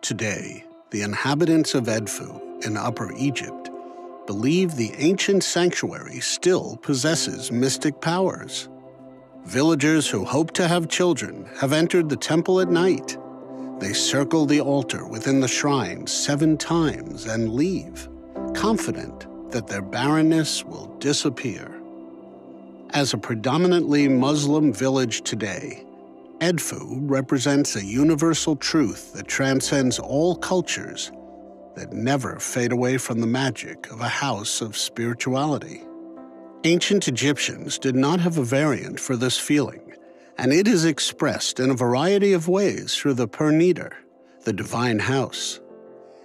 Today, the inhabitants of Edfu in Upper Egypt believe the ancient sanctuary still possesses mystic powers. Villagers who hope to have children have entered the temple at night. They circle the altar within the shrine 7 times and leave, confident that their barrenness will disappear. As a predominantly Muslim village today, Edfu represents a universal truth that transcends all cultures, that never fade away from the magic of a house of spirituality. Ancient Egyptians did not have a variant for this feeling, and it is expressed in a variety of ways through the Per-Niter, the divine house.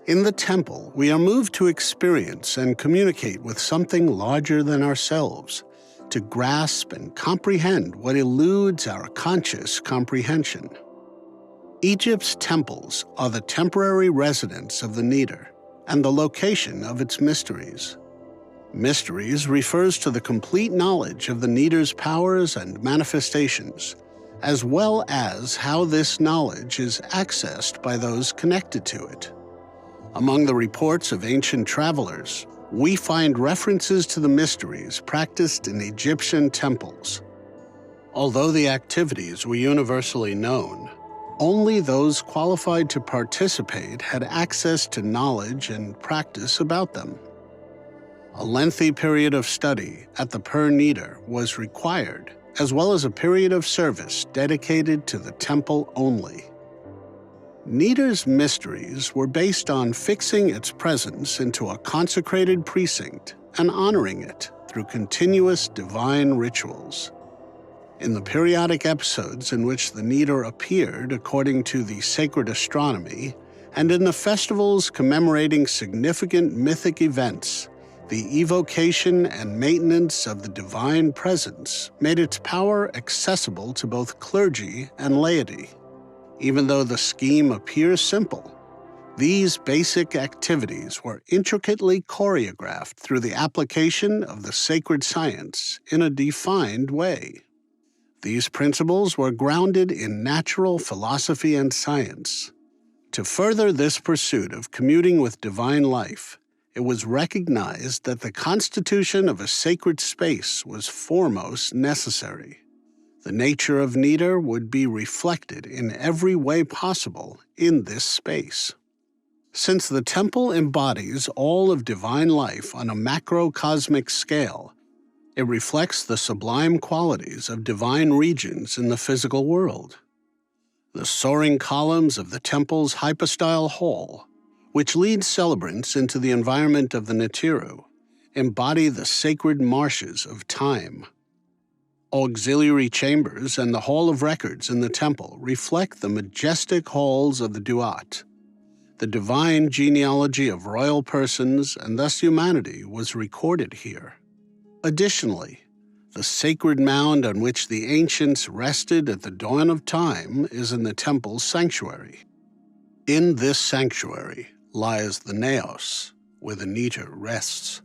In the temple, we are moved to experience and communicate with something larger than ourselves, to grasp and comprehend what eludes our conscious comprehension. Egypt's temples are the temporary residence of the Niter and the location of its mysteries. Mysteries refers to the complete knowledge of the Niter's powers and manifestations, as well as how this knowledge is accessed by those connected to it. Among the reports of ancient travelers, we find references to the mysteries practiced in Egyptian temples. Although the activities were universally known, only those qualified to participate had access to knowledge and practice about them. A lengthy period of study at the Per-Niter was required, as well as a period of service dedicated to the temple only. Niter's mysteries were based on fixing its presence into a consecrated precinct and honoring it through continuous divine rituals. In the periodic episodes in which the Niter appeared according to the sacred astronomy, and in the festivals commemorating significant mythic events, the evocation and maintenance of the divine presence made its power accessible to both clergy and laity. Even though the scheme appears simple, these basic activities were intricately choreographed through the application of the sacred science in a defined way. These principles were grounded in natural philosophy and science. To further this pursuit of communing with divine life, it was recognized that the constitution of a sacred space was foremost necessary. The nature of Niter would be reflected in every way possible in this space. Since the temple embodies all of divine life on a macrocosmic scale, it reflects the sublime qualities of divine regions in the physical world. The soaring columns of the temple's hypostyle hall, which leads celebrants into the environment of the Nibiru, embody the sacred marshes of time. Auxiliary chambers and the Hall of Records in the temple reflect the majestic halls of the Duat. The divine genealogy of royal persons and thus humanity was recorded here. Additionally, the sacred mound on which the ancients rested at the dawn of time is in the temple's sanctuary. In this sanctuary lies the Naos, where the Niter rests.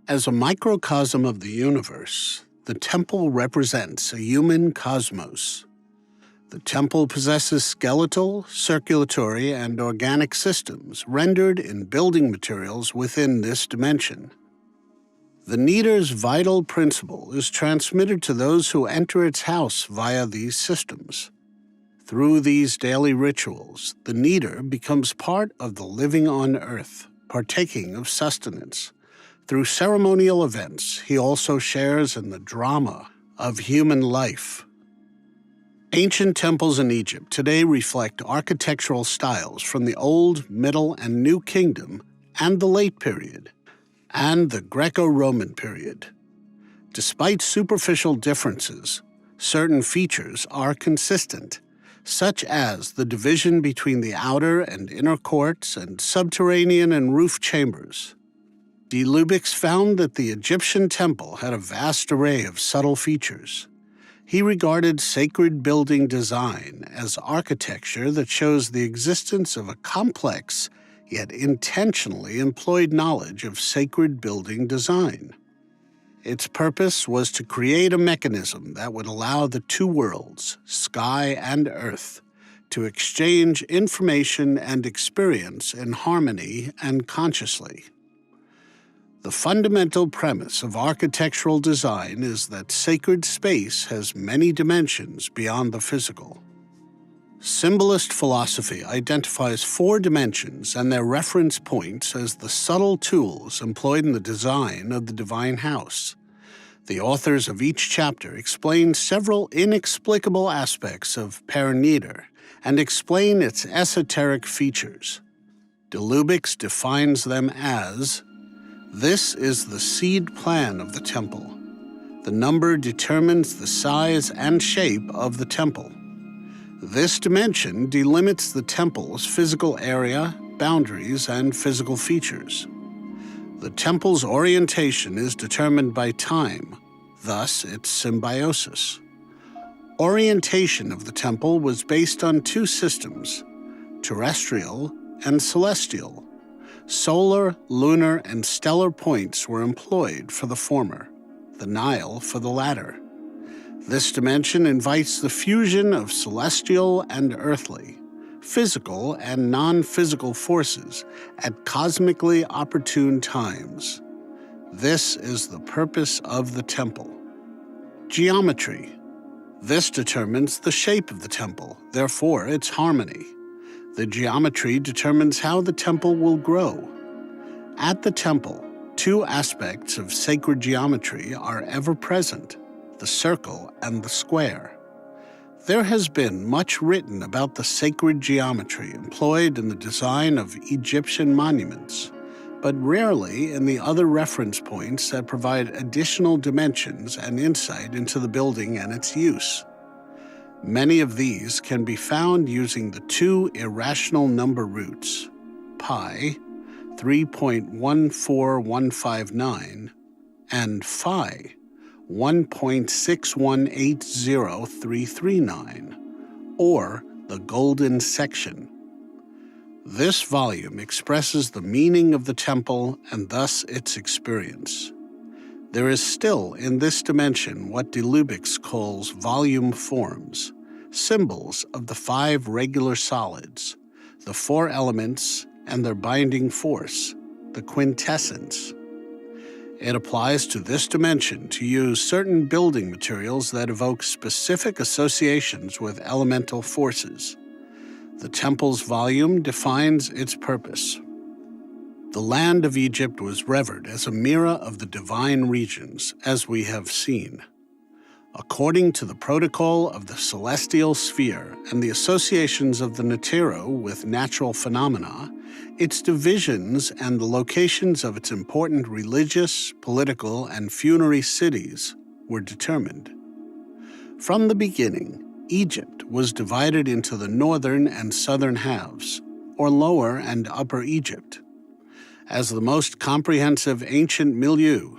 As a microcosm of the universe, the temple represents a human cosmos. The temple possesses skeletal, circulatory, and organic systems rendered in building materials within this dimension. The Niter's vital principle is transmitted to those who enter its house via these systems. Through these daily rituals, the Niter becomes part of the living on earth, partaking of sustenance. Through ceremonial events, he also shares in the drama of human life. Ancient temples in Egypt today reflect architectural styles from the Old, Middle, and New Kingdom and the Late Period, and the Greco-Roman period. Despite superficial differences, certain features are consistent, such as the division between the outer and inner courts and subterranean and roof chambers. D. Lubix found that the Egyptian temple had a vast array of subtle features. He regarded sacred building design as architecture that shows the existence of a complex yet intentionally employed knowledge of sacred building design. Its purpose was to create a mechanism that would allow the two worlds, sky and earth, to exchange information and experience in harmony and consciously. The fundamental premise of architectural design is that sacred space has many dimensions beyond the physical. Symbolist philosophy identifies 4 dimensions and their reference points as the subtle tools employed in the design of the divine house. The authors of each chapter explain several inexplicable aspects of Perenniter and explain its esoteric features. De Lubicz defines them as: this is the seed plan of the temple. The number determines the size and shape of the temple. This dimension delimits the temple's physical area, boundaries, and physical features. The temple's orientation is determined by time, thus its symbiosis. Orientation of the temple was based on 2 systems, terrestrial and celestial. Solar, lunar, and stellar points were employed for the former, the Nile for the latter. This dimension invites the fusion of celestial and earthly, physical and non-physical forces at cosmically opportune times. This is the purpose of the temple. Geometry. This determines the shape of the temple, therefore its harmony. The geometry determines how the temple will grow. At the temple, 2 aspects of sacred geometry are ever present: the circle and the square. There has been much written about the sacred geometry employed in the design of Egyptian monuments, but rarely in the other reference points that provide additional dimensions and insight into the building and its use. Many of these can be found using the 2 irrational number roots, pi, 3.14159, and phi, 1.6180339, or the golden section. This volume expresses the meaning of the temple and thus its experience. There is still in this dimension what de Lubicz calls volume forms, symbols of the 5 regular solids, the 4 elements and their binding force, the quintessence. It applies to this dimension to use certain building materials that evoke specific associations with elemental forces. The temple's volume defines its purpose. The land of Egypt was revered as a mirror of the divine regions, as we have seen. According to the protocol of the celestial sphere and the associations of the Netero with natural phenomena, its divisions and the locations of its important religious, political, and funerary cities were determined. From the beginning, Egypt was divided into the northern and southern halves, or Lower and Upper Egypt. As the most comprehensive ancient milieu,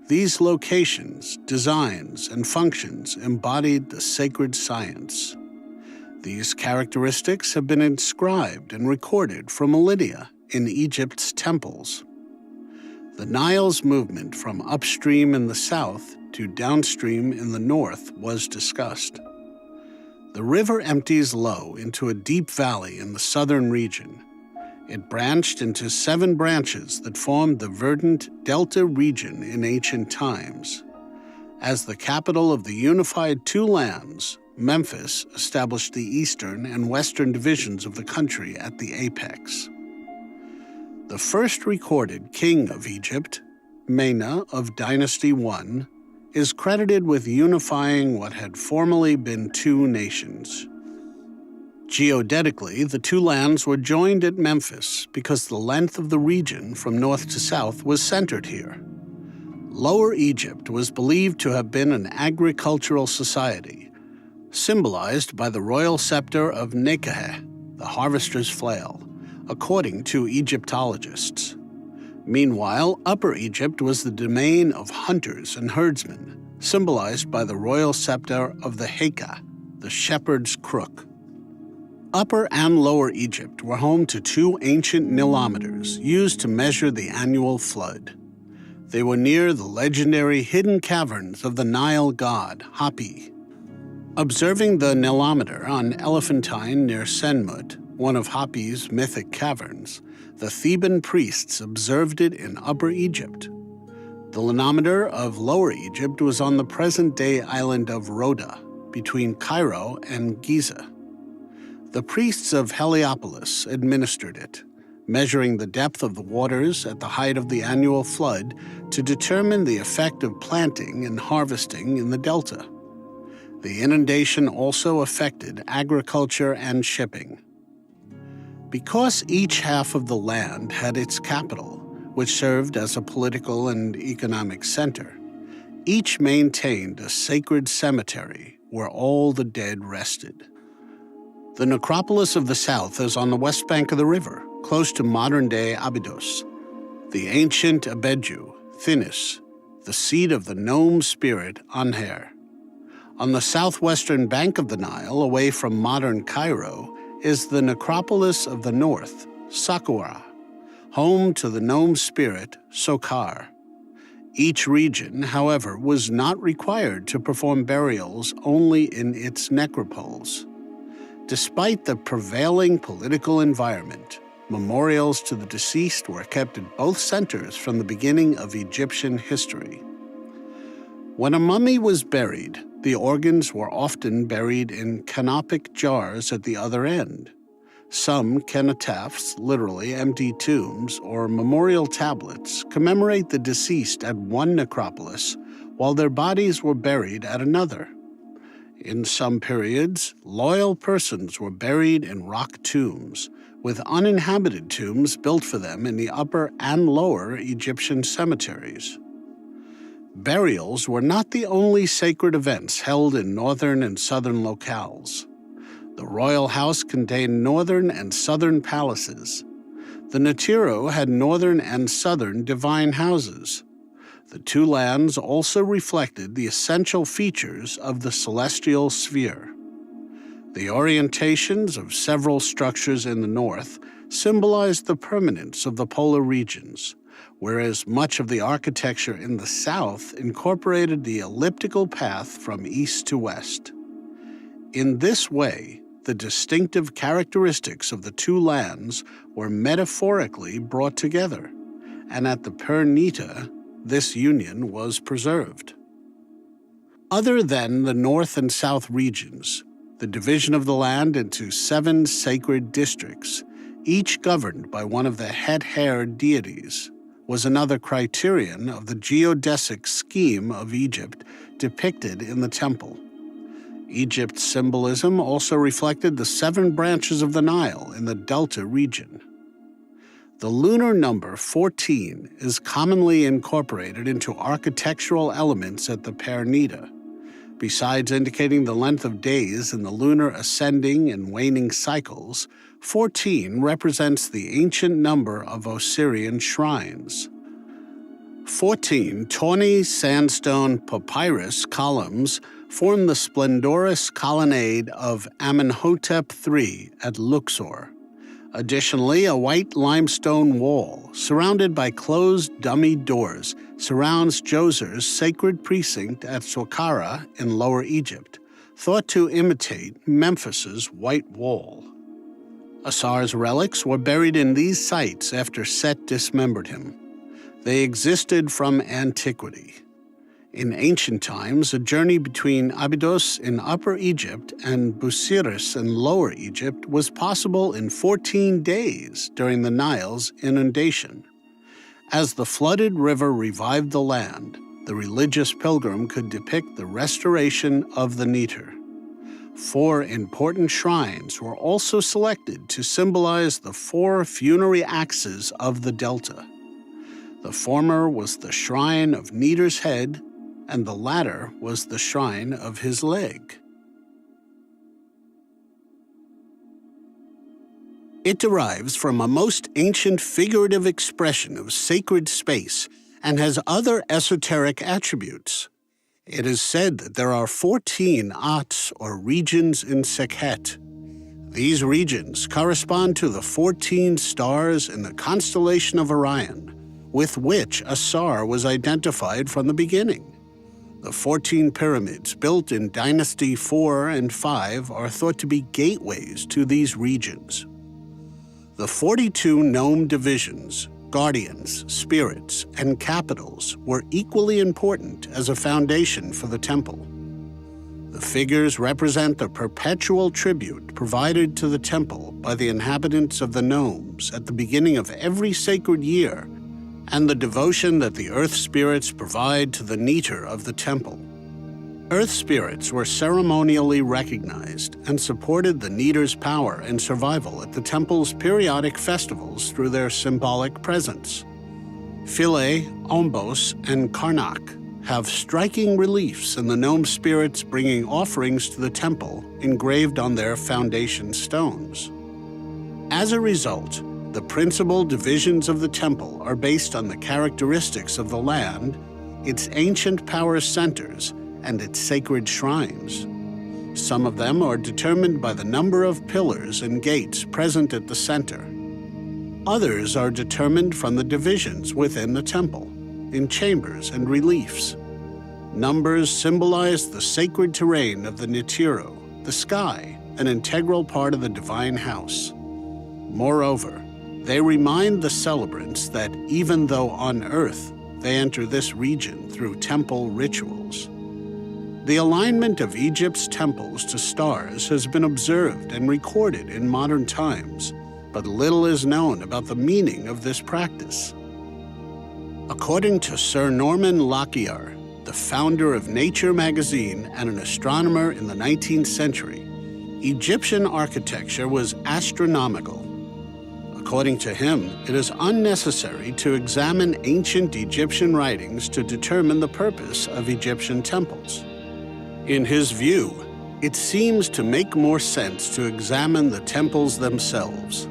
these locations, designs, and functions embodied the sacred science. These characteristics have been inscribed and recorded for millennia in Egypt's temples. The Nile's movement from upstream in the south to downstream in the north was discussed. The river empties low into a deep valley in the southern region. It branched into 7 branches that formed the verdant Delta region in ancient times. As the capital of the unified 2 lands, Memphis established the eastern and western divisions of the country at the apex. The first recorded king of Egypt, Mena of Dynasty I, is credited with unifying what had formerly been 2 nations. Geodetically, the 2 lands were joined at Memphis because the length of the region from north to south was centered here. Lower Egypt was believed to have been an agricultural society, symbolized by the royal scepter of Nekaheh, the harvester's flail, according to Egyptologists. Meanwhile, Upper Egypt was the domain of hunters and herdsmen, symbolized by the royal scepter of the Heka, the shepherd's crook. Upper and Lower Egypt were home to 2 ancient nilometers used to measure the annual flood. They were near the legendary hidden caverns of the Nile god, Hapi. Observing the Nilometer on Elephantine near Senmut, one of Hapi's mythic caverns, the Theban priests observed it in Upper Egypt. The linometer of Lower Egypt was on the present-day island of Rhoda, between Cairo and Giza. The priests of Heliopolis administered it, measuring the depth of the waters at the height of the annual flood to determine the effect of planting and harvesting in the delta. The inundation also affected agriculture and shipping. Because each half of the land had its capital, which served as a political and economic center, each maintained a sacred cemetery where all the dead rested. The necropolis of the south is on the west bank of the river, close to modern-day Abydos. The ancient Abeju, Thinis, the seat of the gnome spirit Anher. On the southwestern bank of the Nile, away from modern Cairo, is the necropolis of the north, Saqqara, home to the gnome spirit Sokar. Each region, however, was not required to perform burials only in its necropoles. Despite the prevailing political environment, memorials to the deceased were kept at both centers from the beginning of Egyptian history. When a mummy was buried, the organs were often buried in canopic jars at the other end. Some cenotaphs, literally empty tombs, or memorial tablets, commemorate the deceased at one necropolis, while their bodies were buried at another. In some periods, loyal persons were buried in rock tombs, with uninhabited tombs built for them in the upper and lower Egyptian cemeteries. Burials were not the only sacred events held in northern and southern locales. The royal house contained northern and southern palaces. The Natiru had northern and southern divine houses. The two lands also reflected the essential features of the celestial sphere. The orientations of several structures in the north symbolized the permanence of the polar regions, whereas much of the architecture in the south incorporated the elliptical path from east to west. In this way, the distinctive characteristics of the two lands were metaphorically brought together, and at the Per Nita, this union was preserved. Other than the north and south regions, the division of the land into 7 sacred districts, each governed by one of the het-haired deities, was another criterion of the geodesic scheme of Egypt depicted in the temple. Egypt's symbolism also reflected the 7 branches of the Nile in the Delta region. The lunar number 14 is commonly incorporated into architectural elements at the Per Nita. Besides indicating the length of days in the lunar ascending and waning cycles, 14 represents the ancient number of Osirian shrines. 14 tawny sandstone papyrus columns form the splendorous colonnade of Amenhotep III at Luxor. Additionally, a white limestone wall, surrounded by closed dummy doors, surrounds Djoser's sacred precinct at Saqqara in Lower Egypt, thought to imitate Memphis's White Wall. Asar's relics were buried in these sites after Set dismembered him. They existed from antiquity. In ancient times, a journey between Abydos in Upper Egypt and Busiris in Lower Egypt was possible in 14 days during the Nile's inundation. As the flooded river revived the land, the religious pilgrim could depict the restoration of the Neter. 4 important shrines were also selected to symbolize the 4 funerary axes of the delta. The former was the shrine of Neter's head, and the latter was the shrine of his leg. It derives from a most ancient figurative expression of sacred space and has other esoteric attributes. It is said that there are 14 Ats, or regions in Sekhet. These regions correspond to the 14 stars in the constellation of Orion, with which a star was identified from the beginning. The 14 pyramids built in Dynasty 4 and 5 are thought to be gateways to these regions. The 42 gnome divisions, guardians, spirits, and capitals were equally important as a foundation for the temple. The figures represent the perpetual tribute provided to the temple by the inhabitants of the gnomes at the beginning of every sacred year, and the devotion that the earth spirits provide to the Neter of the temple. Earth spirits were ceremonially recognized and supported the Neter's power and survival at the temple's periodic festivals through their symbolic presence. Philae, Ombos, and Karnak have striking reliefs in the gnome spirits bringing offerings to the temple engraved on their foundation stones. As a result, the principal divisions of the temple are based on the characteristics of the land, its ancient power centers, and its sacred shrines. Some of them are determined by the number of pillars and gates present at the center. Others are determined from the divisions within the temple, in chambers and reliefs. Numbers symbolize the sacred terrain of the Nitiru, the sky, an integral part of the divine house. Moreover, they remind the celebrants that even though on earth, they enter this region through temple rituals. The alignment of Egypt's temples to stars has been observed and recorded in modern times, but little is known about the meaning of this practice. According to Sir Norman Lockyer, the founder of Nature magazine and an astronomer in the 19th century, Egyptian architecture was astronomical. According to him, it is unnecessary to examine ancient Egyptian writings to determine the purpose of Egyptian temples. In his view, it seems to make more sense to examine the temples themselves.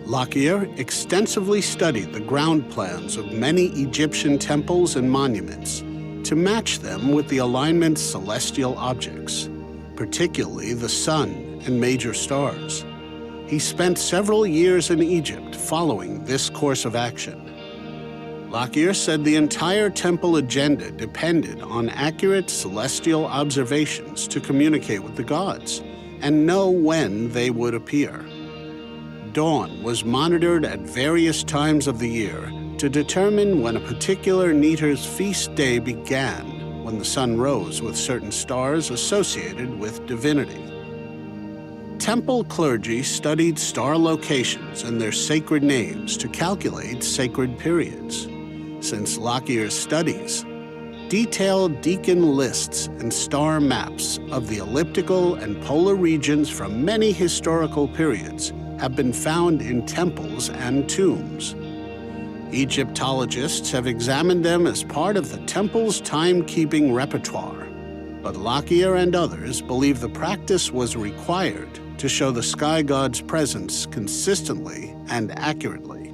Lockyer extensively studied the ground plans of many Egyptian temples and monuments to match them with the alignment's celestial objects, particularly the sun and major stars. He spent several years in Egypt following this course of action. Lockyer said the entire temple agenda depended on accurate celestial observations to communicate with the gods and know when they would appear. Dawn was monitored at various times of the year to determine when a particular Neter's feast day began, when the sun rose with certain stars associated with divinity. Temple clergy studied star locations and their sacred names to calculate sacred periods. Since Lockyer's studies, detailed deacon lists and star maps of the elliptical and polar regions from many historical periods have been found in temples and tombs. Egyptologists have examined them as part of the temple's timekeeping repertoire, but Lockyer and others believe the practice was required to show the sky god's presence consistently and accurately.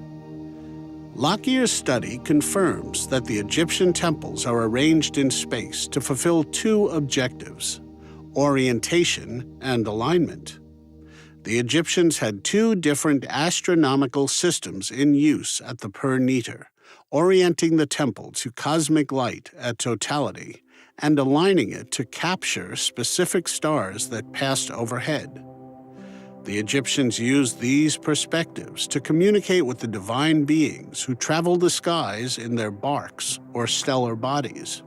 Lockyer's study confirms that the Egyptian temples are arranged in space to fulfill two objectives: orientation and alignment. The Egyptians had two different astronomical systems in use at the Per Neter, orienting the temple to cosmic light at totality and aligning it to capture specific stars that passed overhead. The Egyptians used these perspectives to communicate with the divine beings who traveled the skies in their barks or stellar bodies.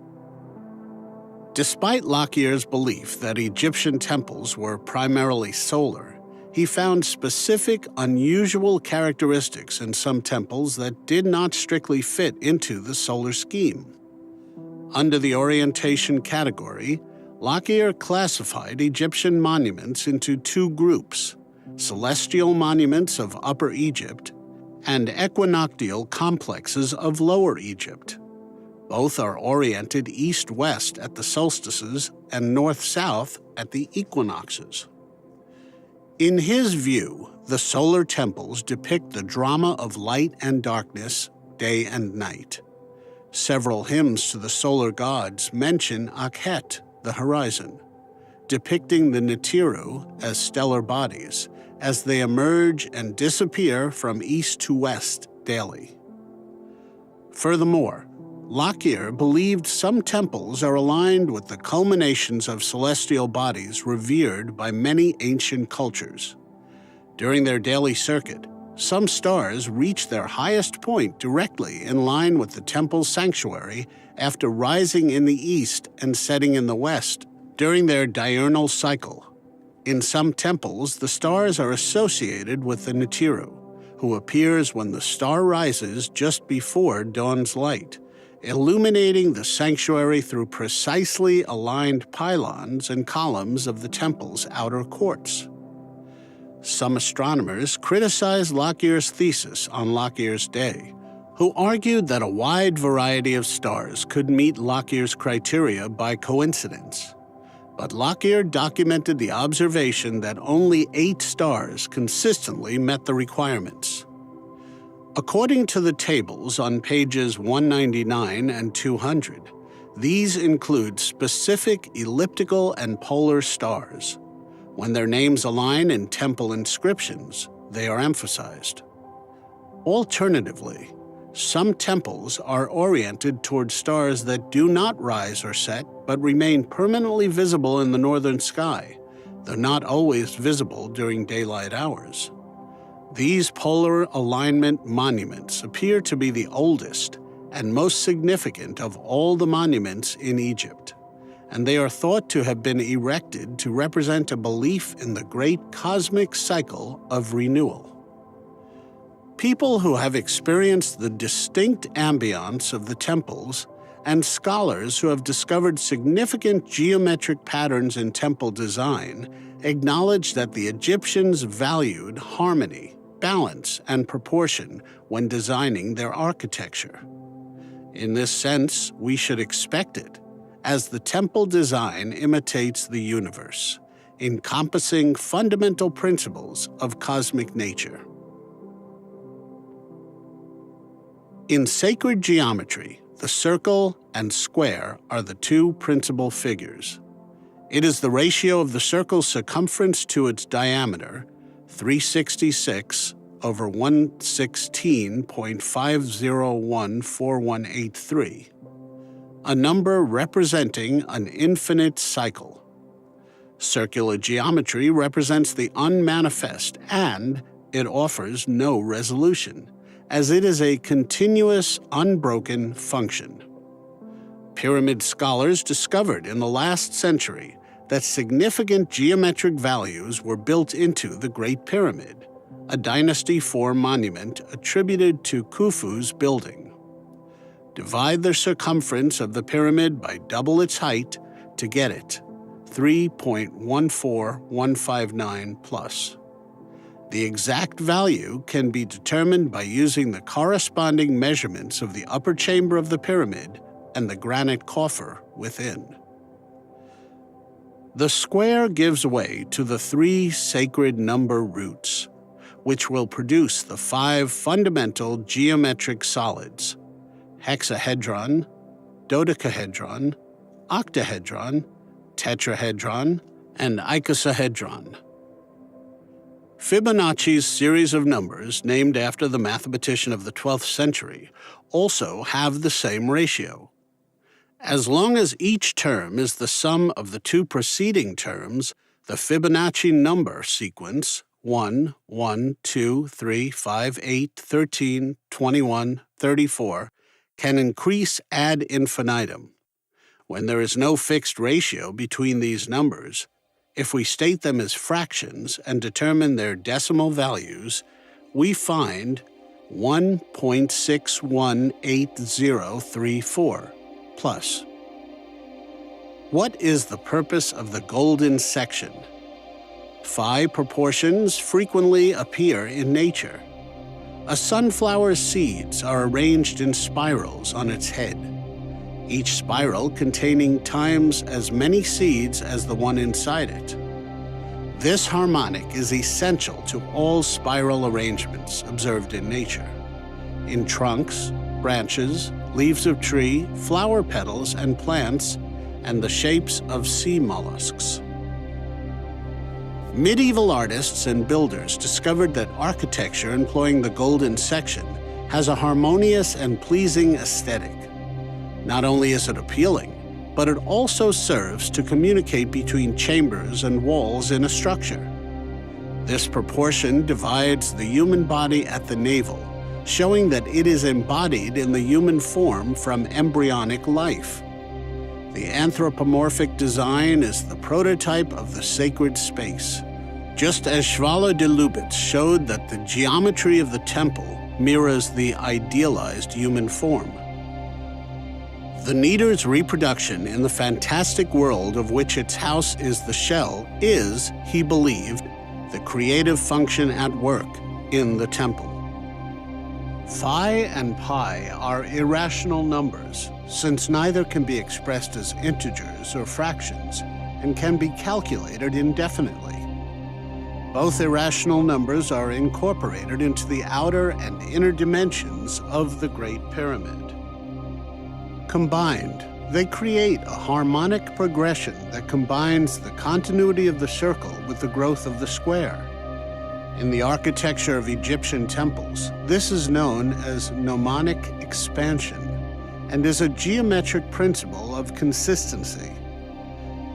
Despite Lockyer's belief that Egyptian temples were primarily solar, he found specific, unusual characteristics in some temples that did not strictly fit into the solar scheme. Under the orientation category, Lockyer classified Egyptian monuments into two groups: celestial monuments of Upper Egypt and equinoctial complexes of Lower Egypt. Both are oriented east-west at the solstices and north-south at the equinoxes. In his view, the solar temples depict the drama of light and darkness, day and night. Several hymns to the solar gods mention Akhet, the horizon, depicting the Nitiru as stellar bodies as they emerge and disappear from east to west daily. Furthermore, Lockyer believed some temples are aligned with the culminations of celestial bodies revered by many ancient cultures. During their daily circuit, some stars reach their highest point directly in line with the temple's sanctuary after rising in the east and setting in the west during their diurnal cycle. In some temples, the stars are associated with the Nichiru, who appears when the star rises just before dawn's light, illuminating the sanctuary through precisely aligned pylons and columns of the temple's outer courts. Some astronomers criticized Lockyer's thesis on Lockyer's Day, who argued that a wide variety of stars could meet Lockyer's criteria by coincidence. But Lockyer documented the observation that only 8 stars consistently met the requirements. According to the tables on pages 199 and 200, these include specific elliptical and polar stars. When their names align in temple inscriptions, they are emphasized. Alternatively, some temples are oriented toward stars that do not rise or set but remain permanently visible in the northern sky, though not always visible during daylight hours. These polar alignment monuments appear to be the oldest and most significant of all the monuments in Egypt, and they are thought to have been erected to represent a belief in the great cosmic cycle of renewal. People who have experienced the distinct ambiance of the temples and scholars who have discovered significant geometric patterns in temple design acknowledge that the Egyptians valued harmony, balance, and proportion when designing their architecture. In this sense, we should expect it, as the temple design imitates the universe, encompassing fundamental principles of cosmic nature. In sacred geometry, the circle and square are the 2 principal figures. It is the ratio of the circle's circumference to its diameter, 366 over 116.5014183, a number representing an infinite cycle. Circular geometry represents the unmanifest, and it offers no resolution, as it is a continuous, unbroken function. Pyramid scholars discovered in the last century that significant geometric values were built into the Great Pyramid, a Dynasty IV monument attributed to Khufu's building. Divide the circumference of the pyramid by double its height to get it, 3.14159 plus. The exact value can be determined by using the corresponding measurements of the upper chamber of the pyramid and the granite coffer within. The square gives way to the 3 sacred number roots, which will produce the 5 fundamental geometric solids: hexahedron, dodecahedron, octahedron, tetrahedron, and icosahedron. Fibonacci's series of numbers, named after the mathematician of the 12th century, also have the same ratio. As long as each term is the sum of the 2 preceding terms, the Fibonacci number sequence 1, 1, 2, 3, 5, 8, 13, 21, 34 can increase ad infinitum. When there is no fixed ratio between these numbers, if we state them as fractions and determine their decimal values, we find 1.618034 plus. What is the purpose of the golden section? Phi proportions frequently appear in nature. A sunflower's seeds are arranged in spirals on its head, each spiral containing times as many seeds as the one inside it. This harmonic is essential to all spiral arrangements observed in nature, in trunks, branches, leaves of tree, flower petals and plants, and the shapes of sea mollusks. Medieval artists and builders discovered that architecture employing the golden section has a harmonious and pleasing aesthetic. Not only is it appealing, but it also serves to communicate between chambers and walls in a structure. This proportion divides the human body at the navel, showing that it is embodied in the human form from embryonic life. The anthropomorphic design is the prototype of the sacred space, just as Schwaller de Lubitz showed that the geometry of the temple mirrors the idealized human form. The Nieder's reproduction in the fantastic world of which its house is the shell is, he believed, the creative function at work in the temple. Phi and pi are irrational numbers, since neither can be expressed as integers or fractions and can be calculated indefinitely. Both irrational numbers are incorporated into the outer and inner dimensions of the Great Pyramid. Combined, they create a harmonic progression that combines the continuity of the circle with the growth of the square. In the architecture of Egyptian temples, this is known as mnemonic expansion and is a geometric principle of consistency.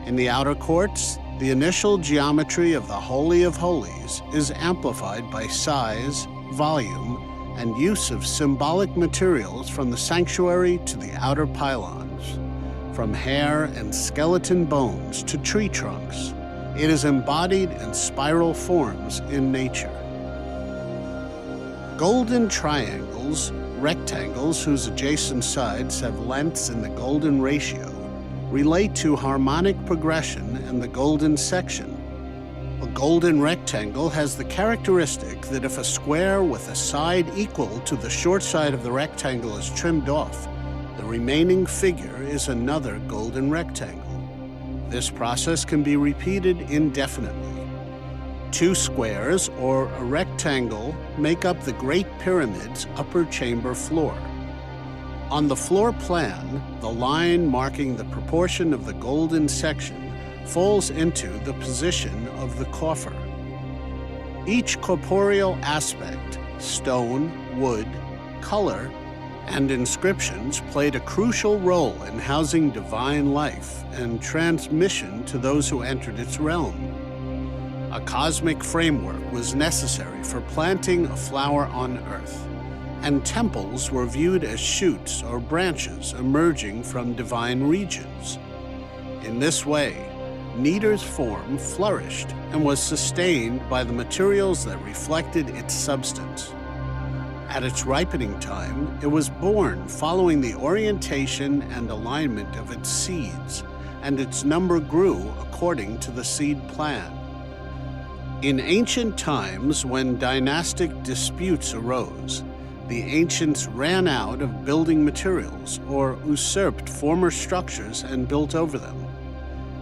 In the outer courts, the initial geometry of the Holy of Holies is amplified by size, volume, and use of symbolic materials from the sanctuary to the outer pylons, from hair and skeleton bones to tree trunks. It is embodied in spiral forms in nature. Golden triangles, rectangles whose adjacent sides have lengths in the golden ratio, relate to harmonic progression and the golden section. A golden rectangle has the characteristic that if a square with a side equal to the short side of the rectangle is trimmed off, the remaining figure is another golden rectangle. This process can be repeated indefinitely. Two squares or a rectangle make up the Great Pyramid's upper chamber floor. On the floor plan, the line marking the proportion of the golden section falls into the position of the coffer. Each corporeal aspect, stone, wood, color, and inscriptions played a crucial role in housing divine life and transmission to those who entered its realm. A cosmic framework was necessary for planting a flower on earth, and temples were viewed as shoots or branches emerging from divine regions. In this way, Nieder's form flourished and was sustained by the materials that reflected its substance. At its ripening time, it was born following the orientation and alignment of its seeds, and its number grew according to the seed plan. In ancient times, when dynastic disputes arose, the ancients ran out of building materials or usurped former structures and built over them.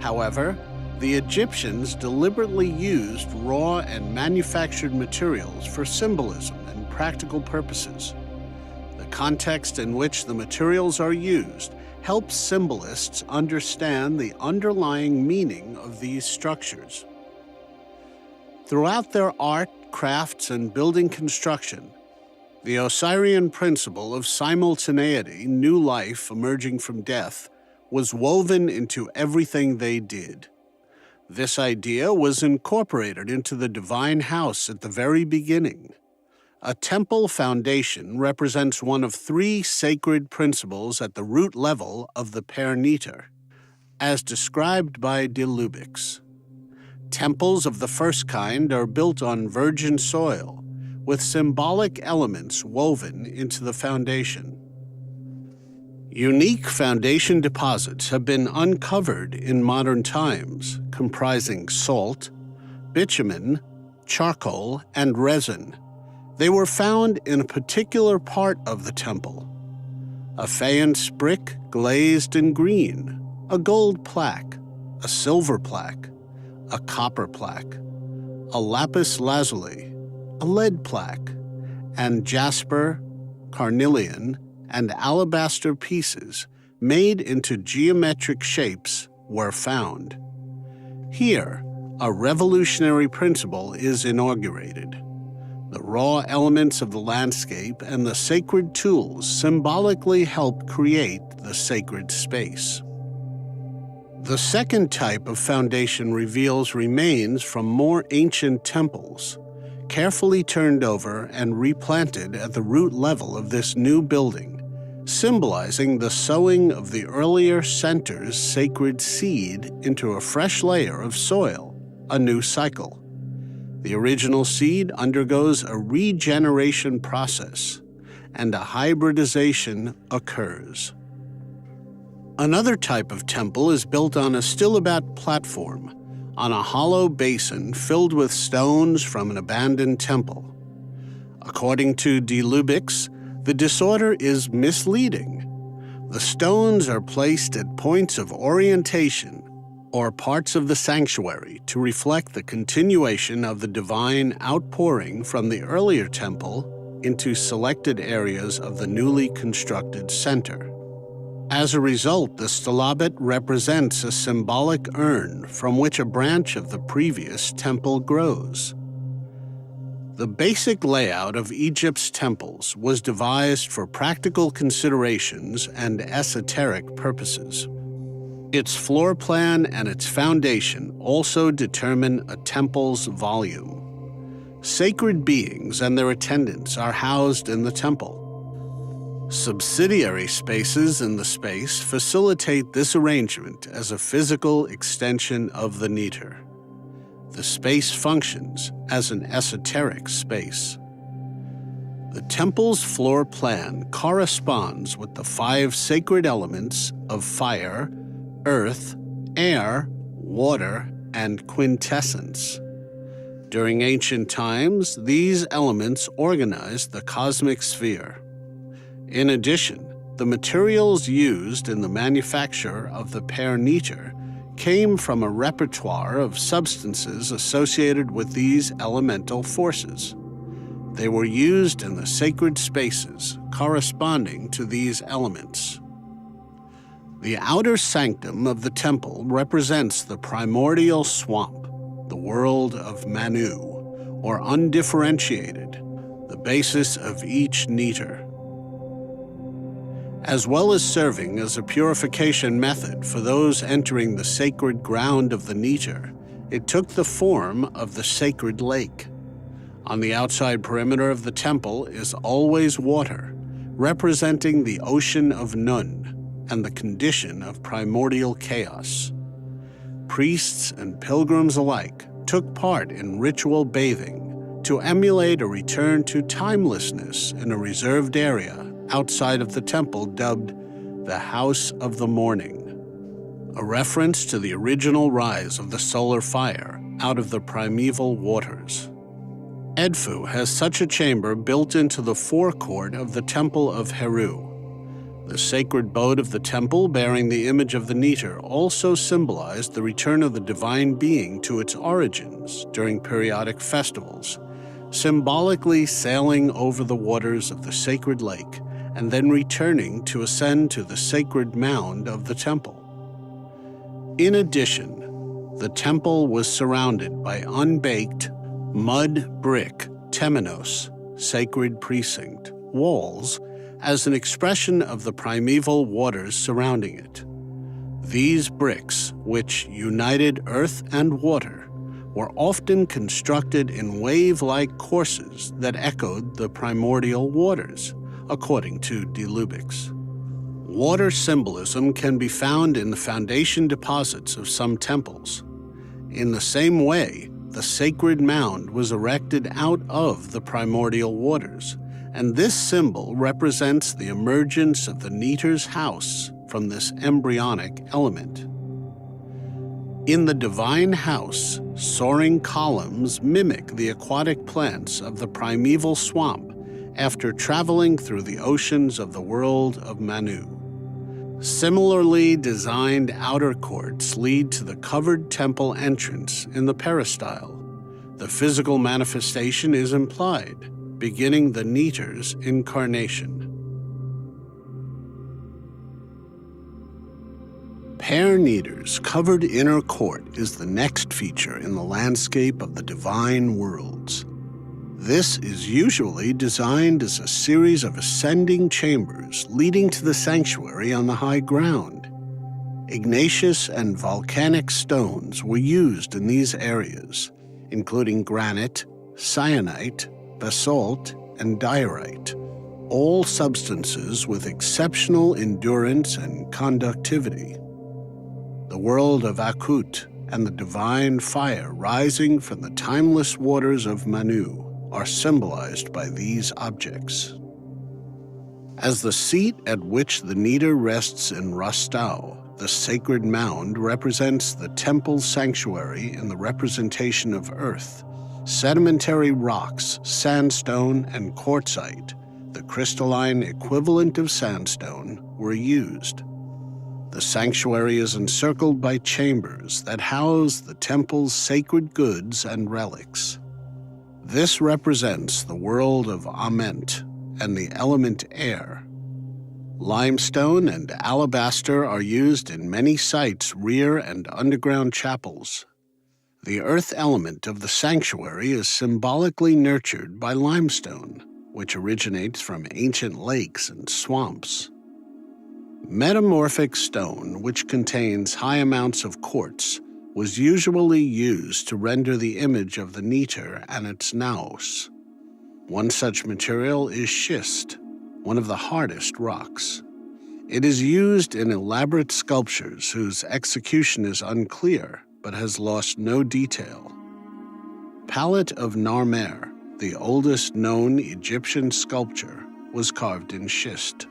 However, the Egyptians deliberately used raw and manufactured materials for symbolism and practical purposes. The context in which the materials are used helps symbolists understand the underlying meaning of these structures. Throughout their art, crafts, and building construction, the Osirian principle of simultaneity, new life emerging from death, was woven into everything they did. This idea was incorporated into the divine house at the very beginning. A temple foundation represents one of three sacred principles at the root level of the Per Niter, as described by de Lubitz. Temples of the first kind are built on virgin soil, with symbolic elements woven into the foundation. Unique foundation deposits have been uncovered in modern times, comprising salt, bitumen, charcoal, and resin. They were found in a particular part of the temple: a faience brick glazed in green, a gold plaque, a silver plaque, a copper plaque, a lapis lazuli, a lead plaque, and jasper, carnelian, and alabaster pieces made into geometric shapes were found. Here, a revolutionary principle is inaugurated. The raw elements of the landscape and the sacred tools symbolically help create the sacred space. The second type of foundation reveals remains from more ancient temples, carefully turned over and replanted at the root level of this new building, symbolizing the sowing of the earlier center's sacred seed into a fresh layer of soil, a new cycle. The original seed undergoes a regeneration process, and a hybridization occurs. Another type of temple is built on a still-about platform, on a hollow basin filled with stones from an abandoned temple. According to De Lubex, the disorder is misleading. The stones are placed at points of orientation or parts of the sanctuary to reflect the continuation of the divine outpouring from the earlier temple into selected areas of the newly constructed center. As a result, the stalabit represents a symbolic urn from which a branch of the previous temple grows. The basic layout of Egypt's temples was devised for practical considerations and esoteric purposes. Its floor plan and its foundation also determine a temple's volume. Sacred beings and their attendants are housed in the temple. Subsidiary spaces in the space facilitate this arrangement as a physical extension of the neter. The space functions as an esoteric space. The temple's floor plan corresponds with the 5 sacred elements of fire, earth, air, water, and quintessence. During ancient times, these elements organized the cosmic sphere. In addition, the materials used in the manufacture of the per-neter came from a repertoire of substances associated with these elemental forces. They were used in the sacred spaces corresponding to these elements. The outer sanctum of the temple represents the primordial swamp, the world of Manu, or undifferentiated, the basis of each neter. As well as serving as a purification method for those entering the sacred ground of the neter, it took the form of the sacred lake. On the outside perimeter of the temple is always water, representing the ocean of Nun and the condition of primordial chaos. Priests and pilgrims alike took part in ritual bathing to emulate a return to timelessness in a reserved area outside of the temple dubbed the House of the Morning, a reference to the original rise of the solar fire out of the primeval waters. Edfu has such a chamber built into the forecourt of the Temple of Heru. The sacred boat of the temple bearing the image of the neter also symbolized the return of the divine being to its origins during periodic festivals, symbolically sailing over the waters of the sacred lake and then returning to ascend to the sacred mound of the temple. In addition, the temple was surrounded by unbaked, mud brick temenos, sacred precinct, walls as an expression of the primeval waters surrounding it. These bricks, which united earth and water, were often constructed in wave-like courses that echoed the primordial waters, according to De Lubex. Water symbolism can be found in the foundation deposits of some temples. In the same way, the sacred mound was erected out of the primordial waters, and this symbol represents the emergence of the neter's house from this embryonic element. In the divine house, soaring columns mimic the aquatic plants of the primeval swamp after traveling through the oceans of the world of Manu. Similarly designed outer courts lead to the covered temple entrance in the peristyle. The physical manifestation is implied, beginning the neter's incarnation. Per-neter's covered inner court is the next feature in the landscape of the divine worlds. This is usually designed as a series of ascending chambers leading to the sanctuary on the high ground. Igneous and volcanic stones were used in these areas, including granite, syenite, basalt, and diorite, all substances with exceptional endurance and conductivity. The world of Akut and the divine fire rising from the timeless waters of Manu are symbolized by these objects. As the seat at which the Nidar rests in Rostau, the sacred mound represents the temple sanctuary in the representation of earth. Sedimentary rocks, sandstone, and quartzite, the crystalline equivalent of sandstone, were used. The sanctuary is encircled by chambers that house the temple's sacred goods and relics. This represents the world of Ament and the element air. Limestone and alabaster are used in many sites' rear and underground chapels. The earth element of the sanctuary is symbolically nurtured by limestone, which originates from ancient lakes and swamps. Metamorphic stone, which contains high amounts of quartz, was usually used to render the image of the Nitar and its naos. One such material is schist, one of the hardest rocks. It is used in elaborate sculptures whose execution is unclear but has lost no detail. Palette of Narmer, the oldest known Egyptian sculpture, was carved in schist.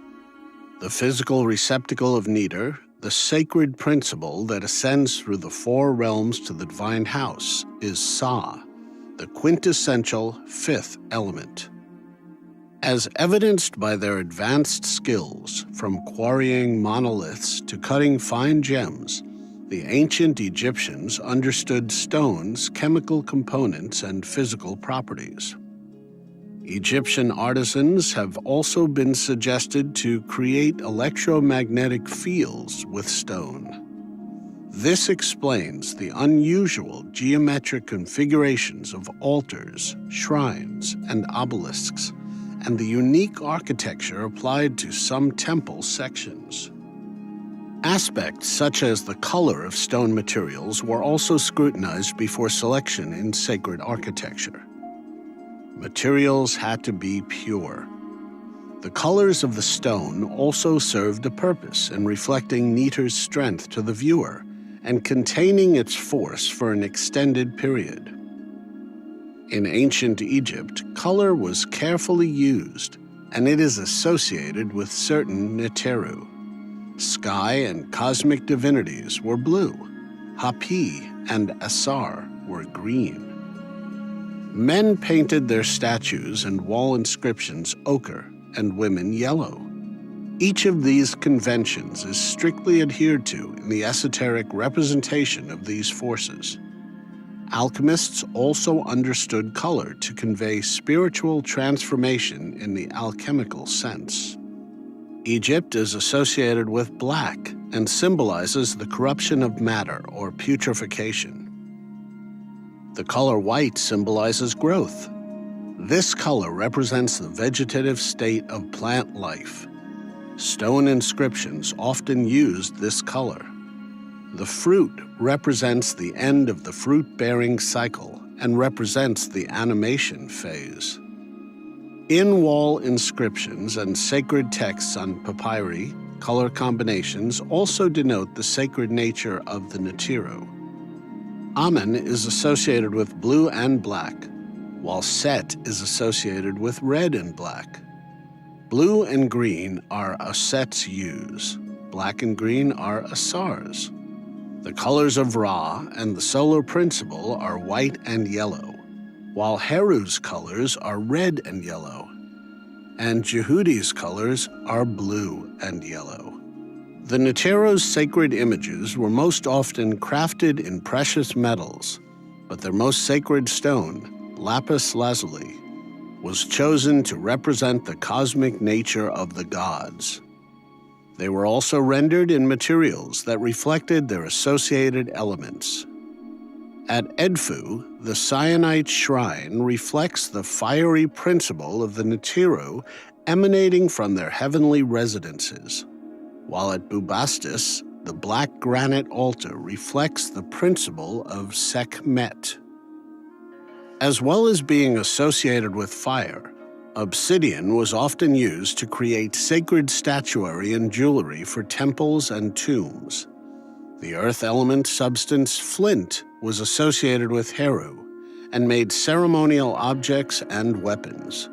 The physical receptacle of Nidar, the sacred principle that ascends through the four realms to the divine house, is Sa, the quintessential fifth element. As evidenced by their advanced skills, from quarrying monoliths to cutting fine gems, the ancient Egyptians understood stone's chemical components and physical properties. Egyptian artisans have also been suggested to create electromagnetic fields with stone. This explains the unusual geometric configurations of altars, shrines, and obelisks, and the unique architecture applied to some temple sections. Aspects such as the color of stone materials were also scrutinized before selection in sacred architecture. Materials had to be pure. The colors of the stone also served a purpose in reflecting Nitar's strength to the viewer and containing its force for an extended period. In ancient Egypt, color was carefully used, and it is associated with certain Neteru. Sky and cosmic divinities were blue. Hapi and Asar were green. Men painted their statues and wall inscriptions ochre and women yellow. Each of these conventions is strictly adhered to in the esoteric representation of these forces. Alchemists also understood color to convey spiritual transformation in the alchemical sense. Egypt is associated with black and symbolizes the corruption of matter or putrefaction. The color white symbolizes growth. This color represents the vegetative state of plant life. Stone inscriptions often used this color. The fruit represents the end of the fruit-bearing cycle and represents the animation phase. In-wall inscriptions and sacred texts on papyri, color combinations also denote the sacred nature of the Netiru. Amen is associated with blue and black, while Set is associated with red and black. Blue and green are Aset's hues. Black and green are Asar's. The colors of Ra and the solar principle are white and yellow, while Heru's colors are red and yellow, and Jehudi's colors are blue and yellow. The Netero's sacred images were most often crafted in precious metals, but their most sacred stone, lapis lazuli, was chosen to represent the cosmic nature of the gods. They were also rendered in materials that reflected their associated elements. At Edfu, the Syenite shrine reflects the fiery principle of the Nibiru emanating from their heavenly residences, while at Bubastis, the black granite altar reflects the principle of Sekhmet. As well as being associated with fire, obsidian was often used to create sacred statuary and jewelry for temples and tombs. The earth element substance flint was associated with Heru and made ceremonial objects and weapons.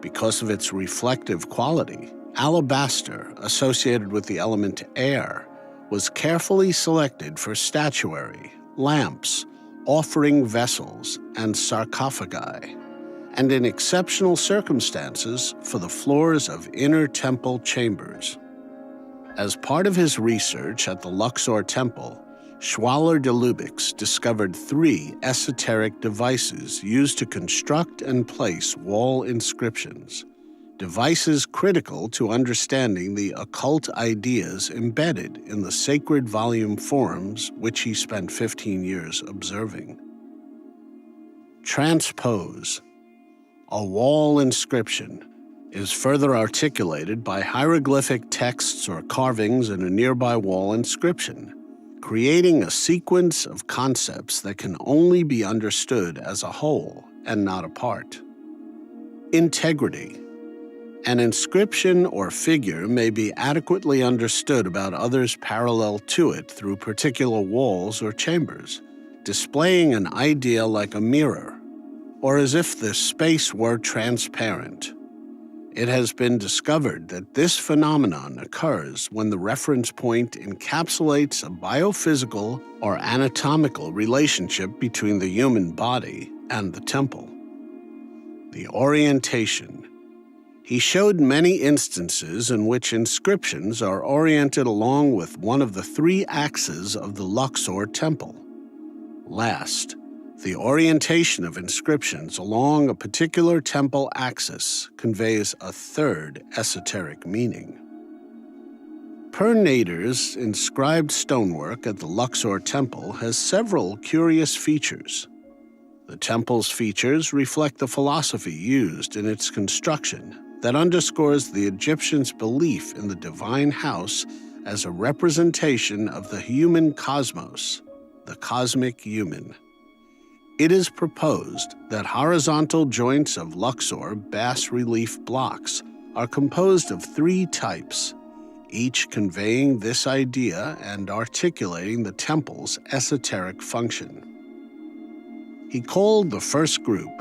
Because of its reflective quality, alabaster, associated with the element air, was carefully selected for statuary, lamps, offering vessels, and sarcophagi, and in exceptional circumstances for the floors of inner temple chambers. As part of his research at the Luxor Temple, Schwaller de Lubix discovered 3 esoteric devices used to construct and place wall inscriptions, devices critical to understanding the occult ideas embedded in the sacred volume forms which he spent 15 years observing. Transpose. A wall inscription is further articulated by hieroglyphic texts or carvings in a nearby wall inscription, creating a sequence of concepts that can only be understood as a whole and not a part. Integrity. An inscription or figure may be adequately understood about others parallel to it through particular walls or chambers, displaying an idea like a mirror, or as if the space were transparent. It has been discovered that this phenomenon occurs when the reference point encapsulates a biophysical or anatomical relationship between the human body and the temple. The orientation. He showed many instances in which inscriptions are oriented along with one of the 3 axes of the Luxor temple. Last, the orientation of inscriptions along a particular temple axis conveys a 3rd esoteric meaning. Per Nader's inscribed stonework at the Luxor temple has several curious features. The temple's features reflect the philosophy used in its construction that underscores the Egyptians' belief in the divine house as a representation of the human cosmos, the cosmic human. It is proposed that horizontal joints of Luxor bas-relief blocks are composed of 3 types, each conveying this idea and articulating the temple's esoteric function. He called the first group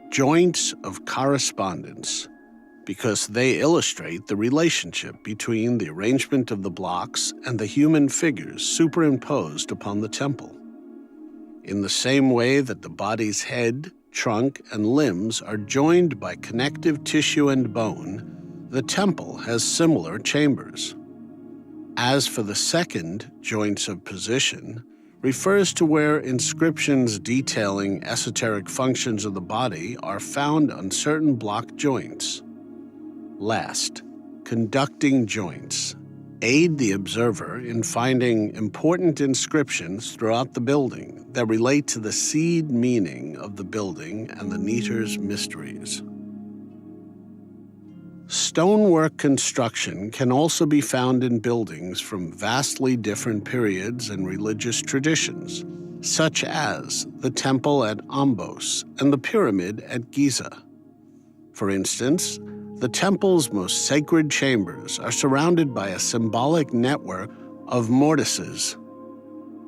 joints of correspondence because they illustrate the relationship between the arrangement of the blocks and the human figures superimposed upon the temple. In the same way that the body's head, trunk, and limbs are joined by connective tissue and bone, the temple has similar chambers. As for the second, joints of position, refers to where inscriptions detailing esoteric functions of the body are found on certain block joints. Last, conducting joints aid the observer in finding important inscriptions throughout the building that relate to the seed meaning of the building and the Neter's mysteries. Stonework construction can also be found in buildings from vastly different periods and religious traditions, such as the temple at Ombos and the pyramid at Giza. For instance, the temple's most sacred chambers are surrounded by a symbolic network of mortises.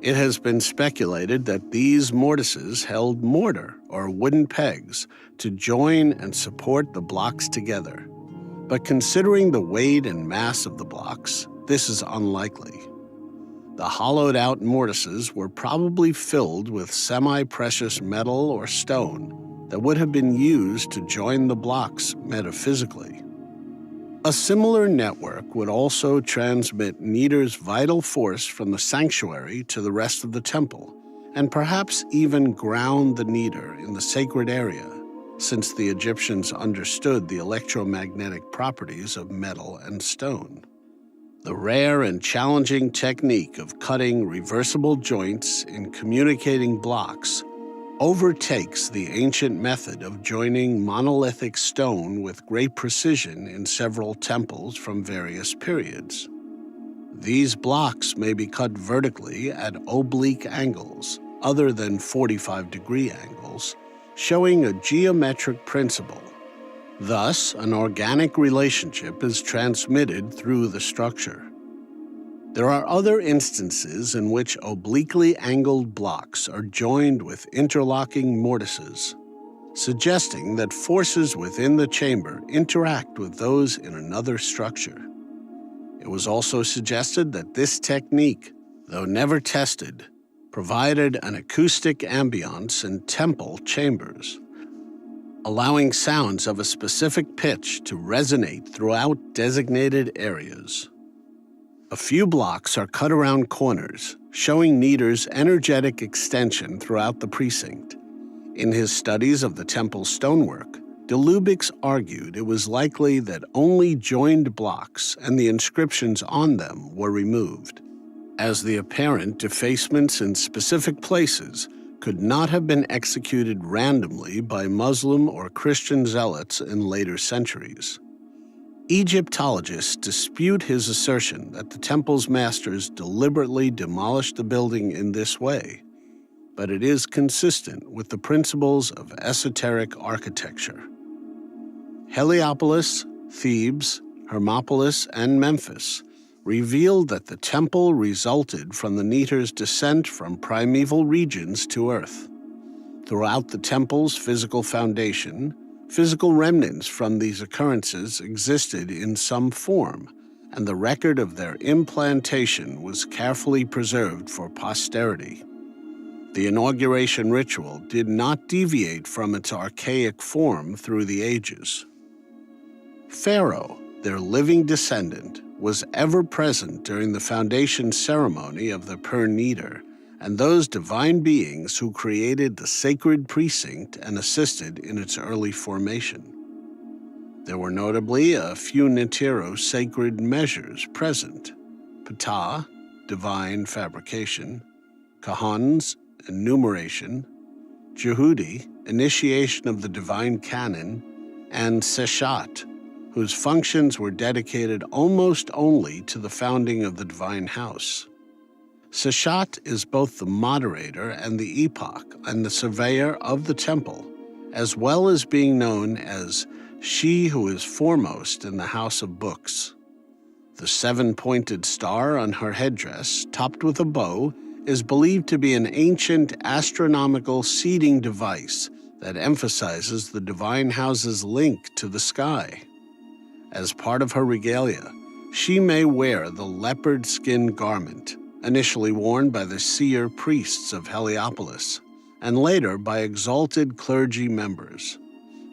It has been speculated that these mortises held mortar or wooden pegs to join and support the blocks together. But considering the weight and mass of the blocks, this is unlikely. The hollowed-out mortises were probably filled with semi-precious metal or stone that would have been used to join the blocks metaphysically. A similar network would also transmit Neter's vital force from the sanctuary to the rest of the temple, and perhaps even ground the Neter in the sacred area, since the Egyptians understood the electromagnetic properties of metal and stone. The rare and challenging technique of cutting reversible joints in communicating blocks overtakes the ancient method of joining monolithic stone with great precision in several temples from various periods. These blocks may be cut vertically at oblique angles, other than 45-degree angles, showing a geometric principle. Thus, an organic relationship is transmitted through the structure. There are other instances in which obliquely angled blocks are joined with interlocking mortises, suggesting that forces within the chamber interact with those in another structure. It was also suggested that this technique, though never tested, provided an acoustic ambiance in temple chambers, allowing sounds of a specific pitch to resonate throughout designated areas. A few blocks are cut around corners, showing Nieder's energetic extension throughout the precinct. In his studies of the temple's stonework, de Lubicz argued it was likely that only joined blocks and the inscriptions on them were removed, as the apparent defacements in specific places could not have been executed randomly by Muslim or Christian zealots in later centuries. Egyptologists dispute his assertion that the temple's masters deliberately demolished the building in this way, but it is consistent with the principles of esoteric architecture. Heliopolis, Thebes, Hermopolis, and Memphis revealed that the temple resulted from the Neter's descent from primeval regions to earth. Throughout the temple's physical foundation, physical remnants from these occurrences existed in some form, and the record of their implantation was carefully preserved for posterity. The inauguration ritual did not deviate from its archaic form through the ages. Pharaoh, their living descendant, was ever present during the foundation ceremony of the Per-Niter, and those divine beings who created the sacred precinct and assisted in its early formation. There were notably a few Nitiru sacred measures present: Ptah, divine fabrication; Kahans, enumeration; Jehudi, initiation of the divine canon; and Seshat, whose functions were dedicated almost only to the founding of the divine house. Seshat is both the moderator and the epoch and the surveyor of the temple, as well as being known as she who is foremost in the house of books. The seven-pointed star on her headdress, topped with a bow, is believed to be an ancient astronomical seeding device that emphasizes the divine house's link to the sky. As part of her regalia, she may wear the leopard skin garment, initially worn by the seer priests of Heliopolis, and later by exalted clergy members.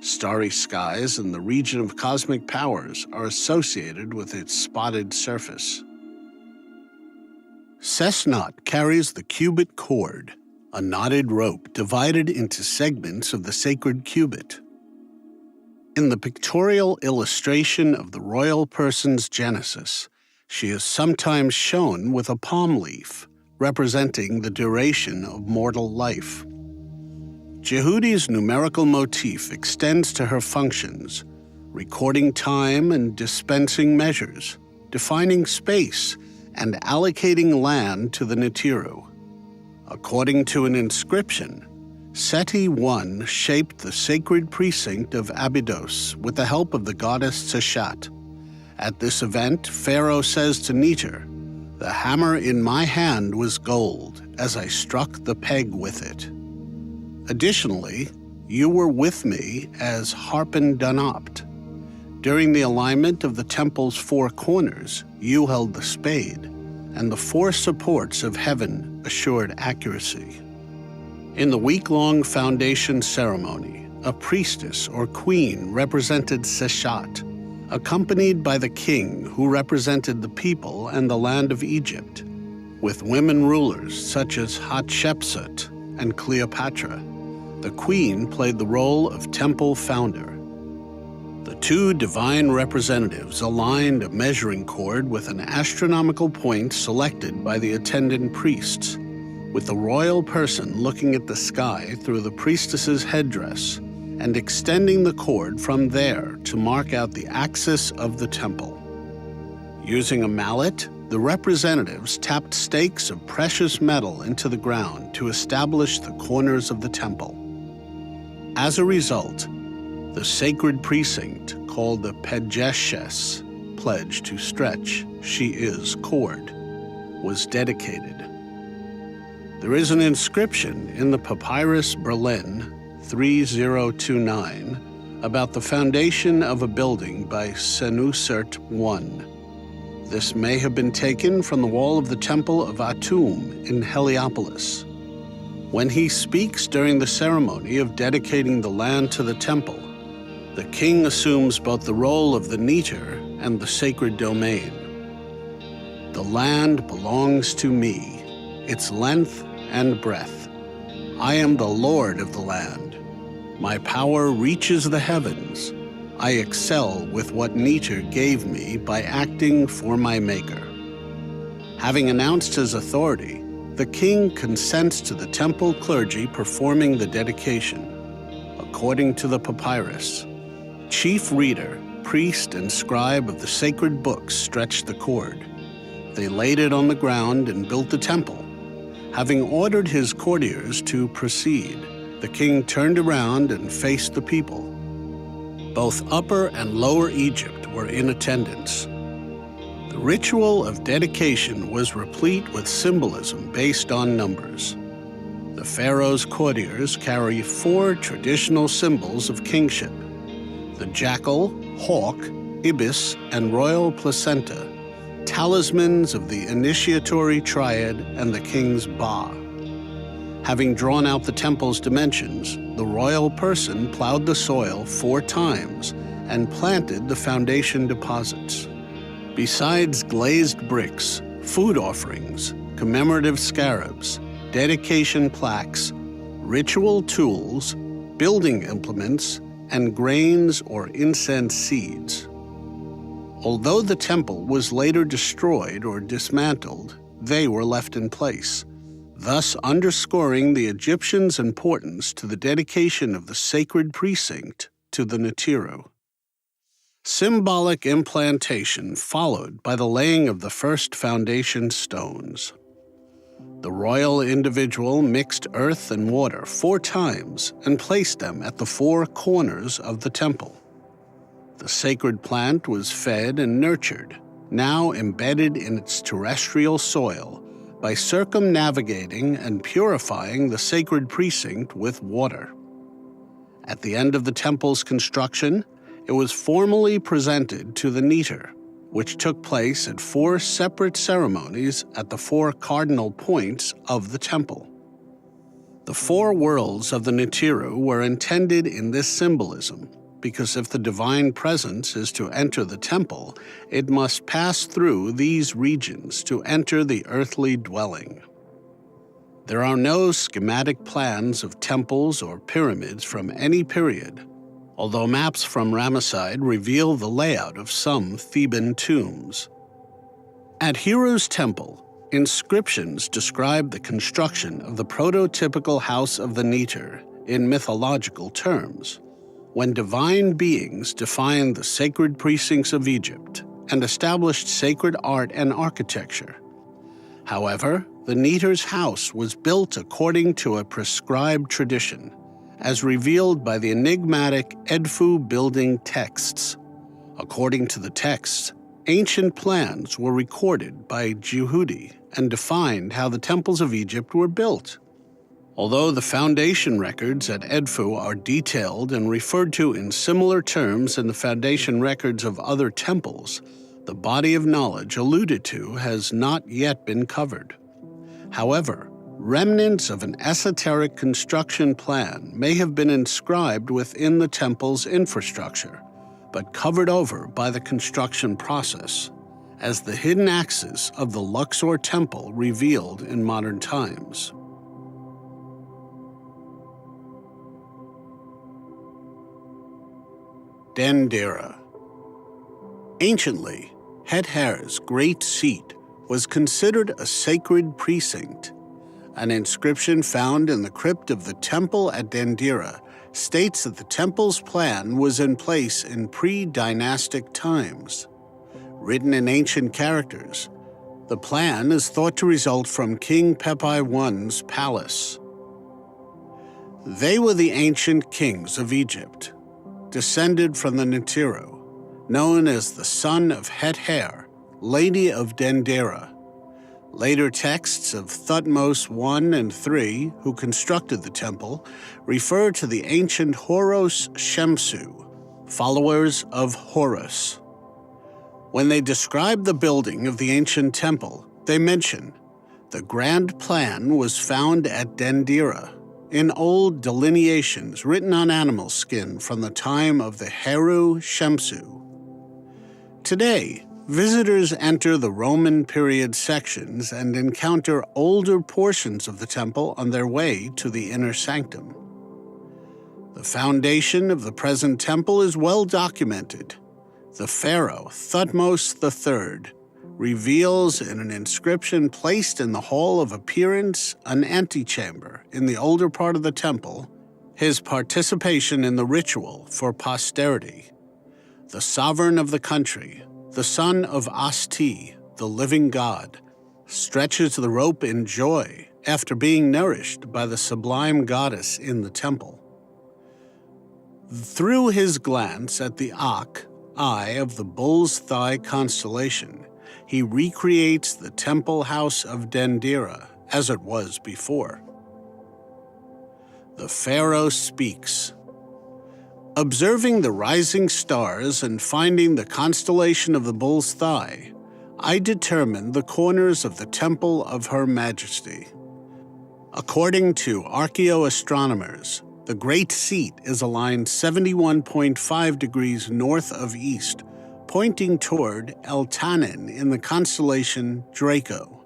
Starry skies and the region of cosmic powers are associated with its spotted surface. Cesnot carries the cubit cord, a knotted rope divided into segments of the sacred cubit. In the pictorial illustration of the royal person's genesis, she is sometimes shown with a palm leaf, representing the duration of mortal life. Jehudi's numerical motif extends to her functions, recording time and dispensing measures, defining space, and allocating land to the Nitiru. According to an inscription, Seti I shaped the sacred precinct of Abydos with the help of the goddess Seshat. At this event, Pharaoh says to Niter, "The hammer in my hand was gold as I struck the peg with it." Additionally, you were with me as Harpen Danopt. During the alignment of the temple's four corners, you held the spade, and the four supports of heaven assured accuracy. In the week-long foundation ceremony, a priestess or queen represented Seshat, accompanied by the king who represented the people and the land of Egypt, with women rulers such as Hatshepsut and Cleopatra. The queen played the role of temple founder. The two divine representatives aligned a measuring cord with an astronomical point selected by the attendant priests, with the royal person looking at the sky through the priestess's headdress and extending the cord from there to mark out the axis of the temple. Using a mallet, the representatives tapped stakes of precious metal into the ground to establish the corners of the temple. As a result, the sacred precinct, called the Pedjeshes, pledge to stretch, she is cord, was dedicated. There is an inscription in the Papyrus Berlin 3029 about the foundation of a building by Senusert I. This may have been taken from the wall of the Temple of Atum in Heliopolis. When he speaks during the ceremony of dedicating the land to the temple, the king assumes both the role of the neter and the sacred domain. The land belongs to me, its length and breadth. I am the Lord of the land. My power reaches the heavens. I excel with what Neter gave me by acting for my maker. Having announced his authority, the king consents to the temple clergy performing the dedication. According to the papyrus, chief reader, priest, and scribe of the sacred books stretched the cord. They laid it on the ground and built the temple. Having ordered his courtiers to proceed, the king turned around and faced the people. Both Upper and Lower Egypt were in attendance. The ritual of dedication was replete with symbolism based on numbers. The pharaoh's courtiers carry 4 traditional symbols of kingship: the jackal, hawk, ibis, and royal placenta, talismans of the initiatory triad and the king's ba. Having drawn out the temple's dimensions, the royal person plowed the soil 4 times and planted the foundation deposits. Besides glazed bricks, food offerings, commemorative scarabs, dedication plaques, ritual tools, building implements, and grains or incense seeds. Although the temple was later destroyed or dismantled, they were left in place, thus underscoring the Egyptians' importance to the dedication of the sacred precinct to the Nitiru. Symbolic implantation followed by the laying of the first foundation stones. The royal individual mixed earth and water 4 times and placed them at the 4 corners of the temple. The sacred plant was fed and nurtured, now embedded in its terrestrial soil, by circumnavigating and purifying the sacred precinct with water. At the end of the temple's construction, it was formally presented to the neter, which took place at 4 separate ceremonies at the 4 cardinal points of the temple. The 4 worlds of the Nitiru were intended in this symbolism, because if the divine presence is to enter the temple, it must pass through these regions to enter the earthly dwelling. There are no schematic plans of temples or pyramids from any period, although maps from Ramesside reveal the layout of some Theban tombs. At Hero's Temple, inscriptions describe the construction of the prototypical house of the neter in mythological terms, when divine beings defined the sacred precincts of Egypt and established sacred art and architecture. However, the neter's house was built according to a prescribed tradition, as revealed by the enigmatic Edfu building texts. According to the texts, ancient plans were recorded by Jehudi and defined how the temples of Egypt were built. Although the foundation records at Edfu are detailed and referred to in similar terms in the foundation records of other temples, the body of knowledge alluded to has not yet been covered. However, remnants of an esoteric construction plan may have been inscribed within the temple's infrastructure, but covered over by the construction process, as the hidden axis of the Luxor temple revealed in modern times. Dendera. Anciently, Het-Her's great seat was considered a sacred precinct. An inscription found in the crypt of the temple at Dendera states that the temple's plan was in place in pre-dynastic times. Written in ancient characters, the plan is thought to result from King Pepi I's palace. They were the ancient kings of Egypt, descended from the Nitiru, known as the son of Het-Her, Lady of Dendera. Later texts of Thutmose I and III, who constructed the temple, refer to the ancient Horus Shemsu, followers of Horus. When they describe the building of the ancient temple, they mention, "The grand plan was found at Dendera, in old delineations written on animal skin from the time of the Heru Shemsu." Today, visitors enter the Roman period sections and encounter older portions of the temple on their way to the inner sanctum. The foundation of the present temple is well documented. The pharaoh, Thutmose III, reveals in an inscription placed in the Hall of Appearance, an antechamber in the older part of the temple, his participation in the ritual for posterity. The sovereign of the country, the son of Asti, the living god, stretches the rope in joy after being nourished by the sublime goddess in the temple. Through his glance at the Akh, eye of the bull's thigh constellation, he recreates the temple house of Dendera as it was before. The pharaoh speaks. Observing the rising stars and finding the constellation of the bull's thigh, I determined the corners of the temple of Her Majesty. According to archaeoastronomers, the Great Seat is aligned 71.5 degrees north of east, pointing toward El Tanin in the constellation Draco.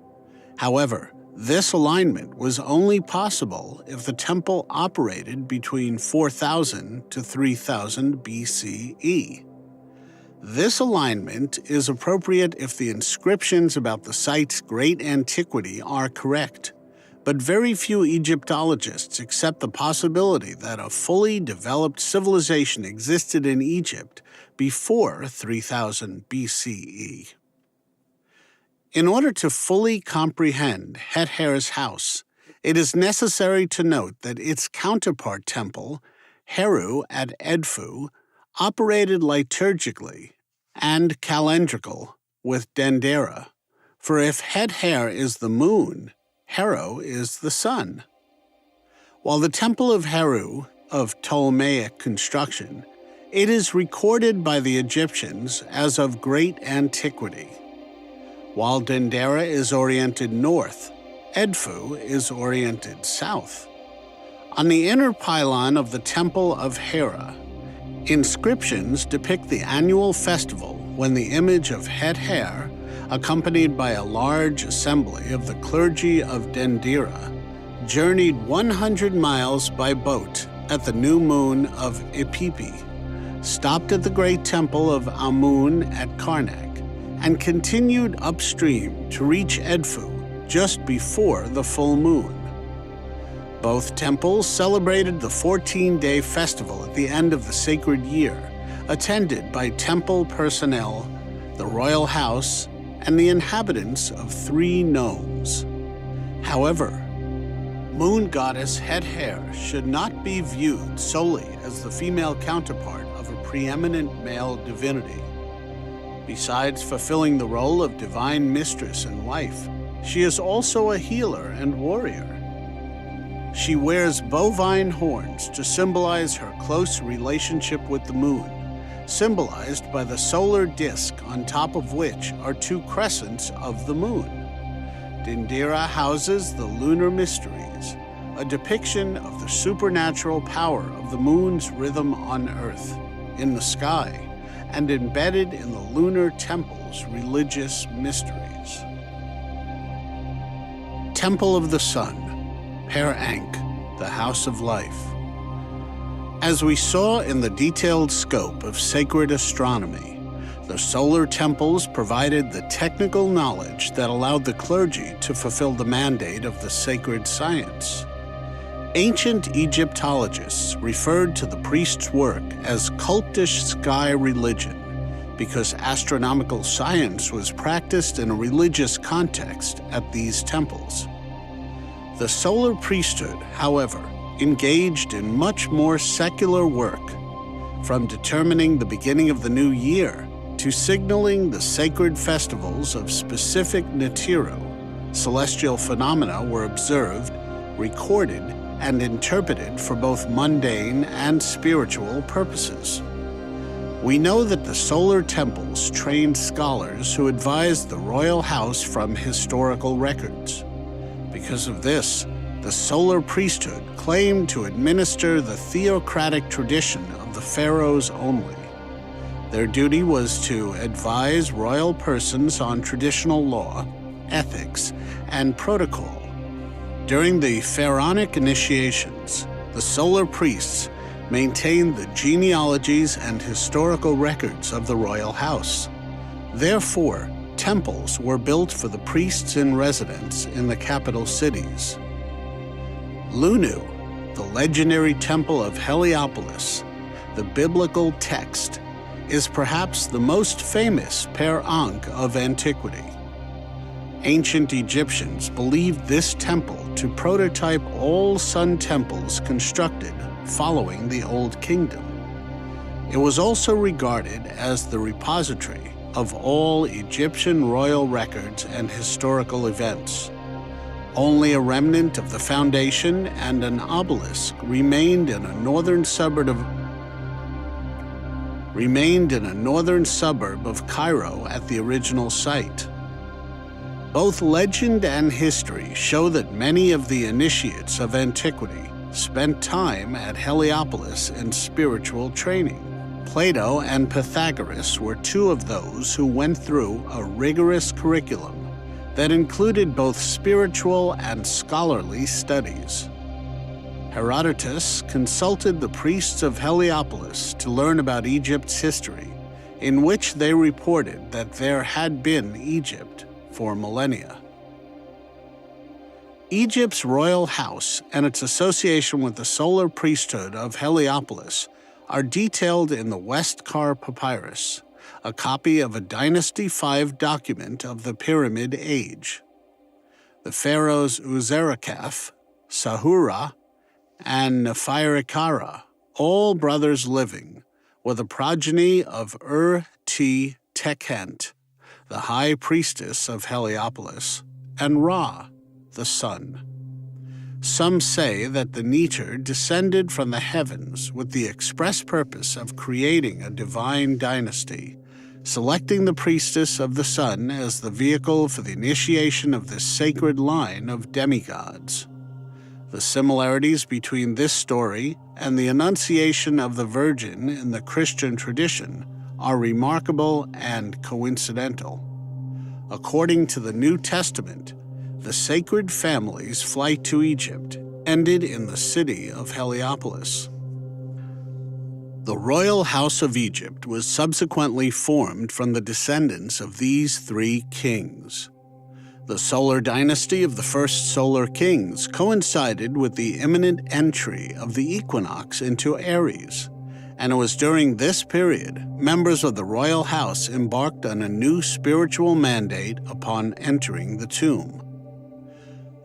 However, this alignment was only possible if the temple operated between 4000 to 3000 BCE. This alignment is appropriate if the inscriptions about the site's great antiquity are correct, but very few Egyptologists accept the possibility that a fully developed civilization existed in Egypt before 3000 BCE. In order to fully comprehend Het-Her's house, it is necessary to note that its counterpart temple, Heru at Edfu, operated liturgically and calendrical with Dendera, for if Het-Her is the moon, Heru is the sun. While the temple of Heru, of Ptolemaic construction, it is recorded by the Egyptians as of great antiquity. While Dendera is oriented north, Edfu is oriented south. On the inner pylon of the Temple of Hera, inscriptions depict the annual festival when the image of Het-Her, accompanied by a large assembly of the clergy of Dendera, journeyed 100 miles by boat at the new moon of Ipipi, stopped at the great temple of Amun at Karnak, and continued upstream to reach Edfu just before the full moon. Both temples celebrated the 14-day festival at the end of the sacred year, attended by temple personnel, the royal house, and the inhabitants of 3 nomes. However, moon goddess Het-Her should not be viewed solely as the female counterpart of a preeminent male divinity. Besides fulfilling the role of divine mistress and wife, she is also a healer and warrior. She wears bovine horns to symbolize her close relationship with the moon, symbolized by the solar disk on top of which are 2 crescents of the moon. Dendera houses the lunar mysteries, a depiction of the supernatural power of the moon's rhythm on Earth, in the sky, and embedded in the lunar temple's religious mysteries. Temple of the Sun, Per Ankh, the House of Life. As we saw in the detailed scope of sacred astronomy, the solar temples provided the technical knowledge that allowed the clergy to fulfill the mandate of the sacred science. Ancient Egyptologists referred to the priest's work as cultish sky religion because astronomical science was practiced in a religious context at these temples. The solar priesthood, however, engaged in much more secular work, from determining the beginning of the new year to signaling the sacred festivals of specific Nibiru. Celestial phenomena were observed, recorded, and interpreted for both mundane and spiritual purposes. We know that the solar temples trained scholars who advised the royal house from historical records. Because of this, the solar priesthood claimed to administer the theocratic tradition of the pharaohs only. Their duty was to advise royal persons on traditional law, ethics, and protocol. During the pharaonic initiations, the solar priests maintained the genealogies and historical records of the royal house. Therefore, temples were built for the priests in residence in the capital cities. Lunu, the legendary temple of Heliopolis, the biblical text, is perhaps the most famous per Ankh of antiquity. Ancient Egyptians believed this temple to prototype all sun temples constructed following the Old Kingdom. It was also regarded as the repository of all Egyptian royal records and historical events. Only a remnant of the foundation and an obelisk remained in a northern suburb of Cairo at the original site. Both legend and history show that many of the initiates of antiquity spent time at Heliopolis in spiritual training. Plato and Pythagoras were two of those who went through a rigorous curriculum that included both spiritual and scholarly studies. Herodotus consulted the priests of Heliopolis to learn about Egypt's history, in which they reported that there had been Egypt for millennia. Egypt's royal house and its association with the solar priesthood of Heliopolis are detailed in the Westcar Papyrus, a copy of a Dynasty V document of the Pyramid Age. The pharaohs Userikaf, Sahura, and Neferkara, all brothers living, were the progeny of Ur-T-Tekhent, the high priestess of Heliopolis, and Ra, the sun. Some say that the Neter descended from the heavens with the express purpose of creating a divine dynasty, selecting the priestess of the sun as the vehicle for the initiation of this sacred line of demigods. The similarities between this story and the Annunciation of the Virgin in the Christian tradition are remarkable and coincidental. According to the New Testament, the sacred family's flight to Egypt ended in the city of Heliopolis. The royal house of Egypt was subsequently formed from the descendants of these three kings. The solar dynasty of the first solar kings coincided with the imminent entry of the equinox into Aries, and it was during this period members of the royal house embarked on a new spiritual mandate upon entering the tomb.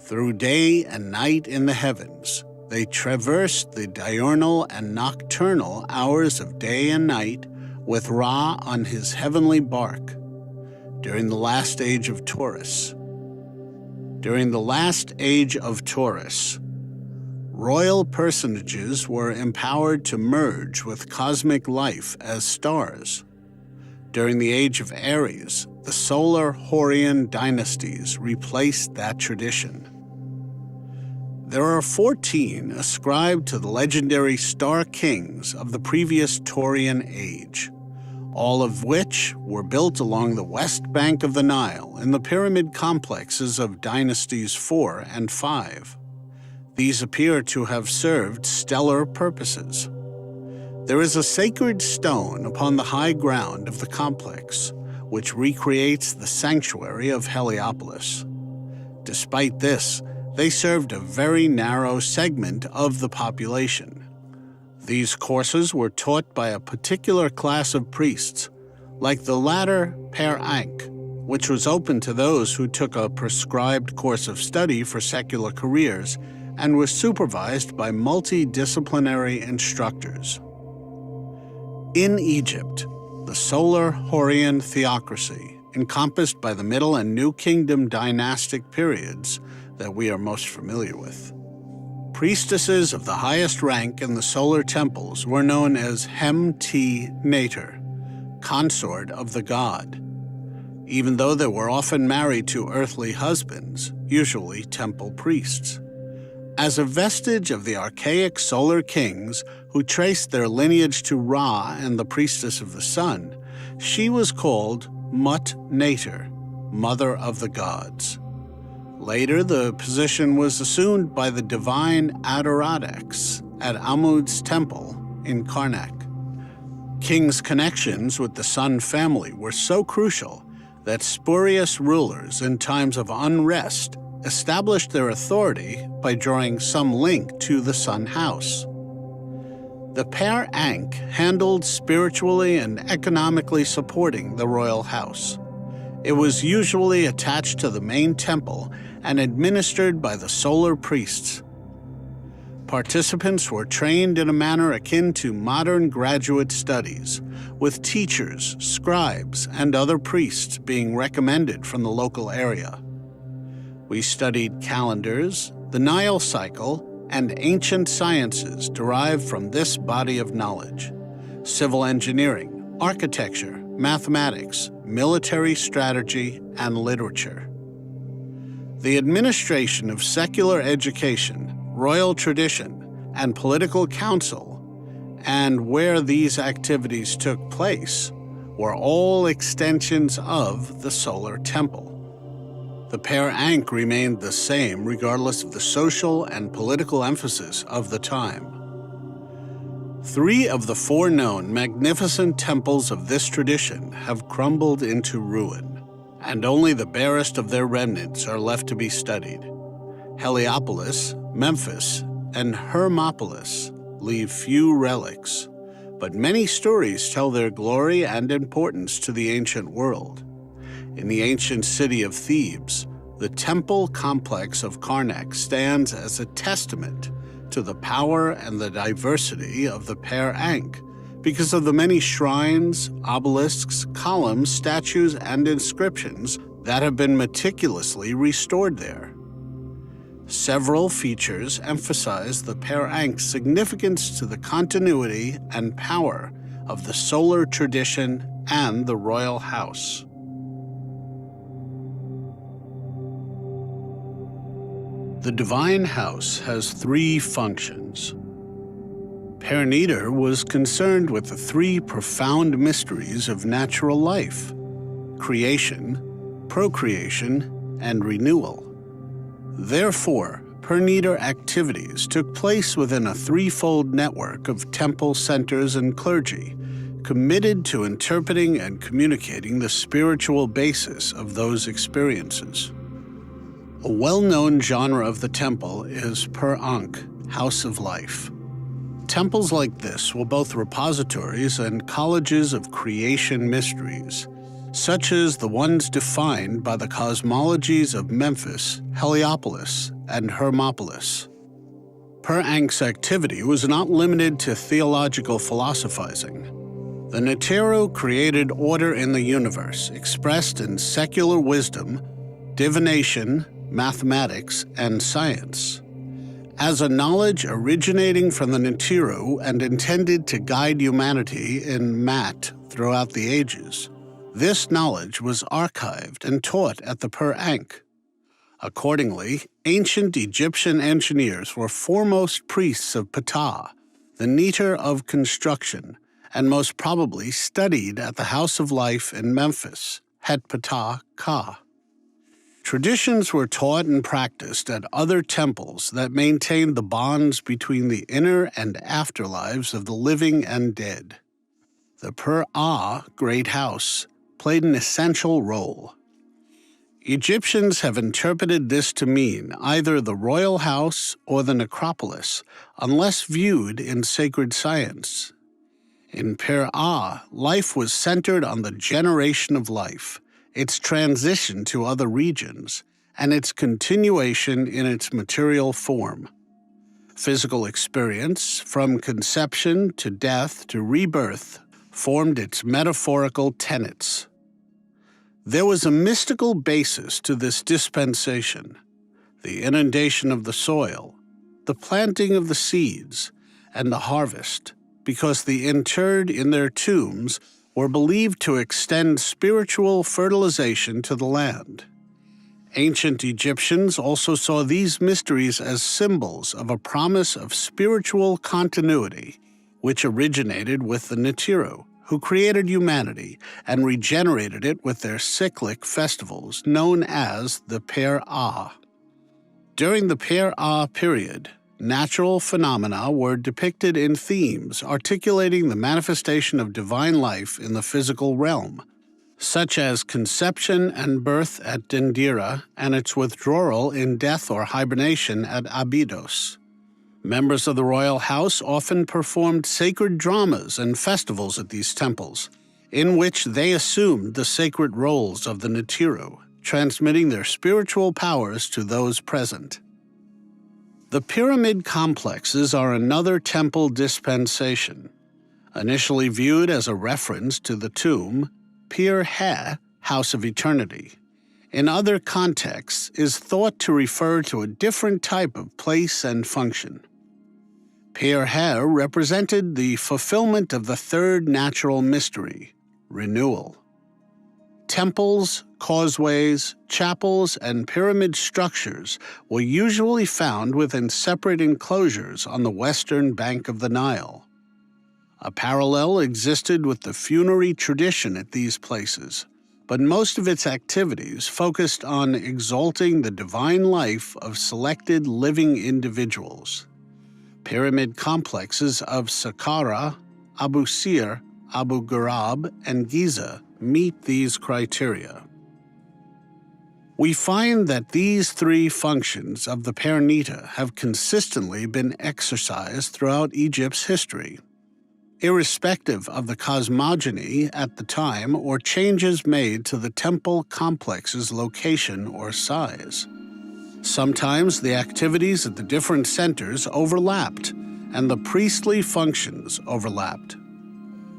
Through day and night in the heavens, they traversed the diurnal and nocturnal hours of day and night with Ra on his heavenly bark. During the last age of Taurus, royal personages were empowered to merge with cosmic life as stars. During the age of Aries, the solar Horian dynasties replaced that tradition. There are 14 ascribed to the legendary star kings of the previous Taurian age, all of which were built along the west bank of the Nile in the pyramid complexes of dynasties 4 and 5. These appear to have served stellar purposes. There is a sacred stone upon the high ground of the complex, which recreates the sanctuary of Heliopolis. Despite this, they served a very narrow segment of the population. These courses were taught by a particular class of priests, like the latter Per Ankh, which was open to those who took a prescribed course of study for secular careers and was supervised by multidisciplinary instructors. In Egypt, the solar Hurrian theocracy, encompassed by the Middle and New Kingdom dynastic periods that we are most familiar with. Priestesses of the highest rank in the solar temples were known as Hem-T-Nater, consort of the god, even though they were often married to earthly husbands, usually temple priests. As a vestige of the archaic solar kings who traced their lineage to Ra and the priestess of the sun, she was called Mut-Nater, mother of the gods. Later, the position was assumed by the divine Adoradex at Amud's temple in Karnak. Kings' connections with the Sun family were so crucial that spurious rulers in times of unrest established their authority by drawing some link to the Sun house. The Per Ankh handled spiritually and economically supporting the royal house. It was usually attached to the main temple and administered by the solar priests. Participants were trained in a manner akin to modern graduate studies, with teachers, scribes, and other priests being recommended from the local area. We studied calendars, the Nile cycle, and ancient sciences derived from this body of knowledge: civil engineering, architecture, mathematics, military strategy, and literature. The administration of secular education, royal tradition, and political council, and where these activities took place, were all extensions of the solar temple. The Per Ankh remained the same regardless of the social and political emphasis of the time. 3 of the 4 known magnificent temples of this tradition have crumbled into ruin, and only the barest of their remnants are left to be studied. Heliopolis, Memphis, and Hermopolis leave few relics, but many stories tell their glory and importance to the ancient world. In the ancient city of Thebes, the temple complex of Karnak stands as a testament to the power and the diversity of the Per Ankh because of the many shrines, obelisks, columns, statues, and inscriptions that have been meticulously restored there. Several features emphasize the Per Ankh's significance to the continuity and power of the solar tradition and the royal house. The divine house has 3 functions. Per-Niter was concerned with the 3 profound mysteries of natural life: creation, procreation, and renewal. Therefore, Per-Niter activities took place within a 3-fold network of temple centers and clergy, committed to interpreting and communicating the spiritual basis of those experiences. A well-known genre of the temple is Per Ankh, House of Life. Temples like this were both repositories and colleges of creation mysteries, such as the ones defined by the cosmologies of Memphis, Heliopolis, and Hermopolis. Per Ankh's activity was not limited to theological philosophizing. The Neteru created order in the universe, expressed in secular wisdom, divination, mathematics, and science. As a knowledge originating from the Neteru and intended to guide humanity in Mat throughout the ages, this knowledge was archived and taught at the Per Ankh. Accordingly, ancient Egyptian engineers were foremost priests of Ptah, the Neter of construction, and most probably studied at the House of Life in Memphis, Het Ptah Ka. Traditions were taught and practiced at other temples that maintained the bonds between the inner and afterlives of the living and dead. The Per-Ah Great House played an essential role. Egyptians have interpreted this to mean either the royal house or the necropolis, unless viewed in sacred science. In Per-Ah, life was centered on the generation of life, its transition to other regions, and its continuation in its material form. Physical experience, from conception to death to rebirth, formed its metaphorical tenets. There was a mystical basis to this dispensation: the inundation of the soil, the planting of the seeds, and the harvest, because the interred in their tombs were believed to extend spiritual fertilization to the land. Ancient Egyptians also saw these mysteries as symbols of a promise of spiritual continuity, which originated with the Nibiru, who created humanity and regenerated it with their cyclic festivals known as the Per-Ah. During the Per-Ah period, natural phenomena were depicted in themes articulating the manifestation of divine life in the physical realm, such as conception and birth at Dendera and its withdrawal in death or hibernation at Abydos. Members of the royal house often performed sacred dramas and festivals at these temples, in which they assumed the sacred roles of the Nibiru, transmitting their spiritual powers to those present. The pyramid complexes are another temple dispensation. Initially viewed as a reference to the tomb, Pir-He, House of Eternity, in other contexts is thought to refer to a different type of place and function. Pir-He represented the fulfillment of the third natural mystery, renewal. Temples, causeways, chapels, and pyramid structures were usually found within separate enclosures on the western bank of the Nile. A parallel existed with the funerary tradition at these places, but most of its activities focused on exalting the divine life of selected living individuals. Pyramid complexes of Saqqara, Abu Sir, Abu Ghurab, and Giza meet these criteria. We find that these three functions of the Pernita have consistently been exercised throughout Egypt's history, irrespective of the cosmogony at the time or changes made to the temple complex's location or size. Sometimes the activities at the different centers overlapped, and the priestly functions overlapped.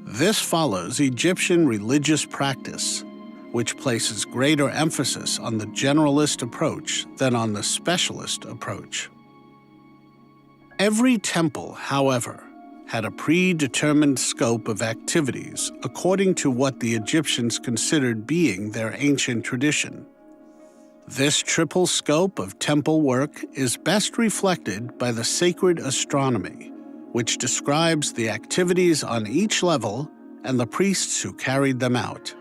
This follows Egyptian religious practice, which places greater emphasis on the generalist approach than on the specialist approach. Every temple, however, had a predetermined scope of activities according to what the Egyptians considered being their ancient tradition. This triple scope of temple work is best reflected by the sacred astronomy, which describes the activities on each level and the priests who carried them out.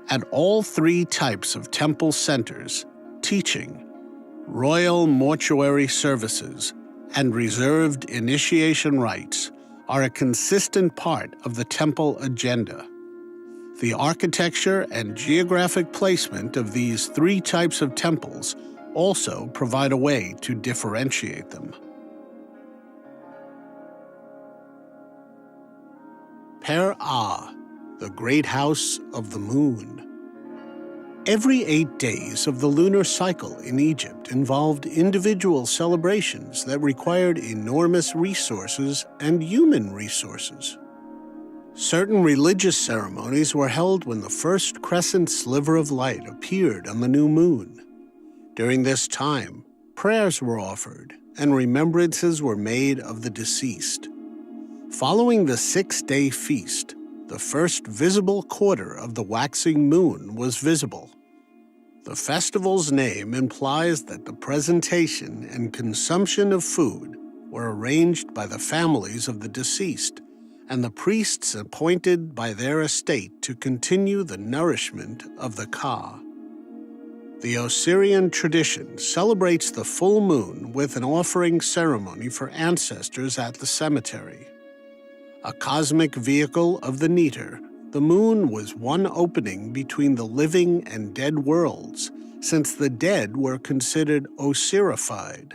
At all three types of temple centers, teaching, royal mortuary services, and reserved initiation rites are a consistent part of the temple agenda. The architecture and geographic placement of these three types of temples also provide a way to differentiate them. Per-Ah, the Great House of the Moon. Every 8 days of the lunar cycle in Egypt involved individual celebrations that required enormous resources and human resources. Certain religious ceremonies were held when the first crescent sliver of light appeared on the new moon. During this time, prayers were offered and remembrances were made of the deceased. Following the 6-day feast, the first visible quarter of the waxing moon was visible. The festival's name implies that the presentation and consumption of food were arranged by the families of the deceased and the priests appointed by their estate to continue the nourishment of the Ka. The Osirian tradition celebrates the full moon with an offering ceremony for ancestors at the cemetery. A cosmic vehicle of the Neter, the moon was one opening between the living and dead worlds, since the dead were considered Osirified.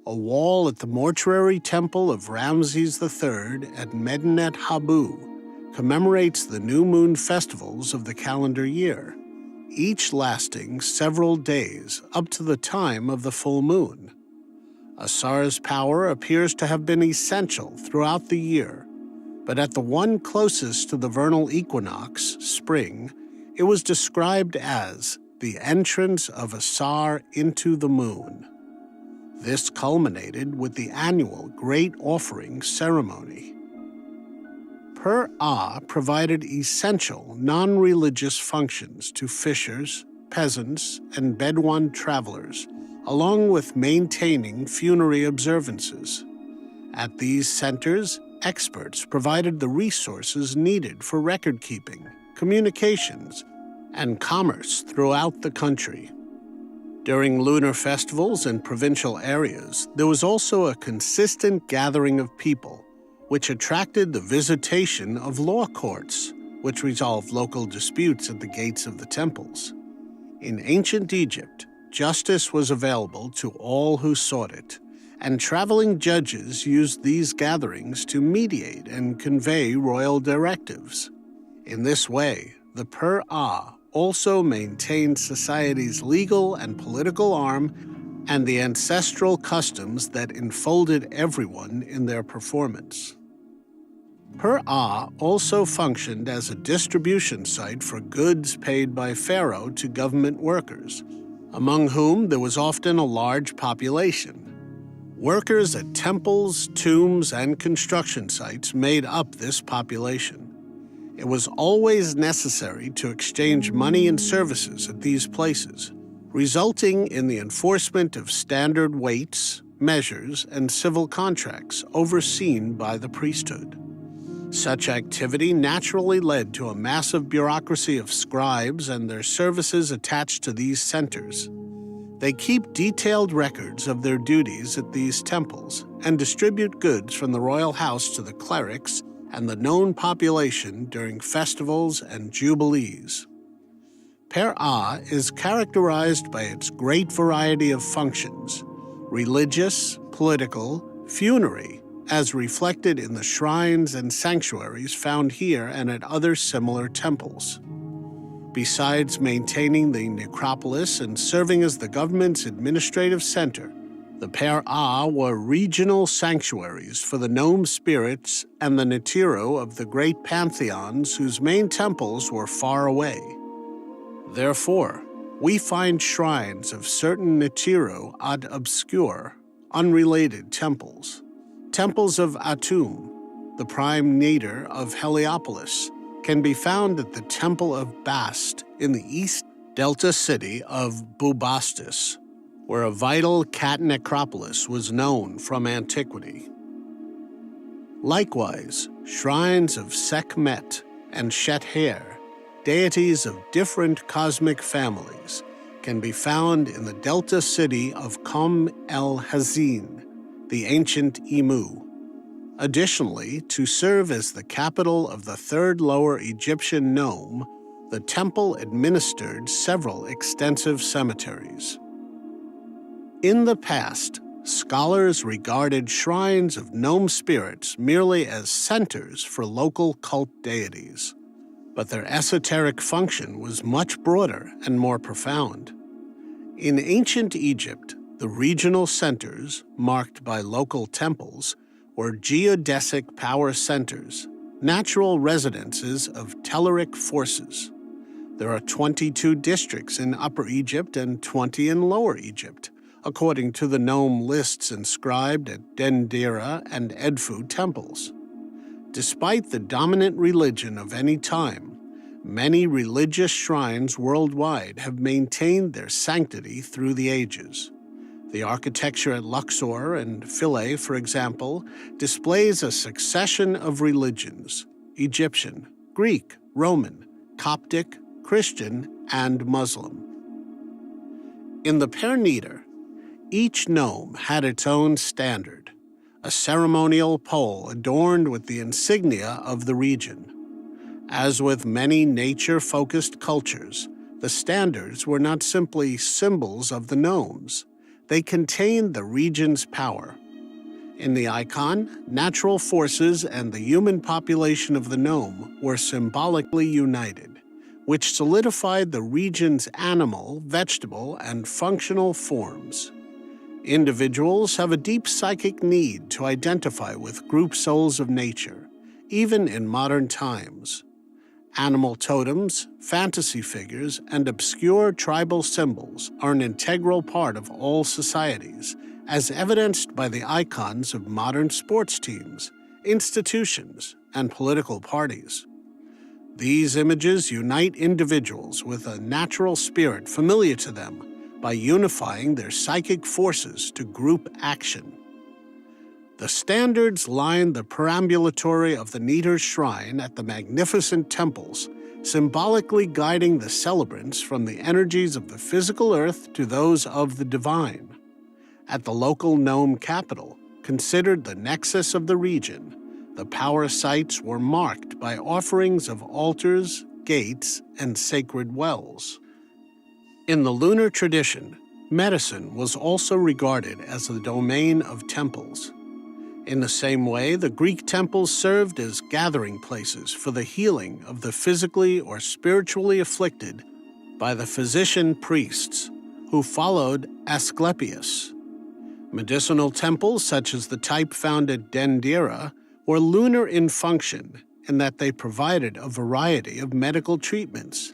A wall at the mortuary temple of Ramses III at Medinet Habu commemorates the new moon festivals of the calendar year, each lasting several days up to the time of the full moon. Asar's power appears to have been essential throughout the year, but at the one closest to the vernal equinox, spring, it was described as the entrance of Asar into the moon. This culminated with the annual Great Offering ceremony. Per-Ah provided essential non-religious functions to fishers, peasants, and Bedouin travelers, along with maintaining funerary observances. At these centers, experts provided the resources needed for record-keeping, communications, and commerce throughout the country. During lunar festivals in provincial areas, there was also a consistent gathering of people, which attracted the visitation of law courts, which resolved local disputes at the gates of the temples. In ancient Egypt, justice was available to all who sought it, and traveling judges used these gatherings to mediate and convey royal directives. In this way, the Per-Ah also maintained society's legal and political arm and the ancestral customs that enfolded everyone in their performance. Per-Ah also functioned as a distribution site for goods paid by Pharaoh to government workers, among whom there was often a large population. Workers at temples, tombs, and construction sites made up this population. It was always necessary to exchange money and services at these places, resulting in the enforcement of standard weights, measures, and civil contracts overseen by the priesthood. Such activity naturally led to a massive bureaucracy of scribes and their services attached to these centers. They keep detailed records of their duties at these temples and distribute goods from the royal house to the clerics and the known population during festivals and jubilees. Per-Ah is characterized by its great variety of functions: religious, political, funerary, as reflected in the shrines and sanctuaries found here and at other similar temples. Besides maintaining the necropolis and serving as the government's administrative center, the Per-Ah were regional sanctuaries for the gnome spirits and the Netiru of the great pantheons whose main temples were far away. Therefore, we find shrines of certain Netiru ad obscure, unrelated temples. Temples of Atum, the prime nadir of Heliopolis, can be found at the Temple of Bast in the east delta city of Bubastis, where a vital cat necropolis was known from antiquity. Likewise, shrines of Sekhmet and Shet-Her, deities of different cosmic families, can be found in the delta city of Qom el-Hazin, the ancient Imu. Additionally, to serve as the capital of the third Lower Egyptian nome, the temple administered several extensive cemeteries. In the past, scholars regarded shrines of gnome spirits merely as centers for local cult deities, but their esoteric function was much broader and more profound. In ancient Egypt, the regional centers, marked by local temples, were geodesic power centers, natural residences of telluric forces. There are 22 districts in Upper Egypt and 20 in Lower Egypt, according to the gnome lists inscribed at Dendera and Edfu temples. Despite the dominant religion of any time, many religious shrines worldwide have maintained their sanctity through the ages. The architecture at Luxor and Philae, for example, displays a succession of religions: Egyptian, Greek, Roman, Coptic, Christian, and Muslim. In the Perneater, each nome had its own standard, a ceremonial pole adorned with the insignia of the region. As with many nature-focused cultures, the standards were not simply symbols of the nomes. They contained the region's power. In the icon, natural forces and the human population of the nome were symbolically united, which solidified the region's animal, vegetable, and functional forms. Individuals have a deep psychic need to identify with group souls of nature, even in modern times. Animal totems, fantasy figures, and obscure tribal symbols are an integral part of all societies, as evidenced by the icons of modern sports teams, institutions, and political parties. These images unite individuals with a natural spirit familiar to them by unifying their psychic forces to group action. The standards line the perambulatory of the Neater's shrine at the magnificent temples, symbolically guiding the celebrants from the energies of the physical earth to those of the divine. At the local nome capital, considered the nexus of the region, the power sites were marked by offerings of altars, gates, and sacred wells. In the lunar tradition, medicine was also regarded as the domain of temples. In the same way, the Greek temples served as gathering places for the healing of the physically or spiritually afflicted by the physician priests, who followed Asclepius. Medicinal temples, such as the type found at Dendera, were lunar in function in that they provided a variety of medical treatments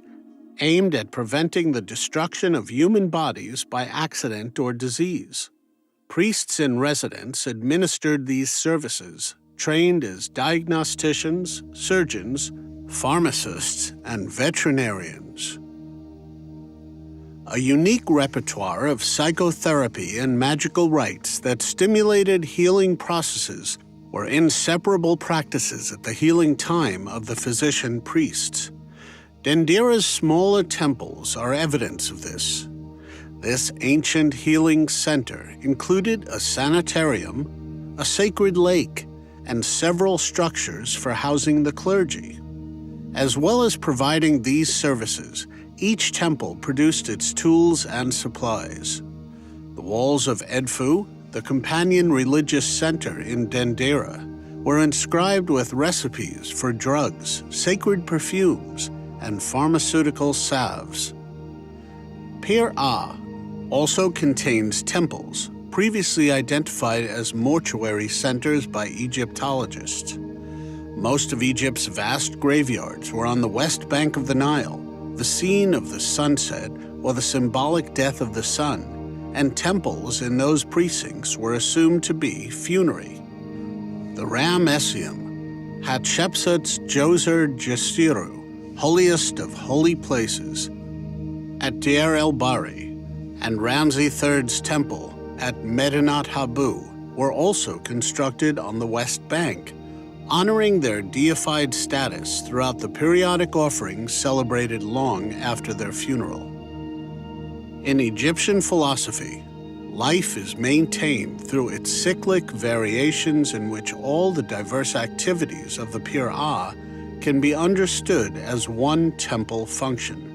aimed at preventing the destruction of human bodies by accident or disease. Priests in residence administered these services, trained as diagnosticians, surgeons, pharmacists, and veterinarians. A unique repertoire of psychotherapy and magical rites that stimulated healing processes were inseparable practices at the healing time of the physician priests. Dendera's smaller temples are evidence of this. This ancient healing center included a sanitarium, a sacred lake, and several structures for housing the clergy. As well as providing these services, each temple produced its tools and supplies. The walls of Edfu, the companion religious center in Dendera, were inscribed with recipes for drugs, sacred perfumes, and pharmaceutical salves. Pir Ah also contains temples, previously identified as mortuary centers by Egyptologists. Most of Egypt's vast graveyards were on the west bank of the Nile, the scene of the sunset or the symbolic death of the sun, and temples in those precincts were assumed to be funerary. The Ramesseum, Hatshepsut's Djoser Jesiru, holiest of holy places, at Deir el-Bahri, and Ramses III's temple at Medinat Habu were also constructed on the west bank, honoring their deified status throughout the periodic offerings celebrated long after their funeral. In Egyptian philosophy, life is maintained through its cyclic variations in which all the diverse activities of the Pir Ah can be understood as one temple function.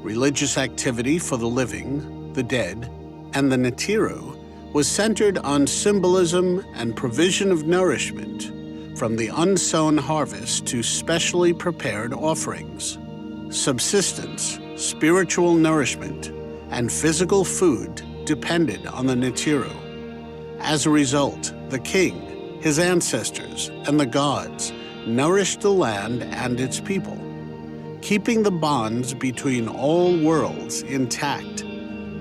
Religious activity for the living, the dead, and the Netiru was centered on symbolism and provision of nourishment, from the unsown harvest to specially prepared offerings. Subsistence, spiritual nourishment, and physical food depended on the Netiru. As a result, the king, his ancestors, and the gods nourished the land and its people, keeping the bonds between all worlds intact,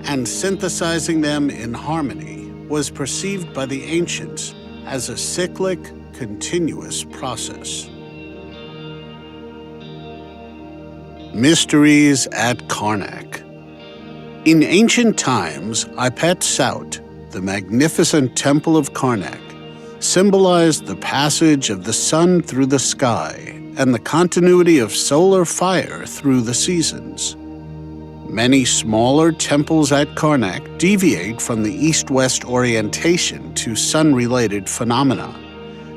and synthesizing them in harmony was perceived by the ancients as a cyclic, continuous process. Mysteries at Karnak. In ancient times, Ipet Saut, the magnificent temple of Karnak, symbolized the passage of the sun through the sky and the continuity of solar fire through the seasons. Many smaller temples at Karnak deviate from the east-west orientation to sun-related phenomena,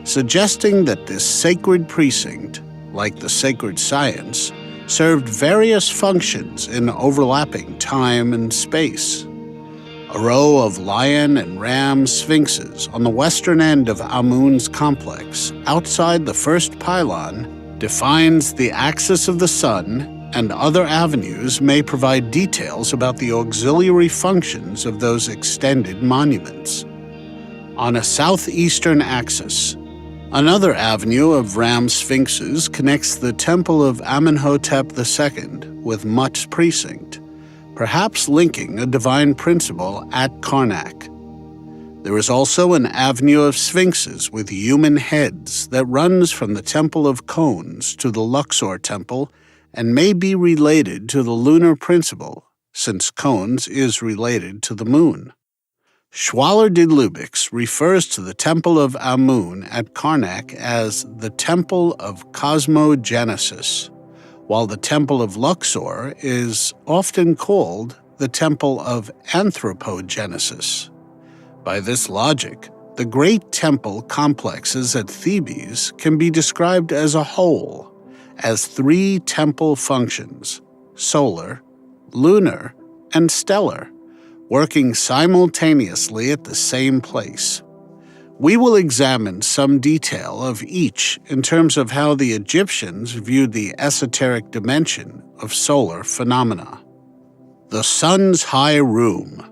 suggesting that this sacred precinct, like the sacred science, served various functions in overlapping time and space. A row of lion and ram sphinxes on the western end of Amun's complex, outside the first pylon, defines the axis of the sun, and other avenues may provide details about the auxiliary functions of those extended monuments. On a southeastern axis, another avenue of ram sphinxes connects the temple of Amenhotep II with Mut's precinct, perhaps linking a divine principle at Karnak. There is also an avenue of sphinxes with human heads that runs from the Temple of Cones to the Luxor Temple and may be related to the lunar principle, since Cones is related to the moon. Schwaller de Lubix refers to the Temple of Amun at Karnak as the Temple of Cosmogenesis, while the Temple of Luxor is often called the Temple of Anthropogenesis. By this logic, the great temple complexes at Thebes can be described as a whole, as three temple functions, solar, lunar, and stellar, working simultaneously at the same place. We will examine some detail of each in terms of how the Egyptians viewed the esoteric dimension of solar phenomena. The Sun's High Room.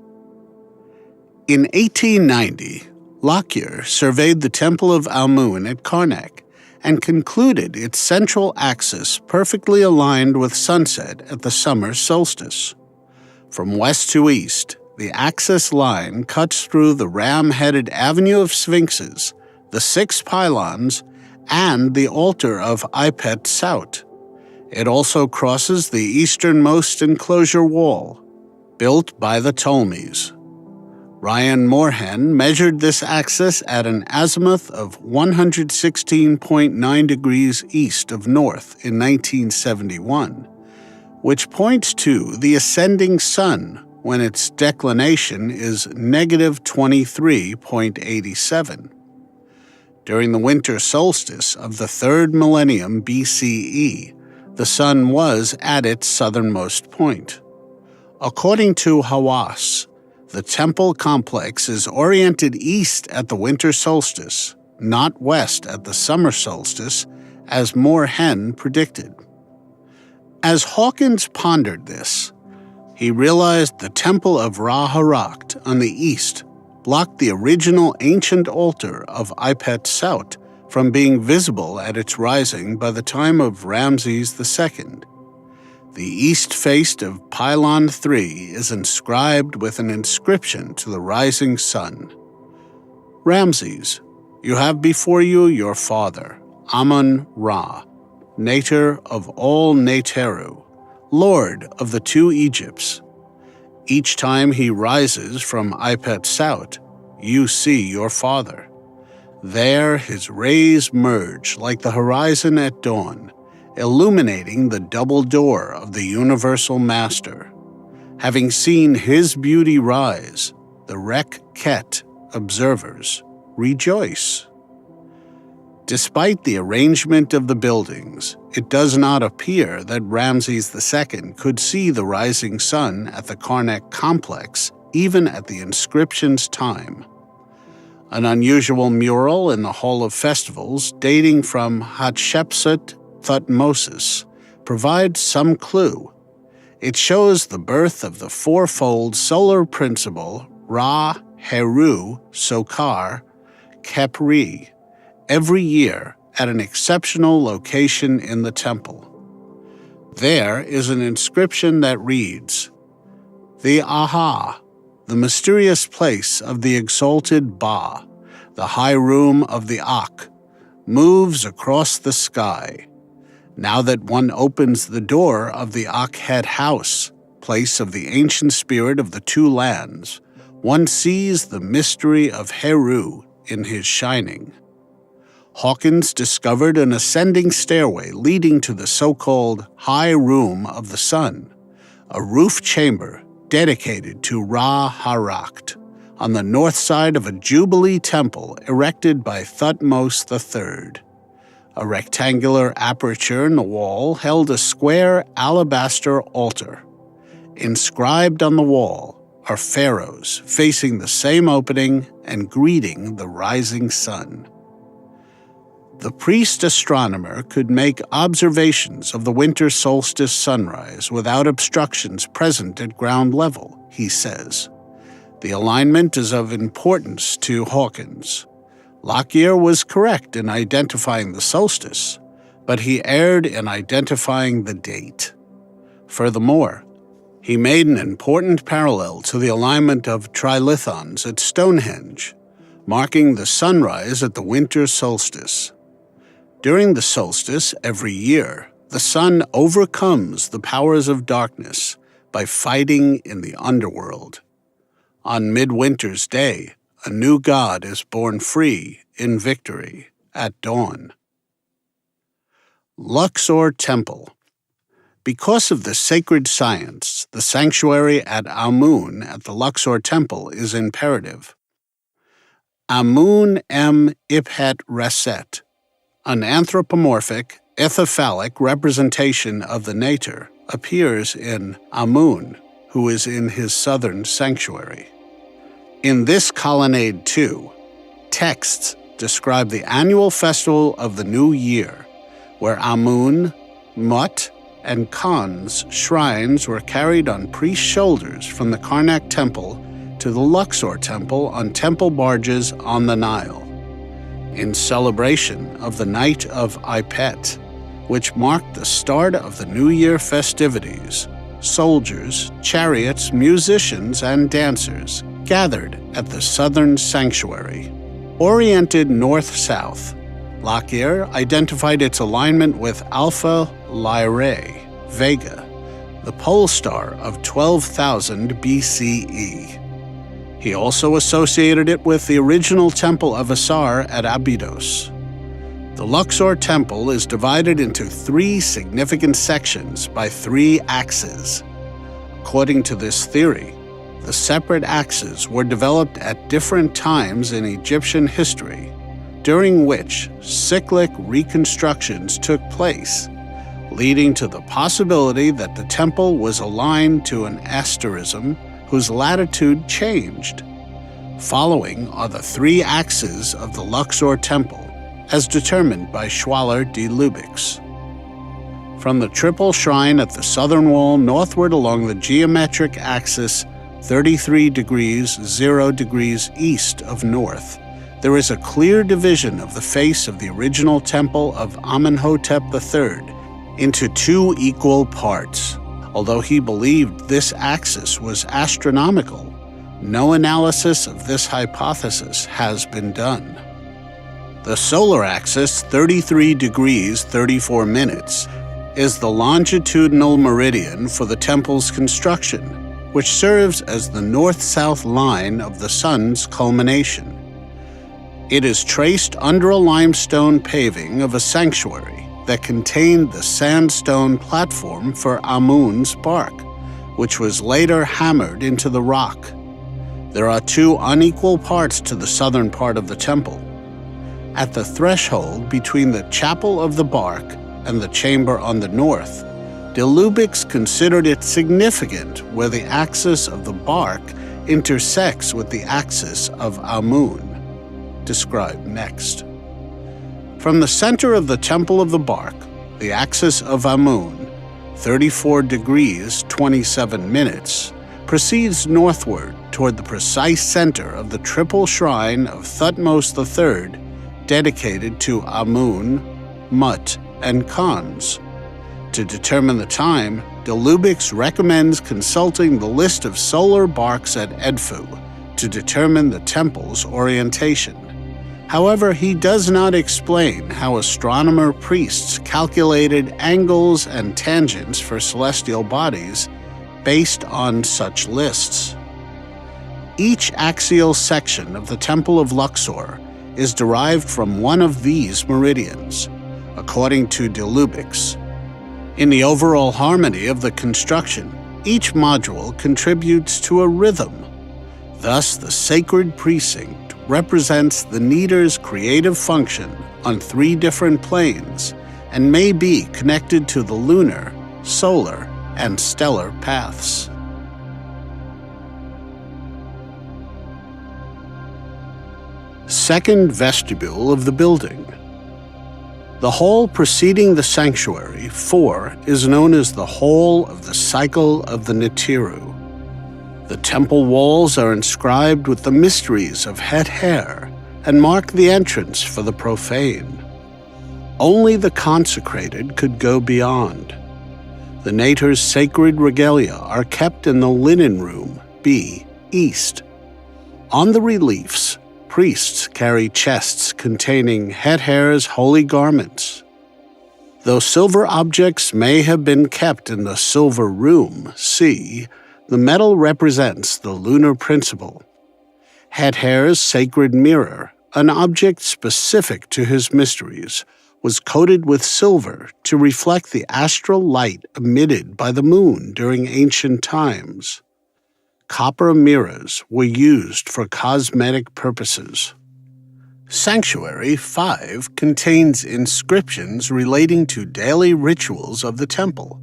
In 1890, Lockyer surveyed the Temple of Amun at Karnak and concluded its central axis perfectly aligned with sunset at the summer solstice. From west to east, the axis line cuts through the ram-headed avenue of sphinxes, the 6 pylons, and the altar of Ipet Sout. It also crosses the easternmost enclosure wall, built by the Ptolemies. Ryan Moorhen measured this axis at an azimuth of 116.9 degrees east of north in 1971, which points to the ascending sun when its declination is negative 23.87. During the winter solstice of the 3rd millennium BCE, the sun was at its southernmost point. According to Hawass, the temple complex is oriented east at the winter solstice, not west at the summer solstice, as Moorhen predicted. As Hawkins pondered this, he realized the temple of Ra-Harakt on the east blocked the original ancient altar of Ipet Sout from being visible at its rising by the time of Ramses II. The east face of Pylon 3 is inscribed with an inscription to the rising sun. Ramses, you have before you your father, Amun-Ra, Nater of all Neteru, Lord of the 2 Egypts. Each time he rises from Ipet Sout, you see your father. There his rays merge like the horizon at dawn, illuminating the double door of the Universal Master. Having seen his beauty rise, the Rek-Ket observers rejoice. Despite the arrangement of the buildings, it does not appear that Ramses II could see the rising sun at the Karnak complex even at the inscription's time. An unusual mural in the Hall of Festivals dating from Hatshepsut Thutmose provides some clue. It shows the birth of the fourfold solar principle Ra, Heru, Sokar, Khepri, every year at an exceptional location in the temple. There is an inscription that reads, "The Aha, the mysterious place of the exalted Ba, the high room of the Ak, moves across the sky. Now that one opens the door of the Akhet house, place of the ancient spirit of the 2 lands, one sees the mystery of Heru in his shining." Hawkins discovered an ascending stairway leading to the so-called High Room of the Sun, a roof chamber dedicated to Ra-Harakt, on the north side of a Jubilee temple erected by Thutmose III. A rectangular aperture in the wall held a square alabaster altar. Inscribed on the wall are pharaohs facing the same opening and greeting the rising sun. The priest-astronomer could make observations of the winter solstice sunrise without obstructions present at ground level, he says. The alignment is of importance to Hawkins. Lockyer was correct in identifying the solstice, but he erred in identifying the date. Furthermore, he made an important parallel to the alignment of trilithons at Stonehenge, marking the sunrise at the winter solstice. During the solstice every year, the sun overcomes the powers of darkness by fighting in the underworld. On Midwinter's Day, a new god is born free in victory at dawn. Luxor Temple. Because of the sacred science, the sanctuary at Amun at the Luxor Temple is imperative. Amun em Iphet Reset, an anthropomorphic, ethephalic representation of the Nator, appears in Amun, who is in his southern sanctuary. In this colonnade, too, texts describe the annual festival of the New Year, where Amun, Mut, and Khan's shrines were carried on priest shoulders from the Karnak Temple to the Luxor Temple on temple barges on the Nile. In celebration of the Night of Ipet, which marked the start of the New Year festivities, soldiers, chariots, musicians, and dancers gathered at the southern sanctuary. Oriented north-south, Lockyer identified its alignment with Alpha Lyrae, Vega, the pole star of 12,000 BCE. He also associated it with the original temple of Asar at Abydos. The Luxor Temple is divided into 3 significant sections by 3 axes. According to this theory, the separate axes were developed at different times in Egyptian history, during which cyclic reconstructions took place, leading to the possibility that the temple was aligned to an asterism whose latitude changed. Following are the 3 axes of the Luxor Temple, as determined by Schwaller de Lubix. From the triple shrine at the southern wall northward along the geometric axis 33 degrees 0 degrees east of north, there is a clear division of the face of the original temple of Amenhotep III into 2 equal parts. Although he believed this axis was astronomical, no analysis of this hypothesis has been done. The solar axis, 33 degrees 34 minutes, is the longitudinal meridian for the temple's construction, which serves as the north-south line of the sun's culmination. It is traced under a limestone paving of a sanctuary that contained the sandstone platform for Amun's bark, which was later hammered into the rock. There are 2 unequal parts to the southern part of the temple. At the threshold between the Chapel of the Bark and the chamber on the north, de Lubix considered it significant where the axis of the bark intersects with the axis of Amun, described next. From the center of the Temple of the Bark, the axis of Amun, 34 degrees 27 minutes, proceeds northward toward the precise center of the triple shrine of Thutmose III, dedicated to Amun, Mut, and Khans. To determine the time, de Lubix recommends consulting the list of solar barks at Edfu to determine the temple's orientation. However, he does not explain how astronomer priests calculated angles and tangents for celestial bodies based on such lists. Each axial section of the Temple of Luxor is derived from one of these meridians, according to de Lubix. In the overall harmony of the construction, Each module contributes to a rhythm. Thus, the sacred precinct represents the Neter's creative function on 3 different planes and may be connected to the lunar, solar, and stellar paths. Second vestibule of the building. The hall preceding the sanctuary, 4, is known as the Hall of the Cycle of the Nibiru. The temple walls are inscribed with the mysteries of Het-Her and mark the entrance for the profane. Only the consecrated could go beyond. The Neter's sacred regalia are kept in the linen room, B, East. On the reliefs, priests carry chests containing Het-Her's holy garments. Though silver objects may have been kept in the silver room, C, the metal represents the lunar principle. Het-Her's sacred mirror, an object specific to his mysteries, was coated with silver to reflect the astral light emitted by the moon during ancient times. Copper mirrors were used for cosmetic purposes. Sanctuary 5 contains inscriptions relating to daily rituals of the temple,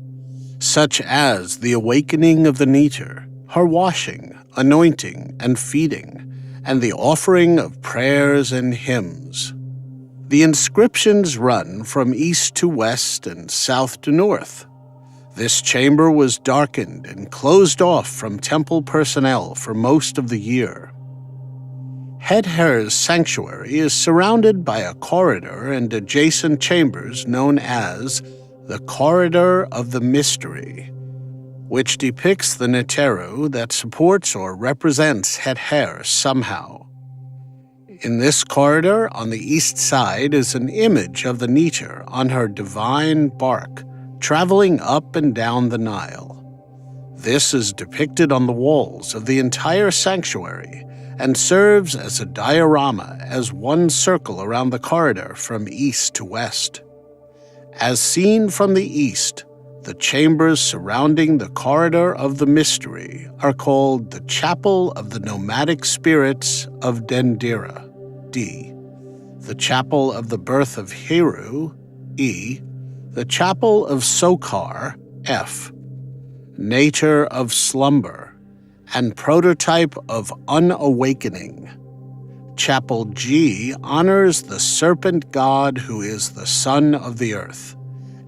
such as the awakening of the Neter, her washing, anointing, and feeding, and the offering of prayers and hymns. The inscriptions run from east to west and south to north. This chamber was darkened and closed off from temple personnel for most of the year. Het-Her's sanctuary is surrounded by a corridor and adjacent chambers known as the Corridor of the Mystery, which depicts the Neteru that supports or represents Het-Her somehow. In this corridor on the east side is an image of the Neter on her divine bark, traveling up and down the Nile. This is depicted on the walls of the entire sanctuary and serves as a diorama as one circle around the corridor from east to west. As seen from the east, the chambers surrounding the Corridor of the Mystery are called the Chapel of the Nomadic Spirits of Dendera, D, the Chapel of the Birth of Heru, E, the Chapel of Sokar, F, Nature of Slumber, and Prototype of Unawakening. Chapel G honors the serpent god who is the son of the earth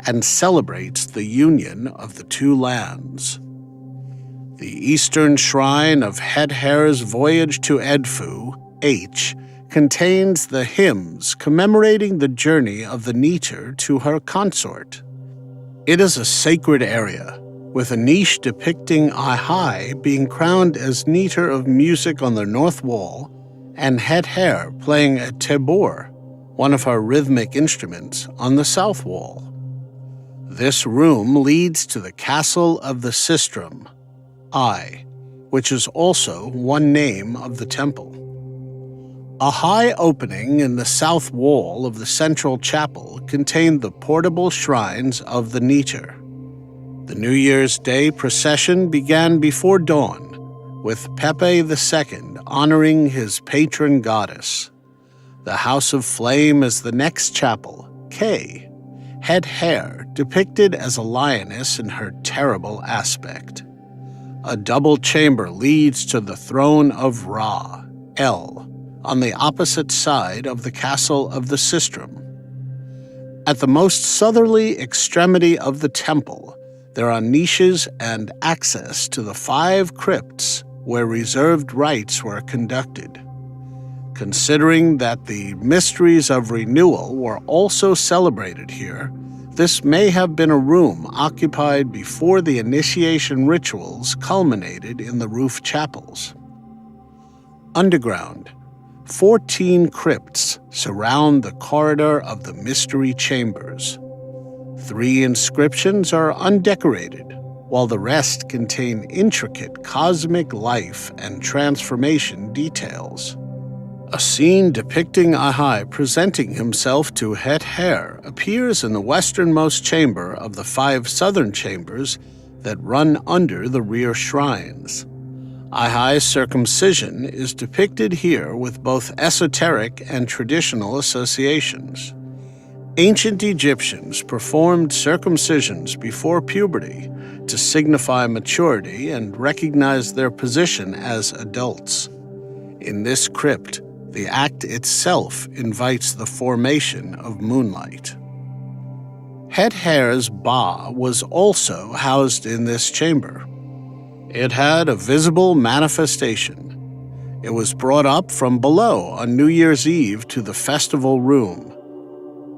and celebrates the union of the 2 lands. The eastern shrine of Het-Her's voyage to Edfu, H, contains the hymns commemorating the journey of the Neter to her consort. It is a sacred area, with a niche depicting Ahai being crowned as Neter of music on the north wall and Het-Her playing a tabor, one of her rhythmic instruments, on the south wall. This room leads to the Castle of the Sistrum, I, which is also one name of the temple. A high opening in the south wall of the central chapel contained the portable shrines of the Neter. The New Year's Day procession began before dawn, with Pepe II honoring his patron goddess. The House of Flame is the next chapel, K, Het-Her depicted as a lioness in her terrible aspect. A double chamber leads to the throne of Ra, L, on the opposite side of the Castle of the Sistrum. At the most southerly extremity of the temple, there are niches and access to the 5 crypts where reserved rites were conducted. Considering that the mysteries of renewal were also celebrated here, this may have been a room occupied before the initiation rituals culminated in the roof chapels. Underground, 14 crypts surround the corridor of the mystery chambers. 3 inscriptions are undecorated, while the rest contain intricate cosmic life and transformation details. A scene depicting Ahai presenting himself to Het-Her appears in the westernmost chamber of the 5 southern chambers that run under the rear shrines. Ahai's circumcision is depicted here with both esoteric and traditional associations. Ancient Egyptians performed circumcisions before puberty to signify maturity and recognize their position as adults. In this crypt, the act itself invites the formation of moonlight. Het-Hair's Ba was also housed in this chamber. It had a visible manifestation. It was brought up from below on New Year's Eve to the festival room.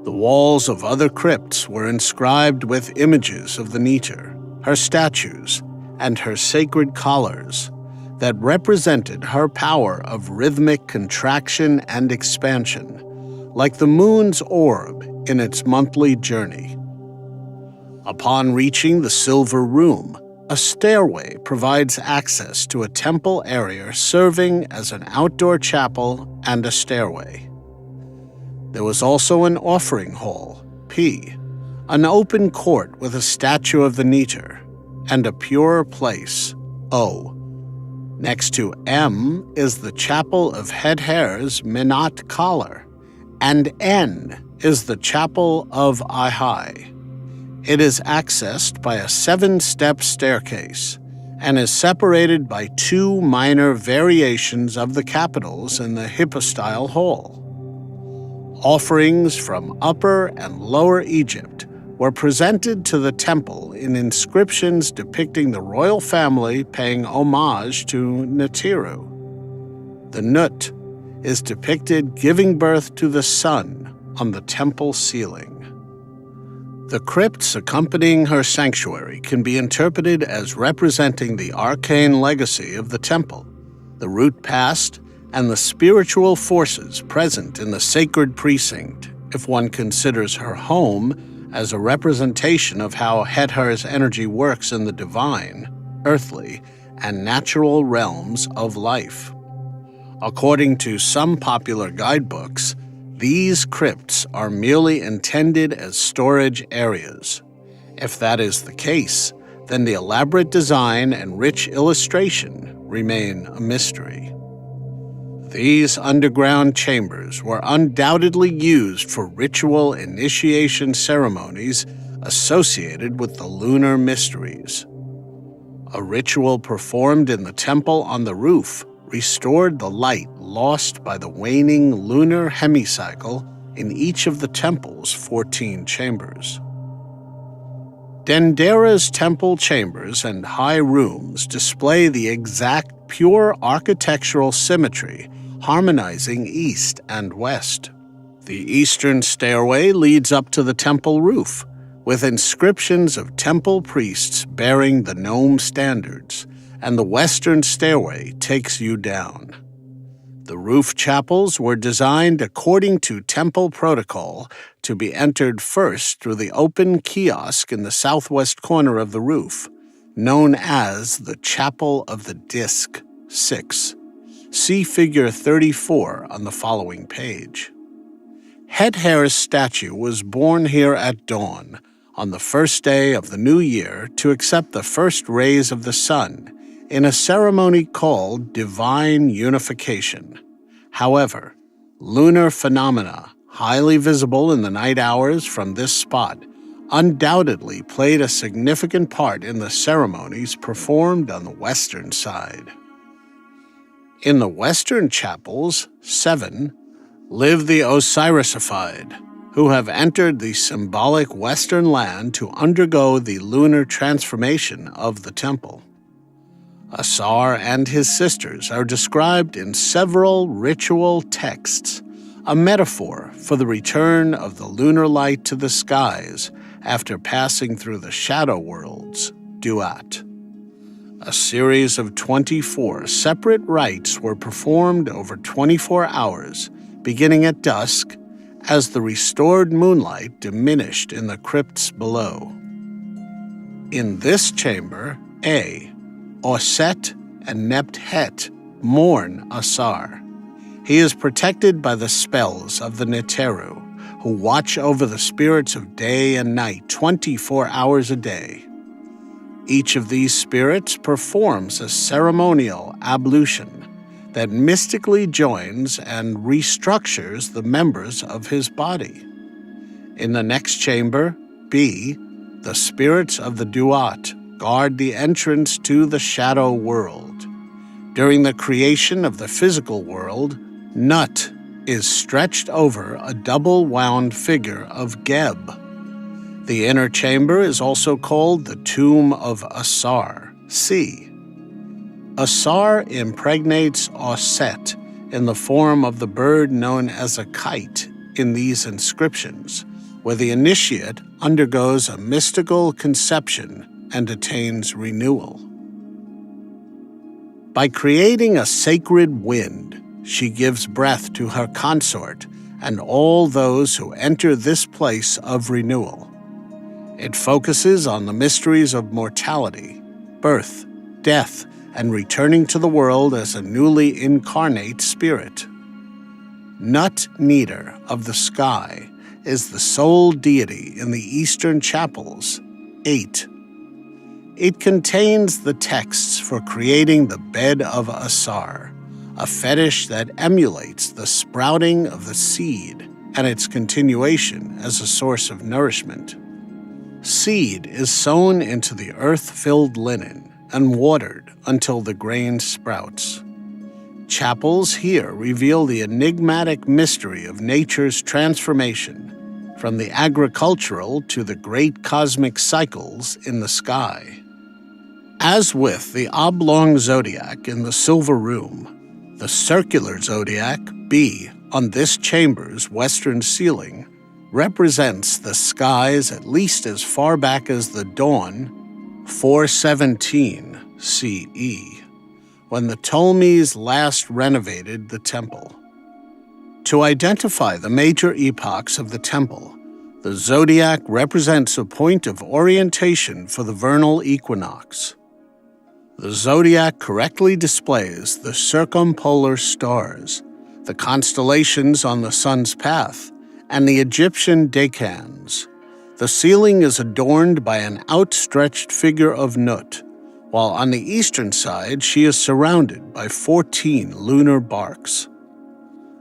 The walls of other crypts were inscribed with images of the Neter, her statues, and her sacred collars that represented her power of rhythmic contraction and expansion, like the moon's orb in its monthly journey. Upon reaching the silver room, a stairway provides access to a temple area serving as an outdoor chapel and a stairway. There was also an offering hall, P, an open court with a statue of the Neter, and a pure place, O. Next to M is the chapel of Het-Hair's Minat collar, and N is the chapel of Ahai. It is accessed by a 7-step staircase and is separated by 2 minor variations of the capitals in the hypostyle hall. Offerings from Upper and Lower Egypt were presented to the temple in inscriptions depicting the royal family paying homage to Neteru. The Nut is depicted giving birth to the sun on the temple ceiling. The crypts accompanying her sanctuary can be interpreted as representing the arcane legacy of the temple, the root past, and the spiritual forces present in the sacred precinct, if one considers her home as a representation of how Het-Hair's energy works in the divine, earthly, and natural realms of life. According to some popular guidebooks, these crypts are merely intended as storage areas. If that is the case, then the elaborate design and rich illustration remain a mystery. These underground chambers were undoubtedly used for ritual initiation ceremonies associated with the lunar mysteries. A ritual performed in the temple on the roof restored the light lost by the waning lunar hemicycle in each of the temple's 14 chambers. Dendera's temple chambers and high rooms display the exact pure architectural symmetry, harmonizing east and west. The eastern stairway leads up to the temple roof, with inscriptions of temple priests bearing the Nome standards, and the western stairway takes you down. The roof chapels were designed according to temple protocol to be entered first through the open kiosk in the southwest corner of the roof, known as the Chapel of the Disk, 6. See Figure 34 on the following page. Het-Hair's statue was born here at dawn, on the first day of the new year, to accept the first rays of the sun, in a ceremony called Divine Unification. However, lunar phenomena, highly visible in the night hours from this spot, undoubtedly played a significant part in the ceremonies performed on the western side. In the western chapels, 7, live the Osirisified, who have entered the symbolic western land to undergo the lunar transformation of the temple. Asar and his sisters are described in several ritual texts, a metaphor for the return of the lunar light to the skies after passing through the shadow worlds, Duat. A series of 24 separate rites were performed over 24 hours, beginning at dusk, as the restored moonlight diminished in the crypts below. In this chamber, A, Oset and Nebt-Het mourn Asar. He is protected by the spells of the Neteru, who watch over the spirits of day and night 24 hours a day. Each of these spirits performs a ceremonial ablution that mystically joins and restructures the members of his body. In the next chamber, B, the spirits of the Duat guard the entrance to the shadow world. During the creation of the physical world, Nut is stretched over a double-wound figure of Geb. The inner chamber is also called the Tomb of Asar, C. Asar impregnates Auset in the form of the bird known as a kite in these inscriptions, where the initiate undergoes a mystical conception and attains renewal. By creating a sacred wind, she gives breath to her consort and all those who enter this place of renewal. It focuses on the mysteries of mortality, birth, death, and returning to the world as a newly incarnate spirit. Nut Neter of the Sky is the sole deity in the Eastern Chapels, 8. It contains the texts for creating the bed of Asar, a fetish that emulates the sprouting of the seed and its continuation as a source of nourishment. Seed is sown into the earth-filled linen and watered until the grain sprouts. Chapels here reveal the enigmatic mystery of nature's transformation, from the agricultural to the great cosmic cycles in the sky. As with the oblong zodiac in the Silver Room, the circular zodiac, B, on this chamber's western ceiling, represents the skies at least as far back as the dawn, 417 CE, when the Ptolemies last renovated the temple. To identify the major epochs of the temple, the zodiac represents a point of orientation for the vernal equinox. The zodiac correctly displays the circumpolar stars, the constellations on the sun's path, and the Egyptian decans. The ceiling is adorned by an outstretched figure of Nut, while on the eastern side she is surrounded by 14 lunar barks.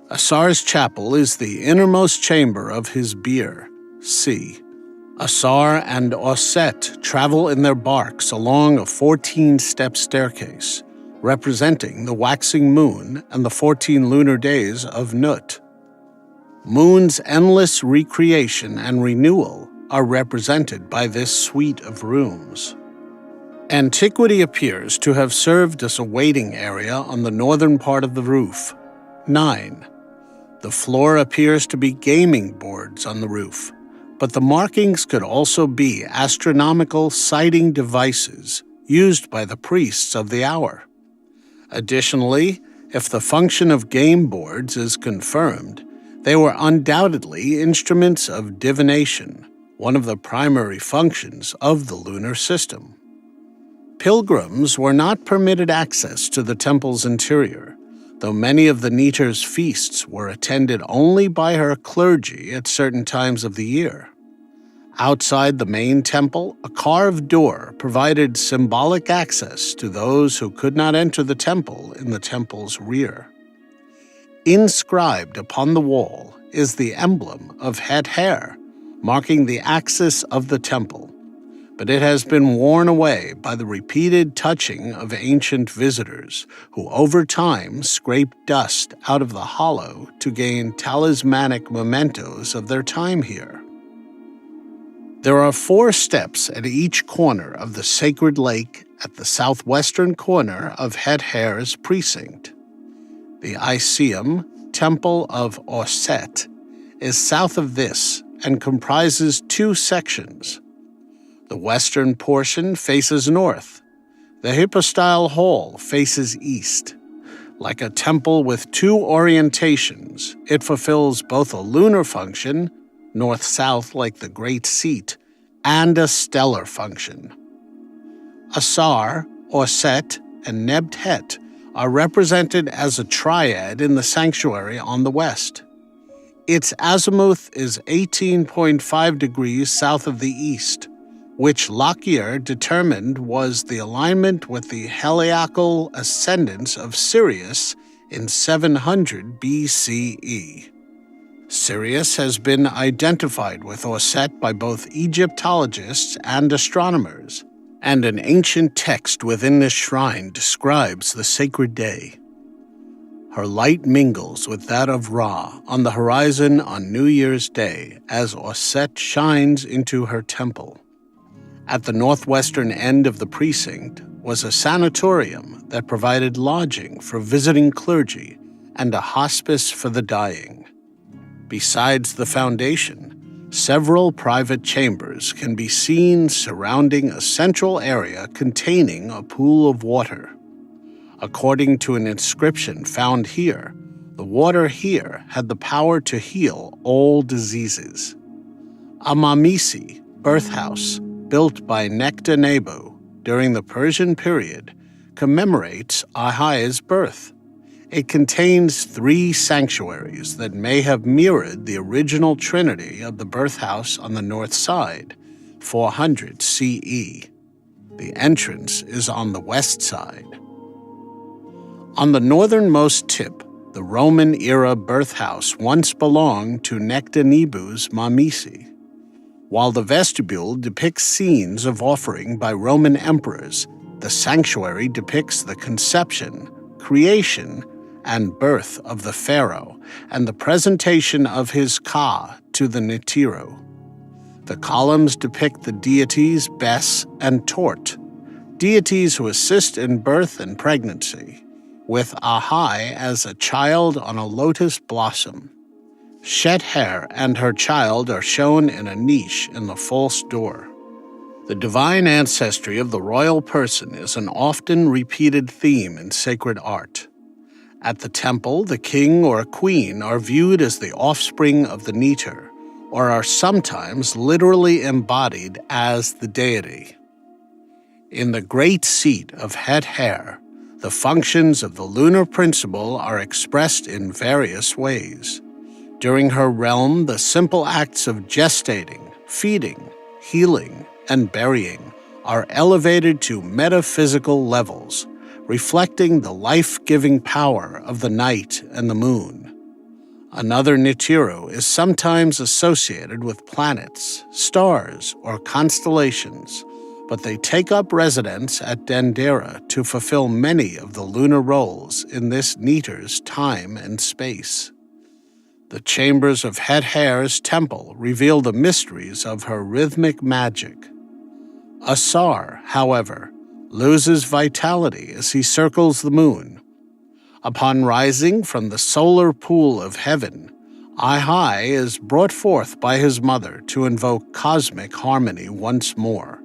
Asar's chapel is the innermost chamber of his bier, C. Asar and Auset travel in their barks along a 14-step staircase, representing the waxing moon and the 14 lunar days of Nut. Moon's endless recreation and renewal are represented by this suite of rooms. Antiquity appears to have served as a waiting area on the northern part of the roof. 9. The floor appears to be gaming boards on the roof, but the markings could also be astronomical sighting devices used by the priests of the hour. Additionally, if the function of game boards is confirmed, they were undoubtedly instruments of divination, one of the primary functions of the lunar system. Pilgrims were not permitted access to the temple's interior, though many of the Neter's feasts were attended only by her clergy at certain times of the year. Outside the main temple, a carved door provided symbolic access to those who could not enter the temple in the temple's rear. Inscribed upon the wall is the emblem of Het Her, marking the axis of the temple, but it has been worn away by the repeated touching of ancient visitors who over time scraped dust out of the hollow to gain talismanic mementos of their time here. There are 4 steps at each corner of the sacred lake at the southwestern corner of Het Her's precinct. The Iseum, Temple of Auset, is south of this and comprises 2 sections. The western portion faces north. The hypostyle hall faces east. Like a temple with 2 orientations, it fulfills both a lunar function, north-south like the Great Seat, and a stellar function. Asar, Auset, and Nebtet are represented as a triad in the sanctuary on the west. Its azimuth is 18.5 degrees south of the east, which Lockyer determined was the alignment with the heliacal ascendance of Sirius in 700 BCE. Sirius has been identified with Auset by both Egyptologists and astronomers, and an ancient text within this shrine describes the sacred day. Her light mingles with that of Ra on the horizon on New Year's Day as Auset shines into her temple. At the northwestern end of the precinct was a sanatorium that provided lodging for visiting clergy and a hospice for the dying. Besides the foundation, several private chambers can be seen surrounding a central area containing a pool of water. According to an inscription found here, the water here had the power to heal all diseases. A Mamisi birth house, built by Nectanebo during the Persian period, commemorates Ahai's birth. It contains 3 sanctuaries that may have mirrored the original trinity of the birth house on the north side, 400 CE. The entrance is on the west side. On the northernmost tip, the Roman-era birth house once belonged to Nectanebu's Mamisi. While the vestibule depicts scenes of offering by Roman emperors, the sanctuary depicts the conception, creation, and birth of the pharaoh, and the presentation of his ka to the Nitiru. The columns depict the deities Bes and Tort, deities who assist in birth and pregnancy, with Ahai as a child on a lotus blossom. Shet-Her and her child are shown in a niche in the false door. The divine ancestry of the royal person is an often repeated theme in sacred art. At the temple, the king or queen are viewed as the offspring of the Neter, or are sometimes literally embodied as the deity. In the great seat of Het-Her, the functions of the lunar principle are expressed in various ways. During her realm, the simple acts of gestating, feeding, healing, and burying are elevated to metaphysical levels, reflecting the life-giving power of the night and the moon. Another Nitiru is sometimes associated with planets, stars, or constellations, but they take up residence at Dendera to fulfill many of the lunar roles in this Neter's time and space. The chambers of Het-Her's temple reveal the mysteries of her rhythmic magic. Asar, however, loses vitality as he circles the moon. Upon rising from the solar pool of heaven, Ahai is brought forth by his mother to invoke cosmic harmony once more.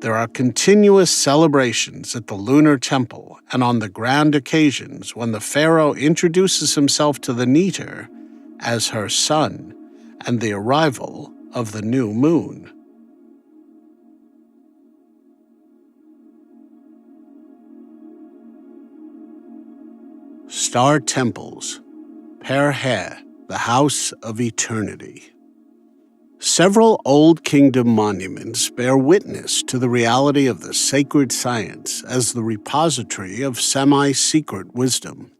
There are continuous celebrations at the lunar temple and on the grand occasions when the pharaoh introduces himself to the Neter as her son and the arrival of the new moon. Star Temples, Per-He, the House of Eternity. Several Old Kingdom monuments bear witness to the reality of the sacred science as the repository of semi-secret wisdom.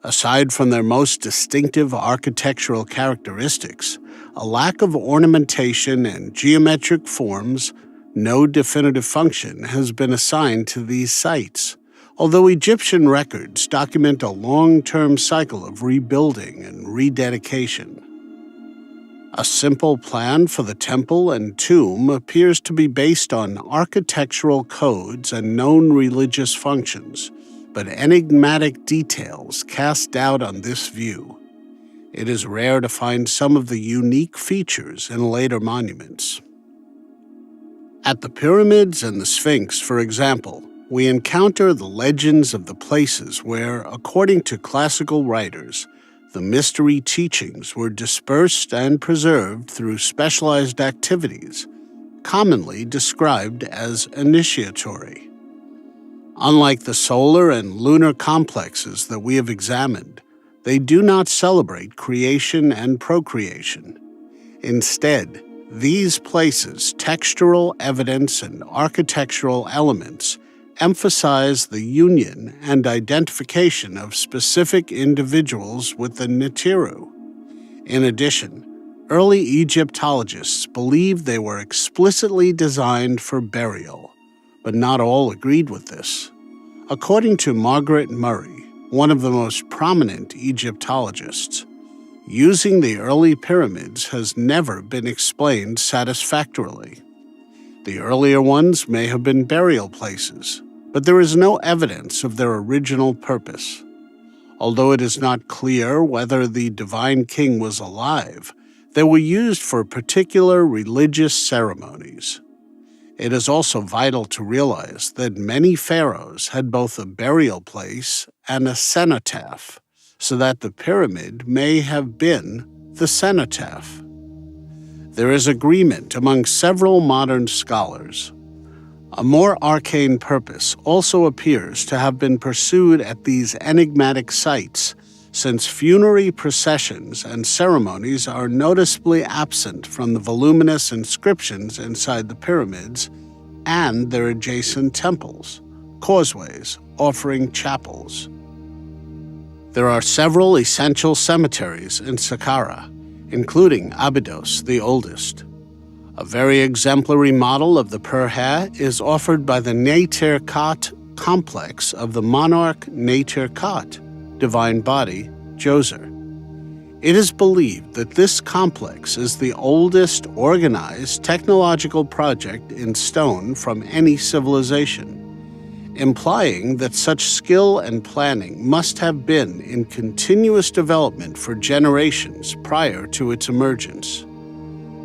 Aside from their most distinctive architectural characteristics, a lack of ornamentation and geometric forms, no definitive function has been assigned to these sites, although Egyptian records document a long-term cycle of rebuilding and rededication. A simple plan for the temple and tomb appears to be based on architectural codes and known religious functions, but enigmatic details cast doubt on this view. It is rare to find some of the unique features in later monuments. At the pyramids and the Sphinx, for example, we encounter the legends of the places where, according to classical writers, the mystery teachings were dispersed and preserved through specialized activities, commonly described as initiatory. Unlike the solar and lunar complexes that we have examined, they do not celebrate creation and procreation. Instead, These places' textural evidence and architectural elements emphasize the union and identification of specific individuals with the Nibiru. In addition, early Egyptologists believed they were explicitly designed for burial, but not all agreed with this. According to Margaret Murray, one of the most prominent Egyptologists, using the early pyramids has never been explained satisfactorily. The earlier ones may have been burial places, but there is no evidence of their original purpose. Although it is not clear whether the divine king was alive, they were used for particular religious ceremonies. It is also vital to realize that many pharaohs had both a burial place and a cenotaph, so that the pyramid may have been the cenotaph. There is agreement among several modern scholars. A more arcane purpose also appears to have been pursued at these enigmatic sites, since funerary processions and ceremonies are noticeably absent from the voluminous inscriptions inside the pyramids and their adjacent temples, causeways, offering chapels. There are several essential cemeteries in Saqqara, including Abydos, the oldest. A very exemplary model of the Pirhe is offered by the Neterkat complex of the monarch Neterkat, divine body, Djoser. It is believed that this complex is the oldest organized technological project in stone from any civilization, implying that such skill and planning must have been in continuous development for generations prior to its emergence.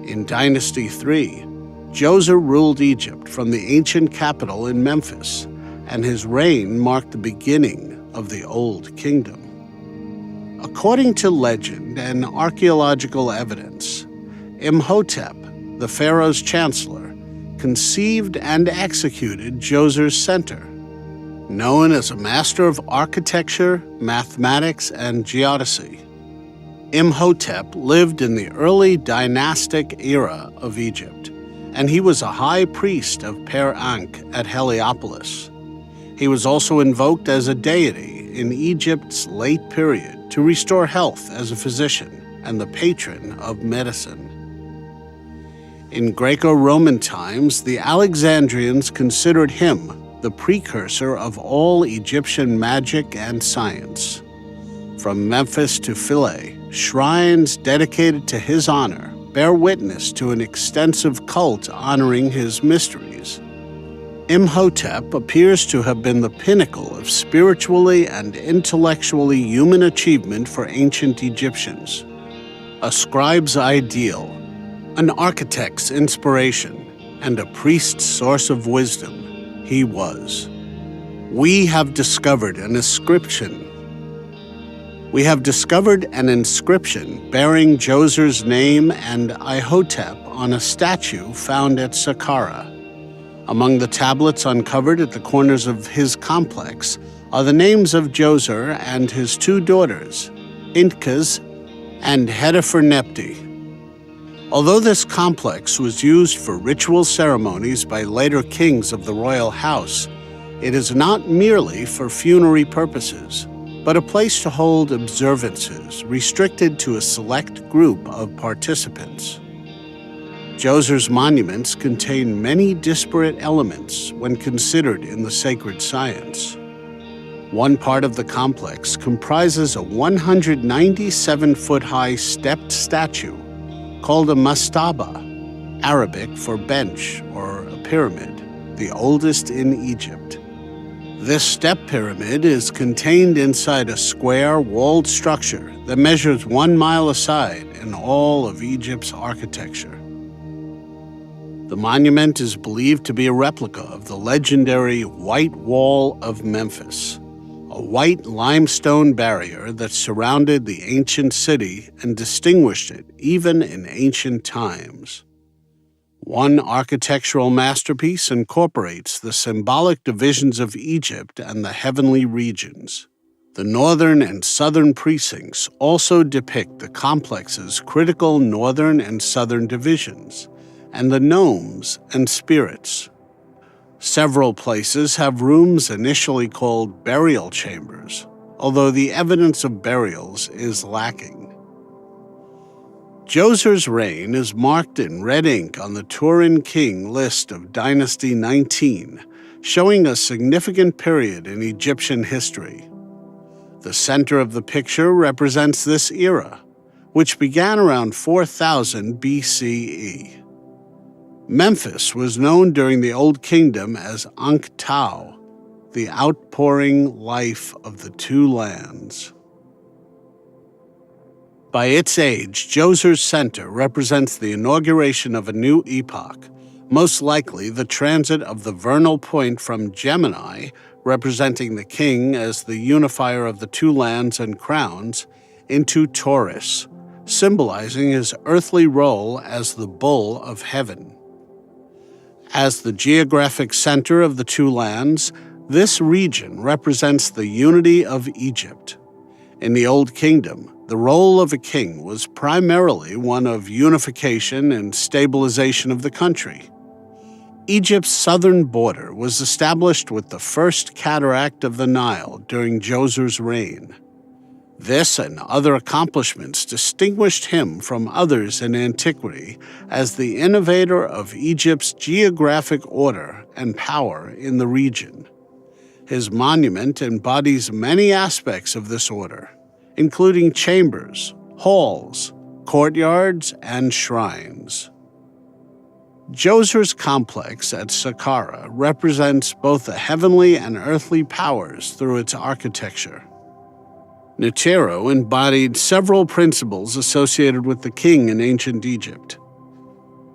In Dynasty III, Djoser ruled Egypt from the ancient capital in Memphis, and his reign marked the beginning of the Old Kingdom. According to legend and archaeological evidence, Imhotep, the pharaoh's chancellor, conceived and executed Djoser's center. Known as a master of architecture, mathematics, and geodesy, Imhotep lived in the early dynastic era of Egypt, and he was a high priest of Per-Ankh at Heliopolis. He was also invoked as a deity in Egypt's late period to restore health as a physician and the patron of medicine. In Greco-Roman times, the Alexandrians considered him the precursor of all Egyptian magic and science. From Memphis to Philae, shrines dedicated to his honor bear witness to an extensive cult honoring his mysteries. Imhotep appears to have been the pinnacle of spiritually and intellectually human achievement for ancient Egyptians. A scribe's ideal, an architect's inspiration, and a priest's source of wisdom, he was. We have discovered an inscription bearing Djoser's name and Ihotep on a statue found at Saqqara. Among the tablets uncovered at the corners of his complex are the names of Djoser and his two daughters, Intkaz and Hetepernepti. Although this complex was used for ritual ceremonies by later kings of the royal house, it is not merely for funerary purposes, but a place to hold observances restricted to a select group of participants. Djoser's monuments contain many disparate elements when considered in the sacred science. One part of the complex comprises a 197-foot-high stepped statue called a mastaba, Arabic for bench or a pyramid, the oldest in Egypt. This step pyramid is contained inside a square, walled structure that measures 1 mile aside in all of Egypt's architecture. The monument is believed to be a replica of the legendary White Wall of Memphis, a white limestone barrier that surrounded the ancient city and distinguished it even in ancient times. One architectural masterpiece incorporates the symbolic divisions of Egypt and the heavenly regions. The northern and southern precincts also depict the complex's critical northern and southern divisions, and the gnomes and spirits. Several places have rooms initially called burial chambers, although the evidence of burials is lacking. Djoser's reign is marked in red ink on the Turin King list of Dynasty 19, showing a significant period in Egyptian history. The center of the picture represents this era, which began around 4000 BCE. Memphis was known during the Old Kingdom as Ankh-Tau, the outpouring life of the two lands. By its age, Djoser's center represents the inauguration of a new epoch, most likely the transit of the vernal point from Gemini, representing the king as the unifier of the two lands and crowns, into Taurus, symbolizing his earthly role as the bull of heaven. As the geographic center of the two lands, this region represents the unity of Egypt. In the Old Kingdom, the role of a king was primarily one of unification and stabilization of the country. Egypt's southern border was established with the first cataract of the Nile during Djoser's reign. This and other accomplishments distinguished him from others in antiquity as the innovator of Egypt's geographic order and power in the region. His monument embodies many aspects of this order, including chambers, halls, courtyards, and shrines. Djoser's complex at Saqqara represents both the heavenly and earthly powers through its architecture. Netero embodied several principles associated with the king in ancient Egypt.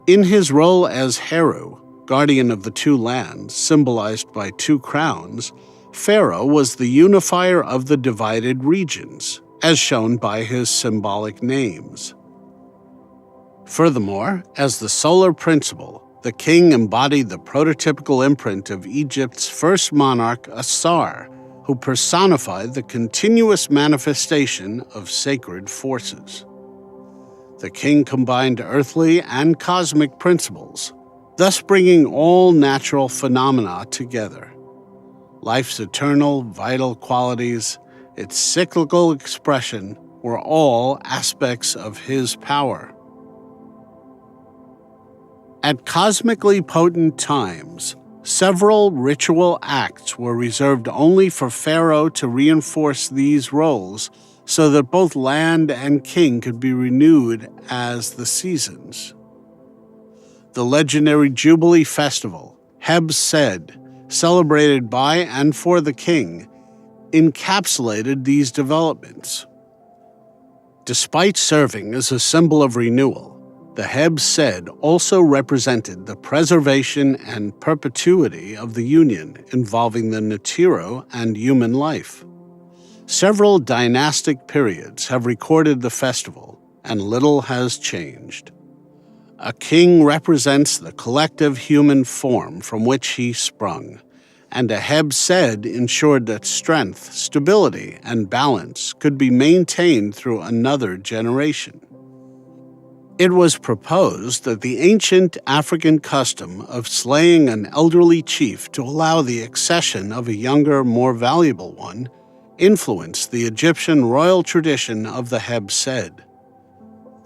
In his role as Heru, guardian of the two lands, symbolized by two crowns, Pharaoh was the unifier of the divided regions, as shown by his symbolic names. Furthermore, as the solar principle, the king embodied the prototypical imprint of Egypt's first monarch, Assar, who personified the continuous manifestation of sacred forces. The king combined earthly and cosmic principles, thus bringing all natural phenomena together. Life's eternal, vital qualities, its cyclical expression, were all aspects of his power. At cosmically potent times, several ritual acts were reserved only for Pharaoh to reinforce these roles so that both land and king could be renewed as the seasons. The legendary Jubilee Festival, Heb Sed, celebrated by and for the king, encapsulated these developments. Despite serving as a symbol of renewal, the Heb Sed also represented the preservation and perpetuity of the union involving the Netero and human life. Several dynastic periods have recorded the festival, and little has changed. A king represents the collective human form from which he sprung, and a Heb Sed ensured that strength, stability, and balance could be maintained through another generation. It was proposed that the ancient African custom of slaying an elderly chief to allow the accession of a younger, more valuable one influenced the Egyptian royal tradition of the Heb Sed.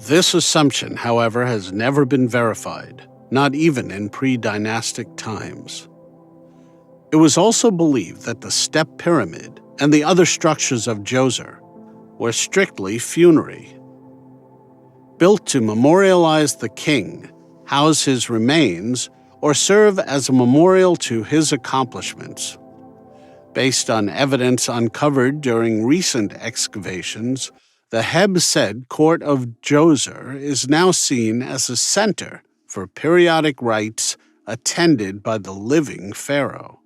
This assumption, however, has never been verified, not even in pre-dynastic times. It was also believed that the step pyramid and the other structures of Djoser were strictly funerary. Built to memorialize the king, house his remains, or serve as a memorial to his accomplishments. Based on evidence uncovered during recent excavations, the Heb Sed court of Djoser is now seen as a center for periodic rites attended by the living pharaoh.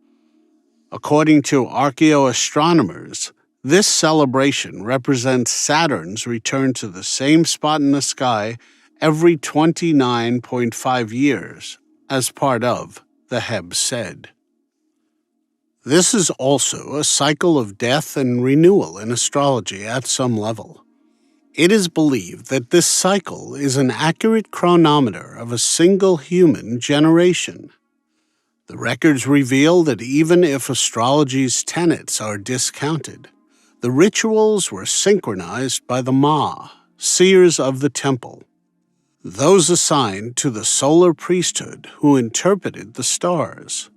According to archaeoastronomers, this celebration represents Saturn's return to the same spot in the sky every 29.5 years as part of the Heb Sed. This is also a cycle of death and renewal in astrology at some level. It is believed that this cycle is an accurate chronometer of a single human generation. The records reveal that even if astrology's tenets are discounted, the rituals were synchronized by the Ma, seers of the temple, those assigned to the solar priesthood who interpreted the stars.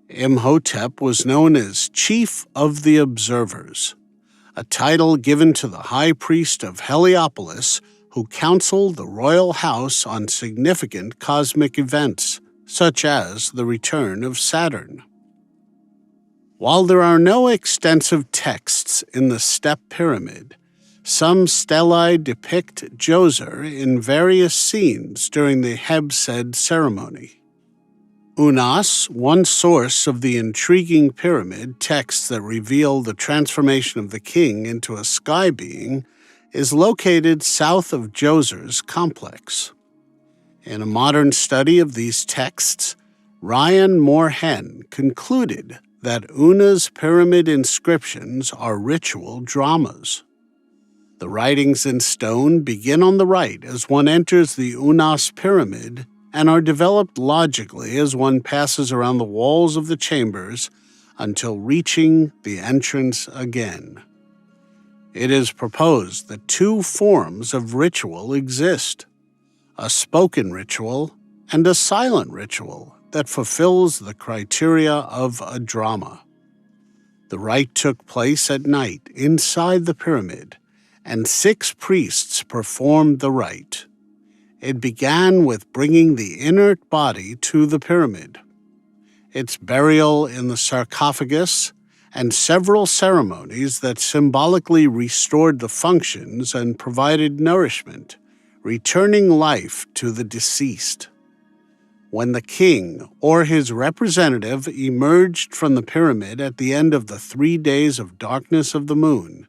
Imhotep was known as Chief of the Observers, a title given to the high priest of Heliopolis who counseled the royal house on significant cosmic events, such as the return of Saturn. While there are no extensive texts in the step pyramid, some stelae depict Djoser in various scenes during the Hebsed ceremony. Unas, one source of the intriguing pyramid texts that reveal the transformation of the king into a sky being, is located south of Djoser's complex. In a modern study of these texts, Ryan Moorhen concluded that Una's pyramid inscriptions are ritual dramas. The writings in stone begin on the right as one enters the Unas pyramid and are developed logically as one passes around the walls of the chambers until reaching the entrance again. It is proposed that two forms of ritual exist: a spoken ritual and a silent ritual that fulfills the criteria of a drama. The rite took place at night inside the pyramid, and 6 priests performed the rite. It began with bringing the inert body to the pyramid, its burial in the sarcophagus, and several ceremonies that symbolically restored the functions and provided nourishment, returning life to the deceased. When the king or his representative emerged from the pyramid at the end of the 3 days of darkness of the moon,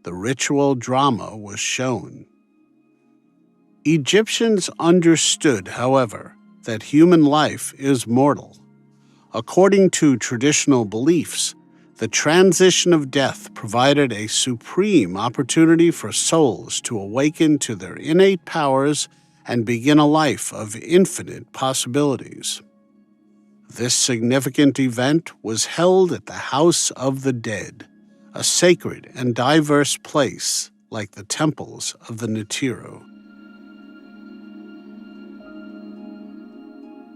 the ritual drama was shown. Egyptians understood, however, that human life is mortal. According to traditional beliefs, the transition of death provided a supreme opportunity for souls to awaken to their innate powers and begin a life of infinite possibilities. This significant event was held at the House of the Dead, a sacred and diverse place like the temples of the Nibiru.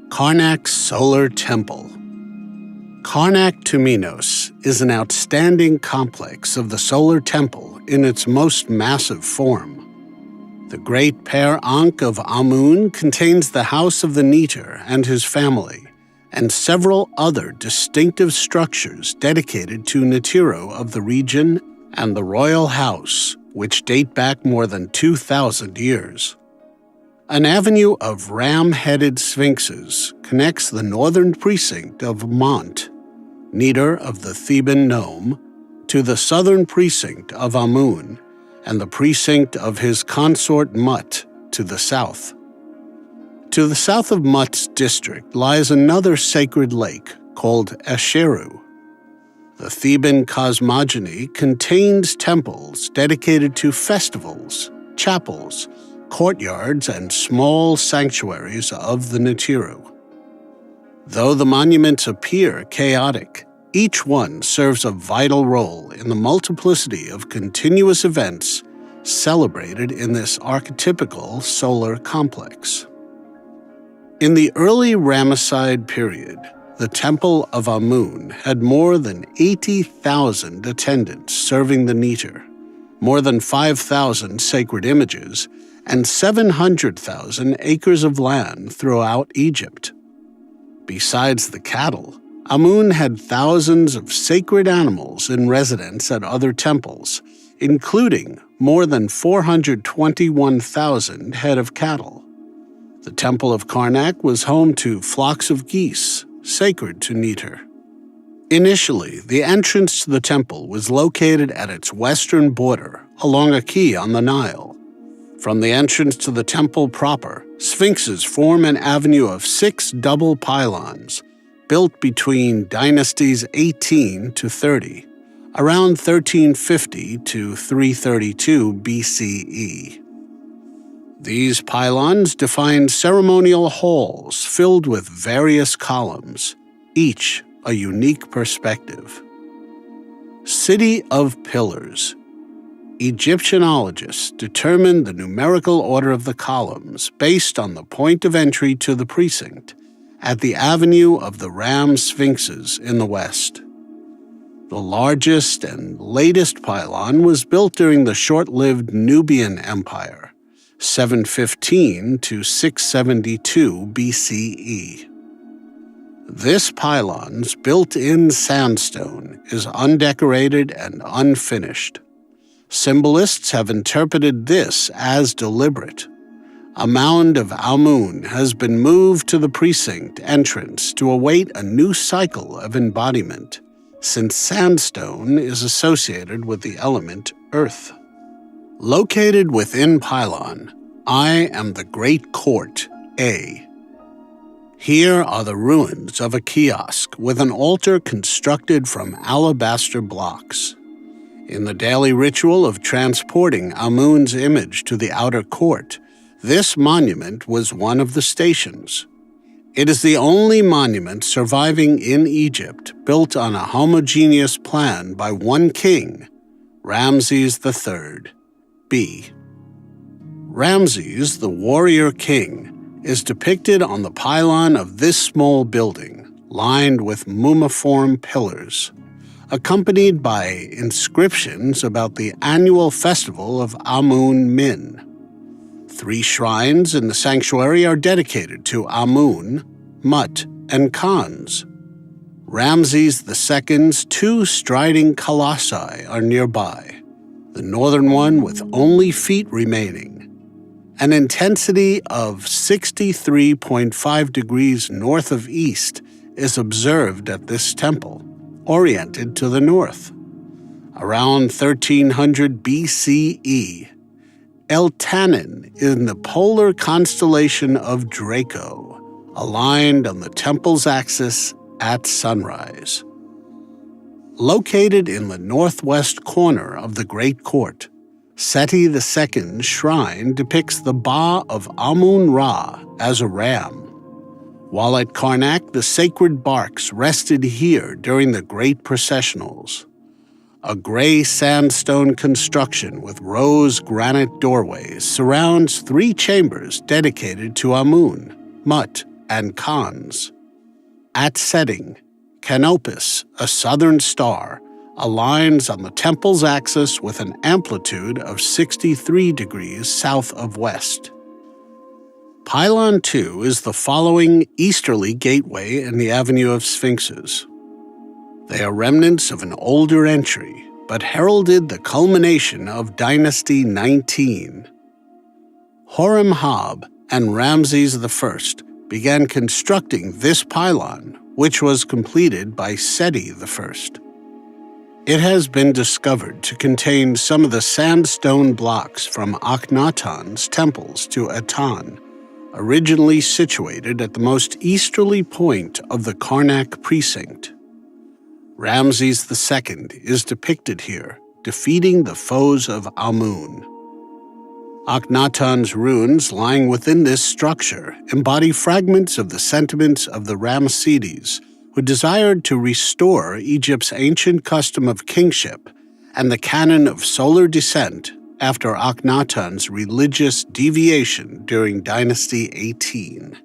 Karnak's Solar Temple. Karnak Tuminos is an outstanding complex of the Solar Temple in its most massive form. The Great Per Ankh of Amun contains the House of the Neter and his family, and several other distinctive structures dedicated to Nibiru of the region and the royal house, which date back more than 2,000 years. An avenue of ram-headed sphinxes connects the northern precinct of Mont, Neter of the Theban nome, to the southern precinct of Amun and the precinct of his consort Mut to the south. To the south of Mut's district lies another sacred lake called Asheru. The Theban cosmogony contains temples dedicated to festivals, chapels, courtyards, and small sanctuaries of the Nibiru. Though the monuments appear chaotic, each one serves a vital role in the multiplicity of continuous events celebrated in this archetypical solar complex. In the early Ramesside period, the Temple of Amun had more than 80,000 attendants serving the Neter, more than 5,000 sacred images, and 700,000 acres of land throughout Egypt. Besides the cattle, Amun had thousands of sacred animals in residence at other temples, including more than 421,000 head of cattle. The Temple of Karnak was home to flocks of geese, sacred to Neter. Initially, the entrance to the temple was located at its western border, along a quay on the Nile. From the entrance to the temple proper, sphinxes form an avenue of 6 double pylons, built between dynasties 18 to 30, around 1350 to 332 BCE. These pylons defined ceremonial halls filled with various columns, each a unique perspective. City of Pillars. Egyptianologists determined the numerical order of the columns based on the point of entry to the precinct at the avenue of the Ram Sphinxes in the west. The largest and latest pylon was built during the short-lived Nubian Empire, 715 to 672 BCE. This pylon's built-in sandstone is undecorated and unfinished. Symbolists have interpreted this as deliberate. A mound of Amun has been moved to the precinct entrance to await a new cycle of embodiment, since sandstone is associated with the element earth. Located within pylon, I am the Great Court, A. Here are the ruins of a kiosk with an altar constructed from alabaster blocks. In the daily ritual of transporting Amun's image to the outer court, this monument was one of the stations. It is the only monument surviving in Egypt built on a homogeneous plan by one king, Ramses III, B. Ramses, the warrior king, is depicted on the pylon of this small building, lined with mummiform pillars, accompanied by inscriptions about the annual festival of Amun Min. 3 shrines in the sanctuary are dedicated to Amun, Mut, and Khans. Ramses II's 2 striding colossi are nearby, the northern one with only feet remaining. An intensity of 63.5 degrees north of east is observed at this temple, oriented to the north. Around 1300 BCE, Eltanin in the polar constellation of Draco, aligned on the temple's axis at sunrise. Located in the northwest corner of the Great Court, Seti II's shrine depicts the Ba of Amun-Ra as a ram, while at Karnak the sacred barks rested here during the great processionals. A gray sandstone construction with rose granite doorways surrounds 3 chambers dedicated to Amun, Mut, and Khans. At setting, Canopus, a southern star, aligns on the temple's axis with an amplitude of 63 degrees south of west. Pylon 2 is the following easterly gateway in the Avenue of Sphinxes. They are remnants of an older entry, but heralded the culmination of Dynasty 19. Horemhab and Ramses I began constructing this pylon, which was completed by Seti I. It has been discovered to contain some of the sandstone blocks from Akhenaten's temples to Atan, originally situated at the most easterly point of the Karnak precinct. Ramses II is depicted here, defeating the foes of Amun. Akhenaten's ruins lying within this structure embody fragments of the sentiments of the Ramessides, who desired to restore Egypt's ancient custom of kingship and the canon of solar descent after Akhenaten's religious deviation during Dynasty 18.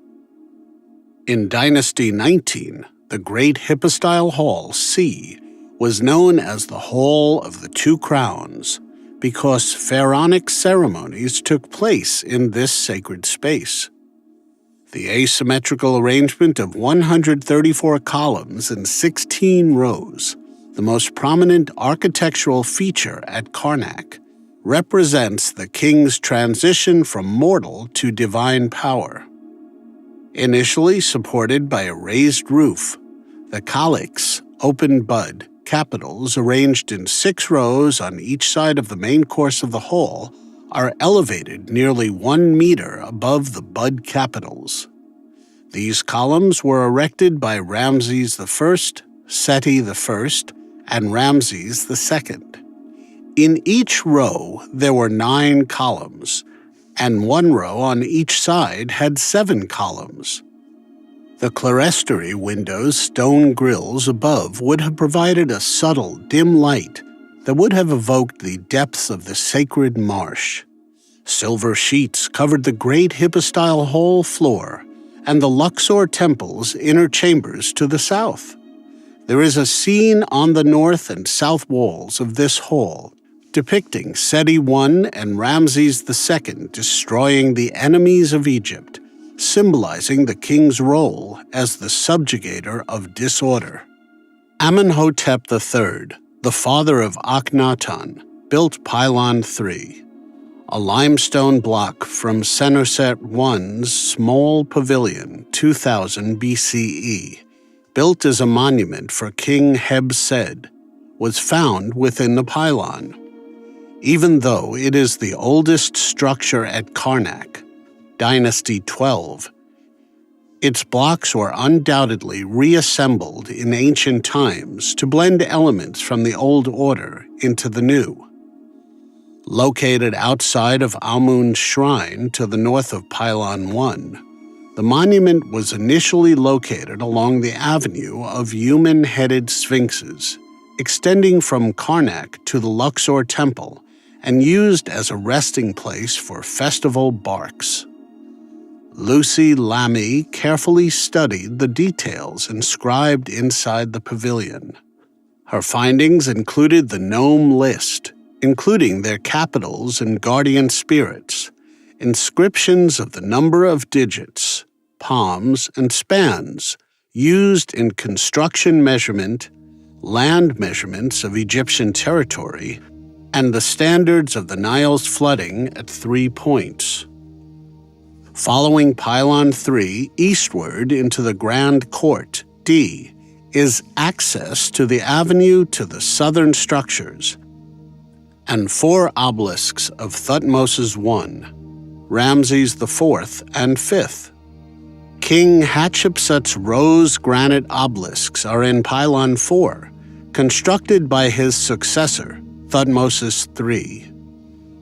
In Dynasty 19, the Great Hypostyle Hall, C, was known as the Hall of the 2 Crowns because pharaonic ceremonies took place in this sacred space. The asymmetrical arrangement of 134 columns in 16 rows, the most prominent architectural feature at Karnak, represents the king's transition from mortal to divine power. Initially supported by a raised roof, the calyx, open bud, capitals arranged in 6 rows on each side of the main course of the hall are elevated nearly 1 meter above the bud capitals. These columns were erected by Ramses I, Seti I, and Ramses II. In each row, there were 9 columns, and one row on each side had 7 columns. The clerestory windows' stone grills above would have provided a subtle, dim light that would have evoked the depths of the sacred marsh. Silver sheets covered the great hypostyle hall floor and the Luxor temple's inner chambers to the south. There is a scene on the north and south walls of this hall depicting Seti I and Ramses II destroying the enemies of Egypt, symbolizing the king's role as the subjugator of disorder. Amenhotep III, the father of Akhenaten, built Pylon 3, a limestone block from Senusret I's small pavilion, 2000 BCE, built as a monument for King Heb-Sed, was found within the pylon. Even though it is the oldest structure at Karnak, Dynasty 12, its blocks were undoubtedly reassembled in ancient times to blend elements from the old order into the new. Located outside of Amun's shrine to the north of Pylon 1, the monument was initially located along the avenue of human-headed sphinxes, extending from Karnak to the Luxor Temple, and used as a resting place for festival barks. Lucy Lamy carefully studied the details inscribed inside the pavilion. Her findings included the gnome list, including their capitals and guardian spirits, inscriptions of the number of digits, palms, and spans used in construction measurement, land measurements of Egyptian territory, and the standards of the Nile's flooding at 3 points. Following Pylon 3 eastward into the Grand Court, D, is access to the avenue to the southern structures, and 4 obelisks of Thutmose I, Ramses IV and V. King Hatshepsut's rose granite obelisks are in Pylon 4, constructed by his successor, Thutmose III.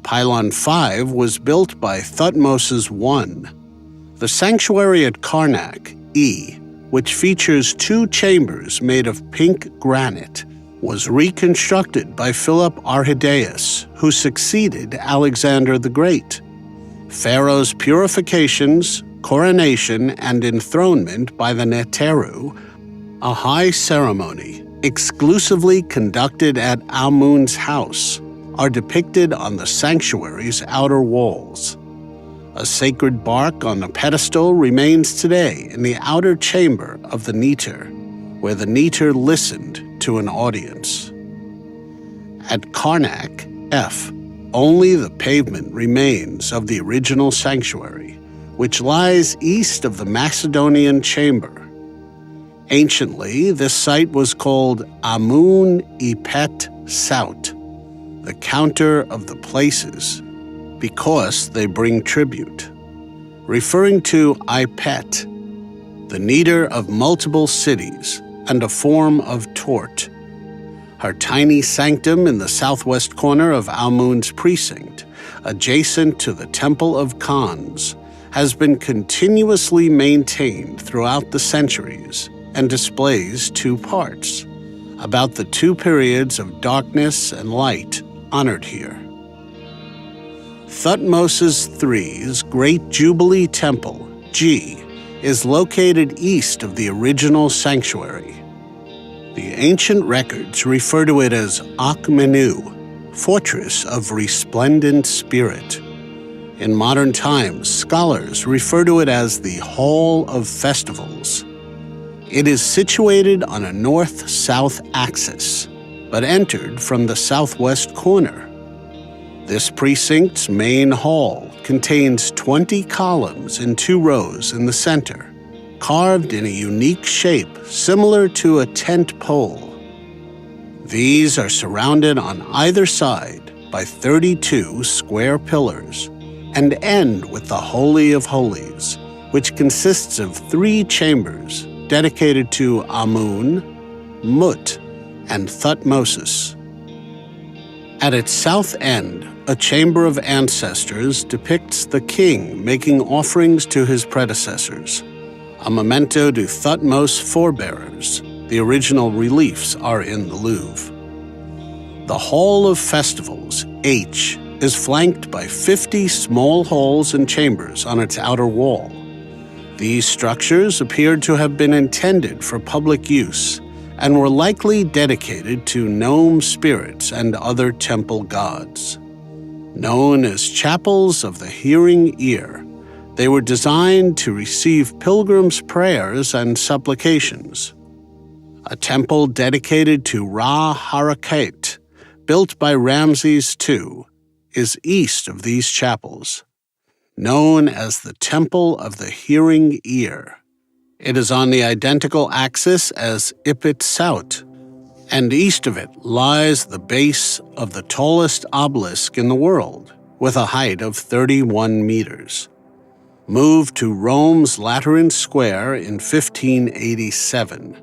Pylon 5 was built by Thutmose I. The sanctuary at Karnak, E, which features 2 chambers made of pink granite, was reconstructed by Philip Arrhidaeus, who succeeded Alexander the Great. Pharaoh's purifications, coronation, and enthronement by the Neteru, a high ceremony exclusively conducted at Amun's house, are depicted on the sanctuary's outer walls. A sacred bark on the pedestal remains today in the outer chamber of the Neter, where the Neter listened to an audience. At Karnak, F, only the pavement remains of the original sanctuary, which lies east of the Macedonian chamber. Anciently, this site was called Amun-Ipet Saut, the counter of the places, because they bring tribute, referring to Ipet, the Neter of multiple cities and a form of Tort. Her tiny sanctum in the southwest corner of Amun's precinct, adjacent to the Temple of Khans, has been continuously maintained throughout the centuries and displays 2 parts, about the 2 periods of darkness and light honored here. Thutmose III's Great Jubilee Temple, G, is located east of the original sanctuary. The ancient records refer to it as Akhmenu, Fortress of Resplendent Spirit. In modern times, scholars refer to it as the Hall of Festivals. It is situated on a north-south axis, but entered from the southwest corner. This precinct's main hall contains 20 columns in 2 rows in the center, carved in a unique shape similar to a tent pole. These are surrounded on either side by 32 square pillars and end with the Holy of Holies, which consists of 3 chambers dedicated to Amun, Mut, and Thutmosis. At its south end, a chamber of ancestors depicts the king making offerings to his predecessors, a memento to Thutmose forebearers. The original reliefs are in the Louvre. The Hall of Festivals, H, is flanked by 50 small halls and chambers on its outer wall. These structures appeared to have been intended for public use and were likely dedicated to gnome spirits and other temple gods. Known as chapels of the hearing ear, they were designed to receive pilgrims' prayers and supplications. A temple dedicated to Ra-Harakhet, built by Ramses II, is east of these chapels, known as the Temple of the Hearing Ear. It is on the identical axis as Ipit Saut, and east of it lies the base of the tallest obelisk in the world, with a height of 31 meters. Moved to Rome's Lateran Square in 1587.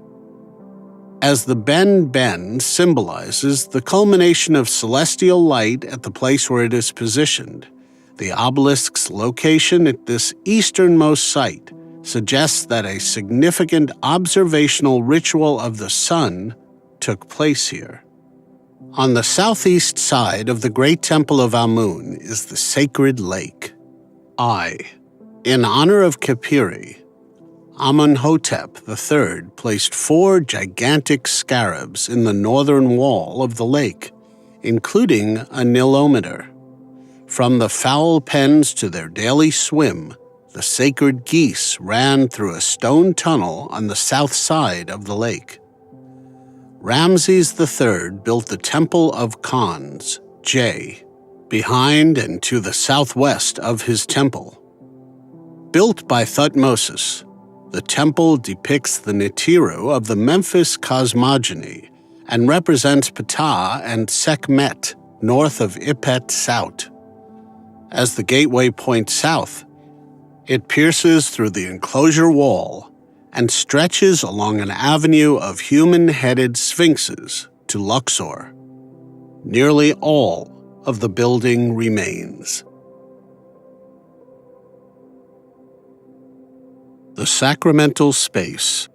As the Ben symbolizes the culmination of celestial light at the place where it is positioned, the obelisk's location at this easternmost site suggests that a significant observational ritual of the sun took place here. On the southeast side of the Great Temple of Amun is the sacred lake, Ai. In honor of Khepiri, Amenhotep III placed 4 gigantic scarabs in the northern wall of the lake, including a nilometer. From the fowl pens to their daily swim, the sacred geese ran through a stone tunnel on the south side of the lake. Ramses III built the Temple of Khans, J, behind and to the southwest of his temple. Built by Thutmosis, the temple depicts the Nibiru of the Memphis cosmogony and represents Ptah and Sekhmet north of Ipet Saut. As the gateway points south, it pierces through the enclosure wall and stretches along an avenue of human-headed sphinxes to Luxor. Nearly all of the building remains. The sacramental space.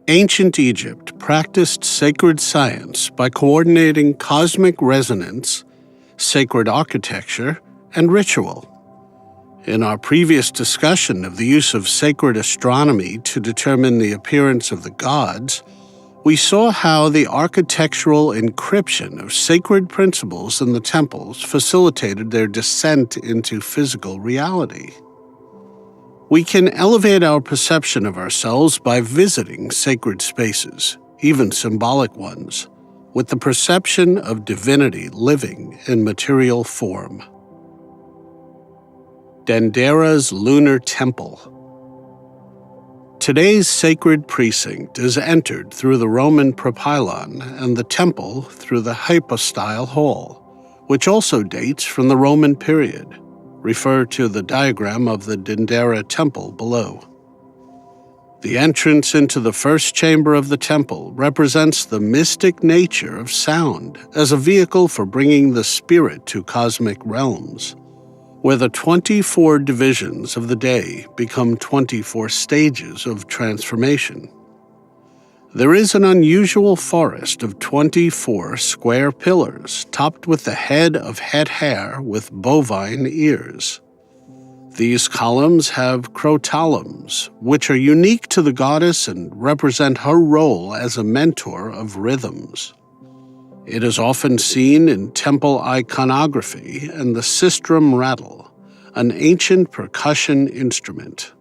Ancient Egypt practiced sacred science by coordinating cosmic resonance, sacred architecture, and ritual. In our previous discussion of the use of sacred astronomy to determine the appearance of the gods, we saw how the architectural encryption of sacred principles in the temples facilitated their descent into physical reality. We can elevate our perception of ourselves by visiting sacred spaces, even symbolic ones, with the perception of divinity living in material form. Dendera's Lunar Temple. Today's sacred precinct is entered through the Roman propylon and the temple through the hypostyle hall, which also dates from the Roman period. Refer to the diagram of the Dendera temple below. The entrance into the first chamber of the temple represents the mystic nature of sound as a vehicle for bringing the spirit to cosmic realms, where the 24 divisions of the day become 24 stages of transformation. There is an unusual forest of 24 square pillars topped with the head of het hair with bovine ears. These columns have crotalums, which are unique to the goddess and represent her role as a mentor of rhythms. It is often seen in temple iconography and the sistrum rattle, an ancient percussion instrument.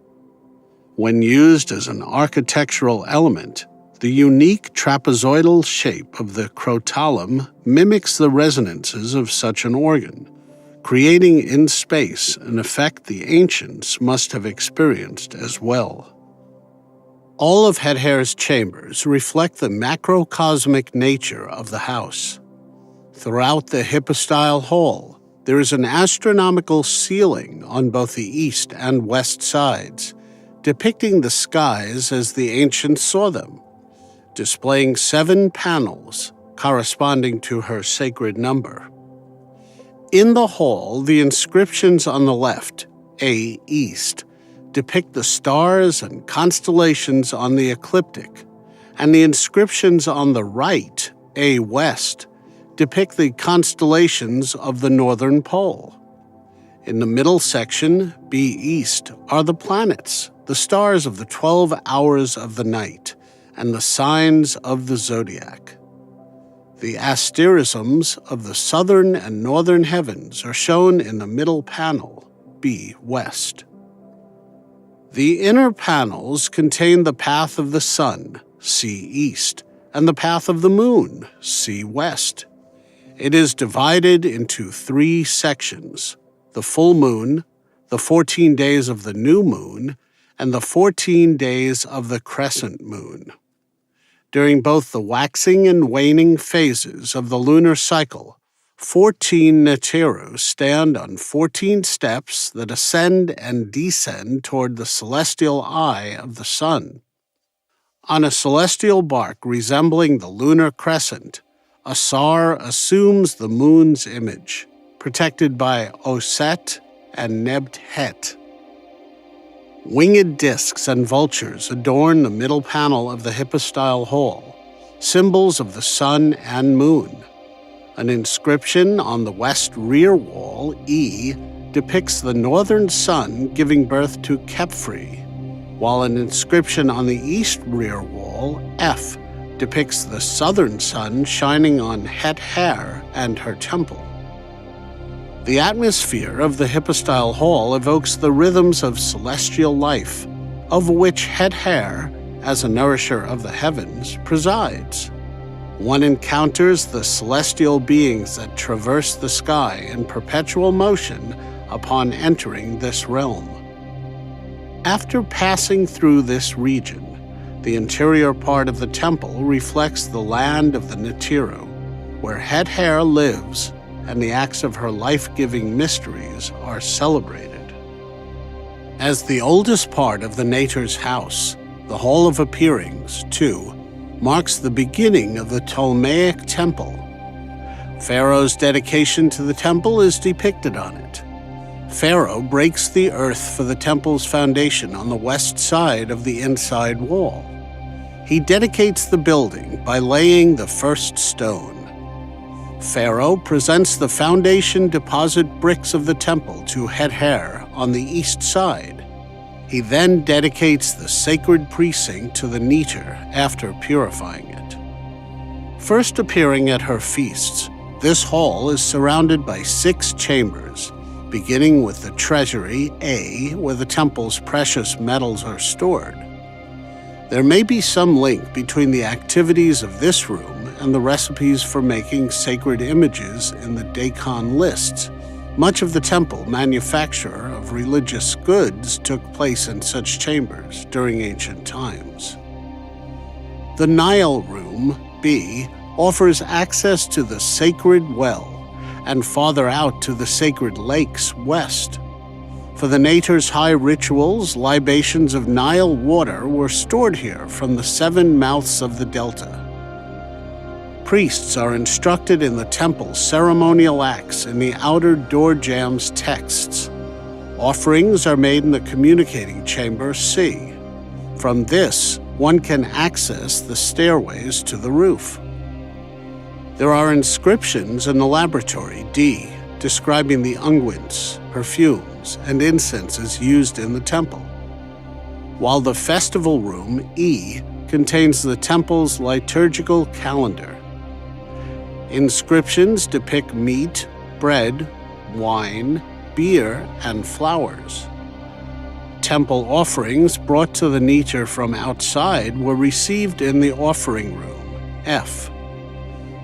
When used as an architectural element, the unique trapezoidal shape of the crotalum mimics the resonances of such an organ, creating in space an effect the ancients must have experienced as well. All of het hair's chambers reflect the macrocosmic nature of the house. Throughout the hypostyle hall, there is an astronomical ceiling on both the east and west sides, depicting the skies as the ancients saw them. displaying 7 panels corresponding to her sacred number. In the hall, the inscriptions on the left, A East, depict the stars and constellations on the ecliptic, and the inscriptions on the right, A West, depict the constellations of the northern pole. In the middle section, B East, are the planets, the stars of the 12 hours of the night, and the signs of the zodiac. The asterisms of the southern and northern heavens are shown in the middle panel, B West. The inner panels contain the path of the sun, C East, and the path of the moon, C West. It is divided into 3 sections: the full moon, the 14 days of the new moon, and the 14 days of the crescent moon. During both the waxing and waning phases of the lunar cycle, 14 Neteru stand on 14 steps that ascend and descend toward the celestial eye of the sun. On a celestial bark resembling the lunar crescent, Asar assumes the moon's image, protected by Oset and Nebt-Het. Winged discs and vultures adorn the middle panel of the hypostyle hall, symbols of the sun and moon. An inscription on the west rear wall, E, depicts the northern sun giving birth to Khepri, while an inscription on the east rear wall, F, depicts the southern sun shining on Het-Her and her temple. The atmosphere of the hypostyle hall evokes the rhythms of celestial life, of which Het-Her, as a nourisher of the heavens, presides. One encounters the celestial beings that traverse the sky in perpetual motion upon entering this realm. After passing through this region, the interior part of the temple reflects the land of the Neteru, where Het-Her lives and the acts of her life-giving mysteries are celebrated. As the oldest part of the Neter's house, the Hall of Appearings, too, marks the beginning of the Ptolemaic temple. Pharaoh's dedication to the temple is depicted on it. Pharaoh breaks the earth for the temple's foundation on the west side of the inside wall. He dedicates the building by laying the first stone. Pharaoh presents the foundation deposit bricks of the temple to Het-Her on the east side. He then dedicates the sacred precinct to the Neter after purifying it. First appearing at her feasts, this hall is surrounded by 6 chambers, beginning with the treasury, A, where the temple's precious metals are stored. There may be some link between the activities of this room and the recipes for making sacred images in the Daikon lists. Much of the temple manufacture of religious goods took place in such chambers during ancient times. The Nile Room, B, offers access to the sacred well and farther out to the sacred lakes west. For the Neter's high rituals, libations of Nile water were stored here from the 7 mouths of the delta. Priests are instructed in the temple's ceremonial acts in the outer door jambs texts. Offerings are made in the communicating chamber, C. From this, one can access the stairways to the roof. There are inscriptions in the laboratory, D, describing the unguents, perfumes, and incenses used in the temple, while the festival room, E, contains the temple's liturgical calendar. Inscriptions depict meat, bread, wine, beer, and flowers. Temple offerings brought to the Neter from outside were received in the offering room, F.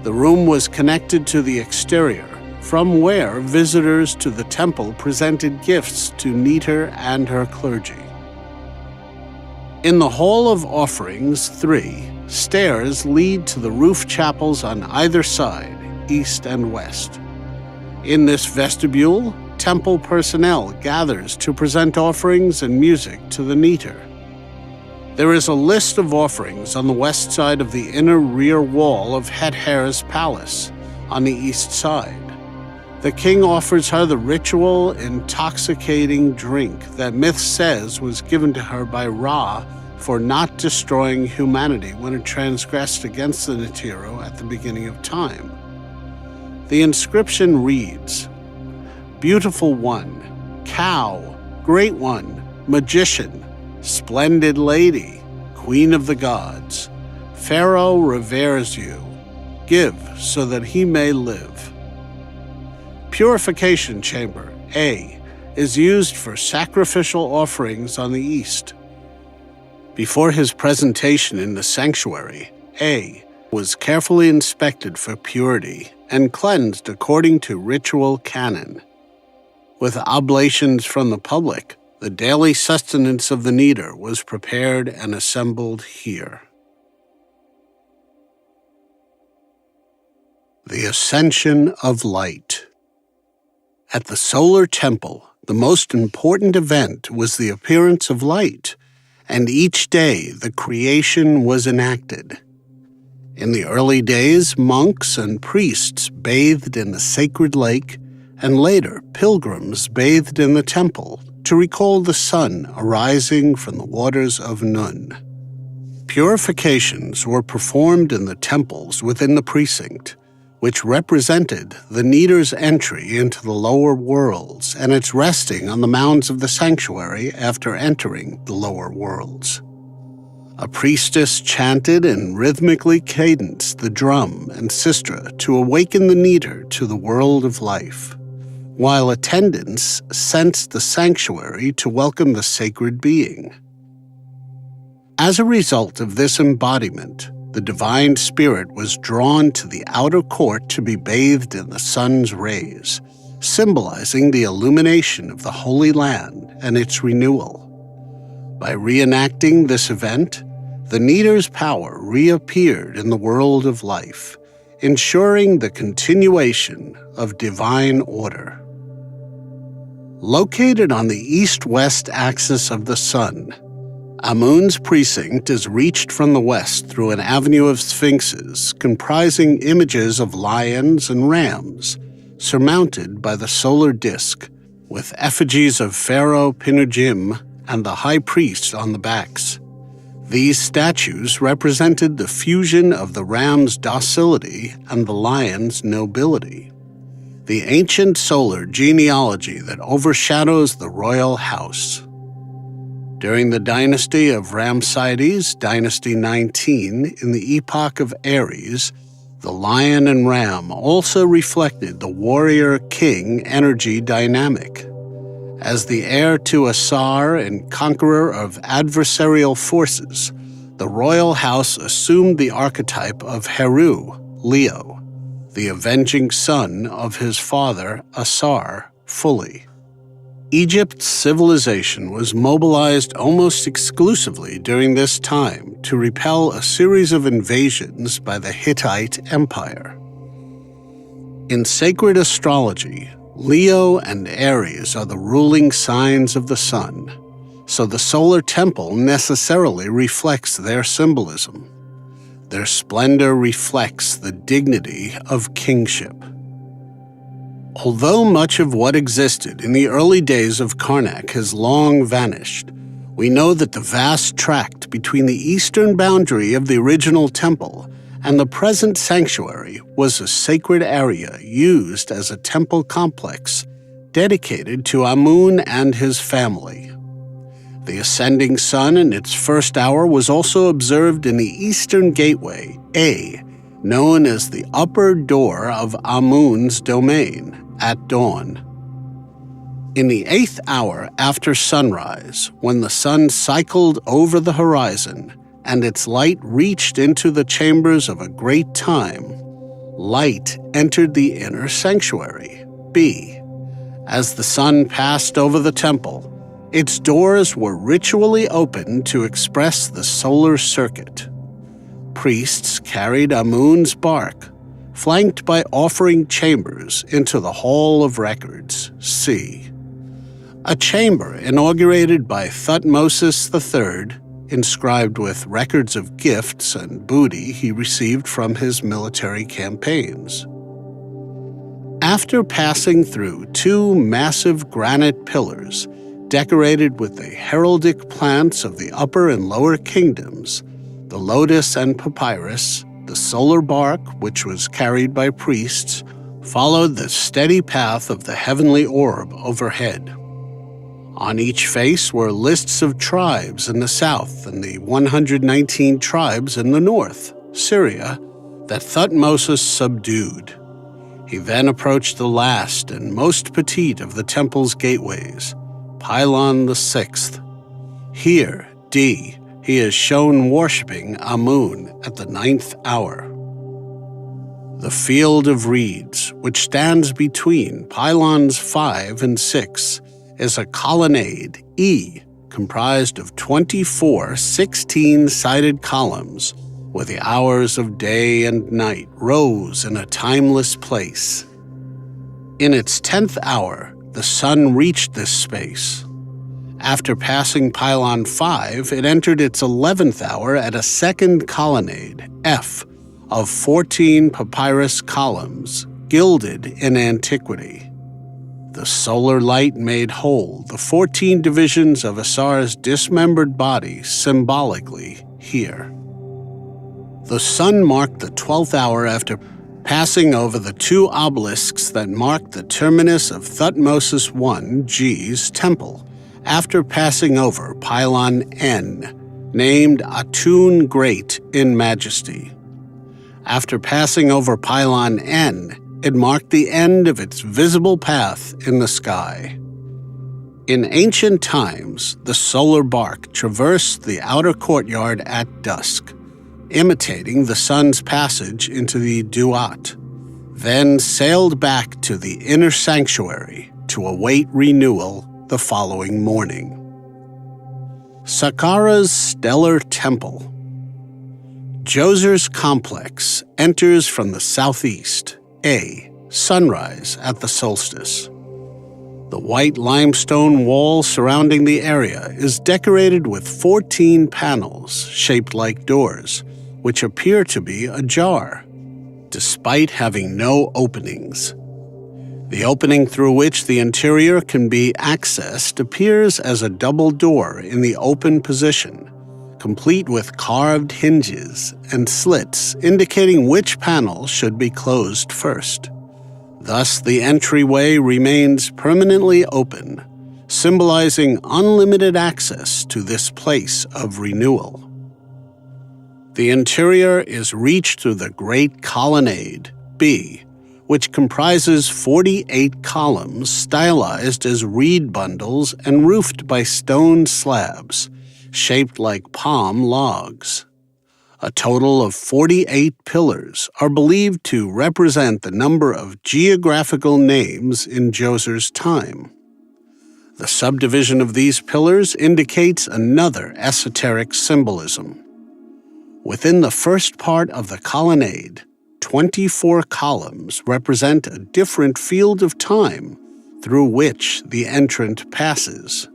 The room was connected to the exterior, from where visitors to the temple presented gifts to Neter and her clergy. In the Hall of Offerings, 3, stairs lead to the roof chapels on either side, east and west. In this vestibule, temple personnel gathers to present offerings and music to the Neter. There is a list of offerings on the west side of the inner rear wall of Het-Her's palace, on the east side. The king offers her the ritual intoxicating drink that myth says was given to her by Ra for not destroying humanity when it transgressed against the Nitiru at the beginning of time. The inscription reads, "Beautiful one, cow, great one, magician, splendid lady, queen of the gods, Pharaoh reveres you. Give so that he may live." Purification chamber, A, is used for sacrificial offerings on the east. Before his presentation in the sanctuary, A was carefully inspected for purity and cleansed according to ritual canon. With oblations from the public, the daily sustenance of the Neter was prepared and assembled here. The Ascension of Light. At the solar temple, the most important event was the appearance of light, and each day the creation was enacted. In the early days, monks and priests bathed in the sacred lake, and later pilgrims bathed in the temple to recall the sun arising from the waters of Nun. Purifications were performed in the temples within the precinct, which represented the Neter's entry into the lower worlds and its resting on the mounds of the sanctuary after entering the lower worlds. A priestess chanted and rhythmically cadenced the drum and sistra to awaken the Neter to the world of life, while attendants sensed the sanctuary to welcome the sacred being. As a result of this embodiment, the divine spirit was drawn to the outer court to be bathed in the sun's rays, symbolizing the illumination of the Holy Land and its renewal. By reenacting this event, the Neter's power reappeared in the world of life, ensuring the continuation of divine order. Located on the east-west axis of the sun, Amun's precinct is reached from the west through an avenue of sphinxes comprising images of lions and rams, surmounted by the solar disk, with effigies of Pharaoh Pinurjim and the high priest on the backs. These statues represented the fusion of the ram's docility and the lion's nobility, the ancient solar genealogy that overshadows the royal house. During the dynasty of Ramessides, Dynasty 19, in the epoch of Aries, the lion and ram also reflected the warrior-king energy dynamic. As the heir to Asar and conqueror of adversarial forces, the royal house assumed the archetype of Heru, Leo, the avenging son of his father, Asar, fully. Egypt's civilization was mobilized almost exclusively during this time to repel a series of invasions by the Hittite Empire. In sacred astrology, Leo and Aries are the ruling signs of the sun, so the solar temple necessarily reflects their symbolism. Their splendor reflects the dignity of kingship. Although much of what existed in the early days of Karnak has long vanished, we know that the vast tract between the eastern boundary of the original temple and the present sanctuary was a sacred area used as a temple complex dedicated to Amun and his family. The ascending sun in its first hour was also observed in the eastern gateway, A, known as the upper door of Amun's domain, at dawn. In the 8th hour after sunrise, when the sun cycled over the horizon and its light reached into the chambers of a great time, light entered the inner sanctuary, B. As the sun passed over the temple, its doors were ritually opened to express the solar circuit. Priests carried Amun's bark, flanked by offering chambers into the Hall of Records, C. A chamber inaugurated by Thutmosis III, inscribed with records of gifts and booty he received from his military campaigns. After passing through two massive granite pillars decorated with the heraldic plants of the Upper and Lower Kingdoms, the lotus and papyrus, the solar bark, which was carried by priests, followed the steady path of the heavenly orb overhead. On each face were lists of tribes in the south and the 119 tribes in the north, Syria, that Thutmose subdued. He then approached the last and most petite of the temple's gateways, Pylon the Sixth. Here, D, he is shown worshipping Amun at the 9th hour. The Field of Reeds, which stands between pylons 5 and 6, is a colonnade, E, comprised of 24 16-sided columns, where the hours of day and night rose in a timeless place. In its 10th hour, the sun reached this space. After passing pylon 5, it entered its 11th hour at a second colonnade, F, of 14 papyrus columns, gilded in antiquity. The solar light made whole the 14 divisions of Asar's dismembered body symbolically here. The sun marked the 12th hour after passing over the two obelisks that marked the terminus of Thutmose I, G's temple, after passing over pylon N, named Atun Great in Majesty. After passing over pylon N, it marked the end of its visible path in the sky. In ancient times, the solar bark traversed the outer courtyard at dusk, imitating the sun's passage into the Duat, then sailed back to the inner sanctuary to await renewal the following morning. Saqqara's stellar temple. Djozir's complex enters from the southeast, A, sunrise at the solstice. The white limestone wall surrounding the area is decorated with 14 panels shaped like doors, which appear to be ajar, despite having no openings. The opening through which the interior can be accessed appears as a double door in the open position, complete with carved hinges and slits indicating which panel should be closed first. Thus, the entryway remains permanently open, symbolizing unlimited access to this place of renewal. The interior is reached through the Great Colonnade, B, which comprises 48 columns stylized as reed bundles and roofed by stone slabs, shaped like palm logs. A total of 48 pillars are believed to represent the number of geographical names in Djozir's time. The subdivision of these pillars indicates another esoteric symbolism. Within the first part of the colonnade, 24 columns represent a different field of time through which the entrant passes.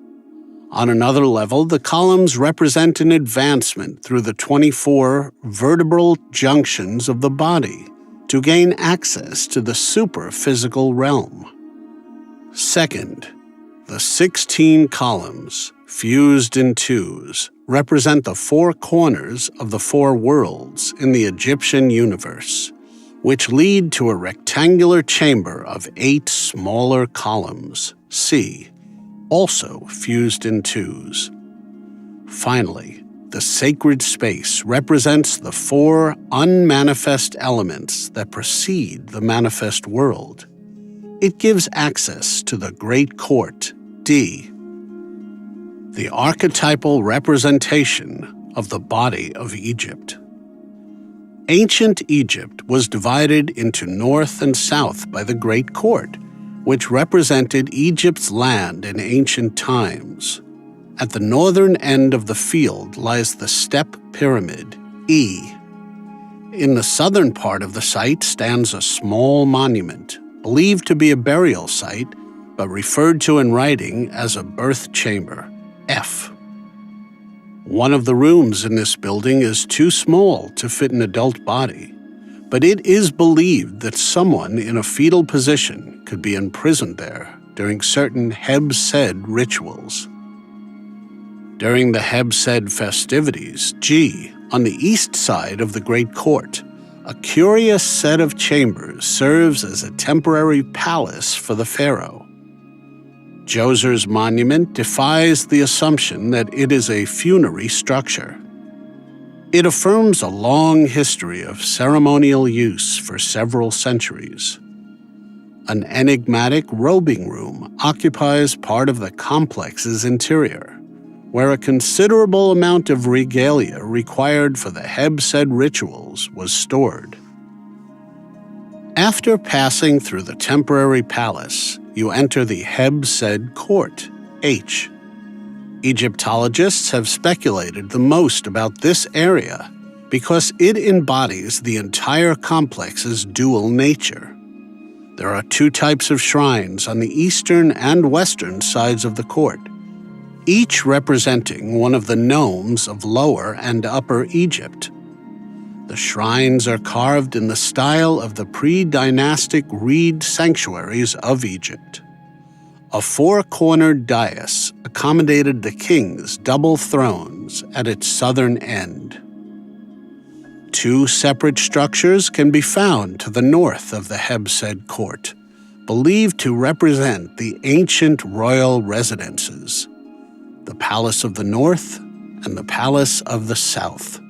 On another level, the columns represent an advancement through the 24 vertebral junctions of the body to gain access to the super-physical realm. Second, the 16 columns, fused in twos, represent the four corners of the four worlds in the Egyptian universe, which lead to a rectangular chamber of 8 smaller columns, C, also fused in twos. Finally, the sacred space represents the 4 unmanifest elements that precede the manifest world. It gives access to the Great Court, D, the archetypal representation of the body of Egypt. Ancient Egypt was divided into north and south by the Great Court, which represented Egypt's land in ancient times. At the northern end of the field lies the step pyramid, E. In the southern part of the site stands a small monument, believed to be a burial site, but referred to in writing as a birth chamber, F. One of the rooms in this building is too small to fit an adult body, but it is believed that someone in a fetal position could be imprisoned there during certain Heb-Sed rituals. During the Heb-Sed festivities, on the east side of the Great Court, a curious set of chambers serves as a temporary palace for the pharaoh. Djoser's monument defies the assumption that it is a funerary structure. It affirms a long history of ceremonial use for several centuries. An enigmatic robing room occupies part of the complex's interior, where a considerable amount of regalia required for the Heb-Sed rituals was stored. After passing through the temporary palace, you enter the Heb-Sed court, H. Egyptologists have speculated the most about this area because it embodies the entire complex's dual nature. There are two types of shrines on the eastern and western sides of the court, each representing one of the nomes of Lower and Upper Egypt. The shrines are carved in the style of the pre-dynastic reed sanctuaries of Egypt. A four-cornered dais accommodated the king's double thrones at its southern end. Two separate structures can be found to the north of the Heb-Sed court, believed to represent the ancient royal residences, the Palace of the North and the Palace of the South.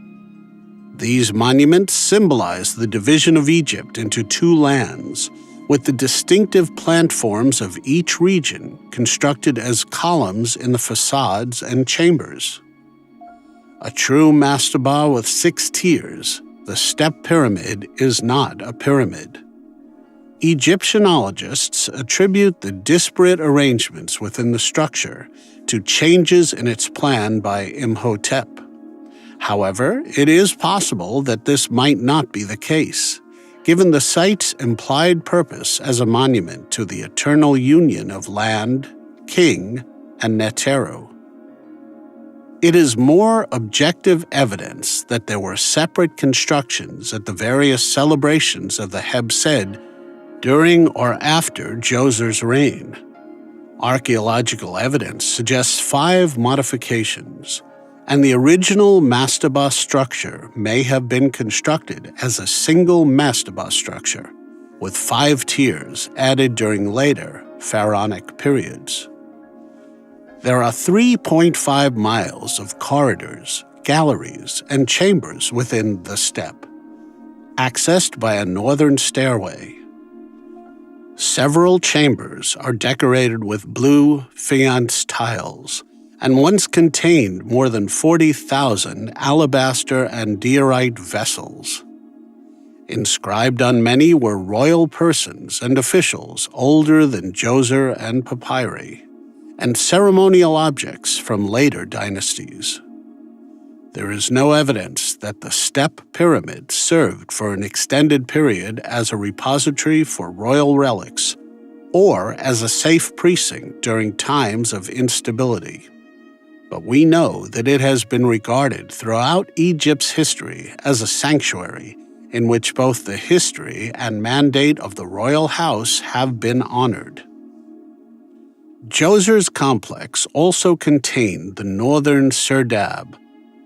These monuments symbolize the division of Egypt into two lands, with the distinctive plant forms of each region constructed as columns in the facades and chambers. A true mastaba with 6 tiers, the step pyramid is not a pyramid. Egyptianologists attribute the disparate arrangements within the structure to changes in its plan by Imhotep. However, it is possible that this might not be the case, given the site's implied purpose as a monument to the eternal union of land, king, and Neteru. It is more objective evidence that there were separate constructions at the various celebrations of the Heb-Sed during or after Djoser's reign. Archaeological evidence suggests 5 modifications, and the original mastaba structure may have been constructed as a single mastaba structure, with 5 tiers added during later pharaonic periods. There are 3.5 miles of corridors, galleries, and chambers within the step, accessed by a northern stairway. Several chambers are decorated with blue faience tiles, and once contained more than 40,000 alabaster and diorite vessels. Inscribed on many were royal persons and officials older than Djoser and papyri, and ceremonial objects from later dynasties. There is no evidence that the step pyramid served for an extended period as a repository for royal relics or as a safe precinct during times of instability. But we know that it has been regarded throughout Egypt's history as a sanctuary in which both the history and mandate of the royal house have been honored. Djoser's complex also contained the northern Serdab,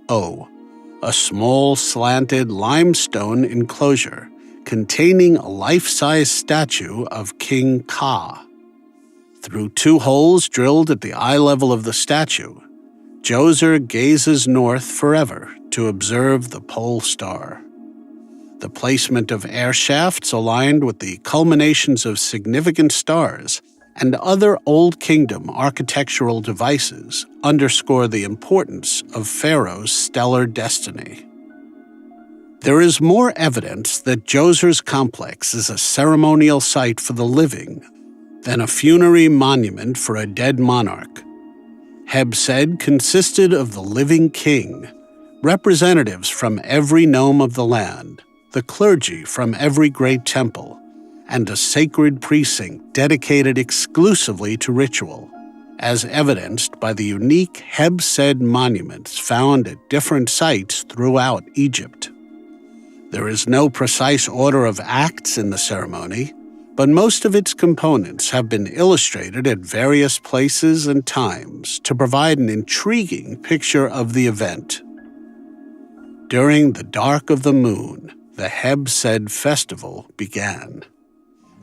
a small slanted limestone enclosure containing a life-size statue of King Ka. Through 2 holes drilled at the eye level of the statue, Djoser gazes north forever to observe the pole star. The placement of air shafts aligned with the culminations of significant stars and other Old Kingdom architectural devices underscore the importance of Pharaoh's stellar destiny. There is more evidence that Djoser's complex is a ceremonial site for the living than a funerary monument for a dead monarch. Heb-Sed consisted of the living king, representatives from every nome of the land, the clergy from every great temple, and a sacred precinct dedicated exclusively to ritual, as evidenced by the unique Heb-Sed monuments found at different sites throughout Egypt. There is no precise order of acts in the ceremony, but most of its components have been illustrated at various places and times to provide an intriguing picture of the event. During the dark of the moon, the Heb-Sed festival began.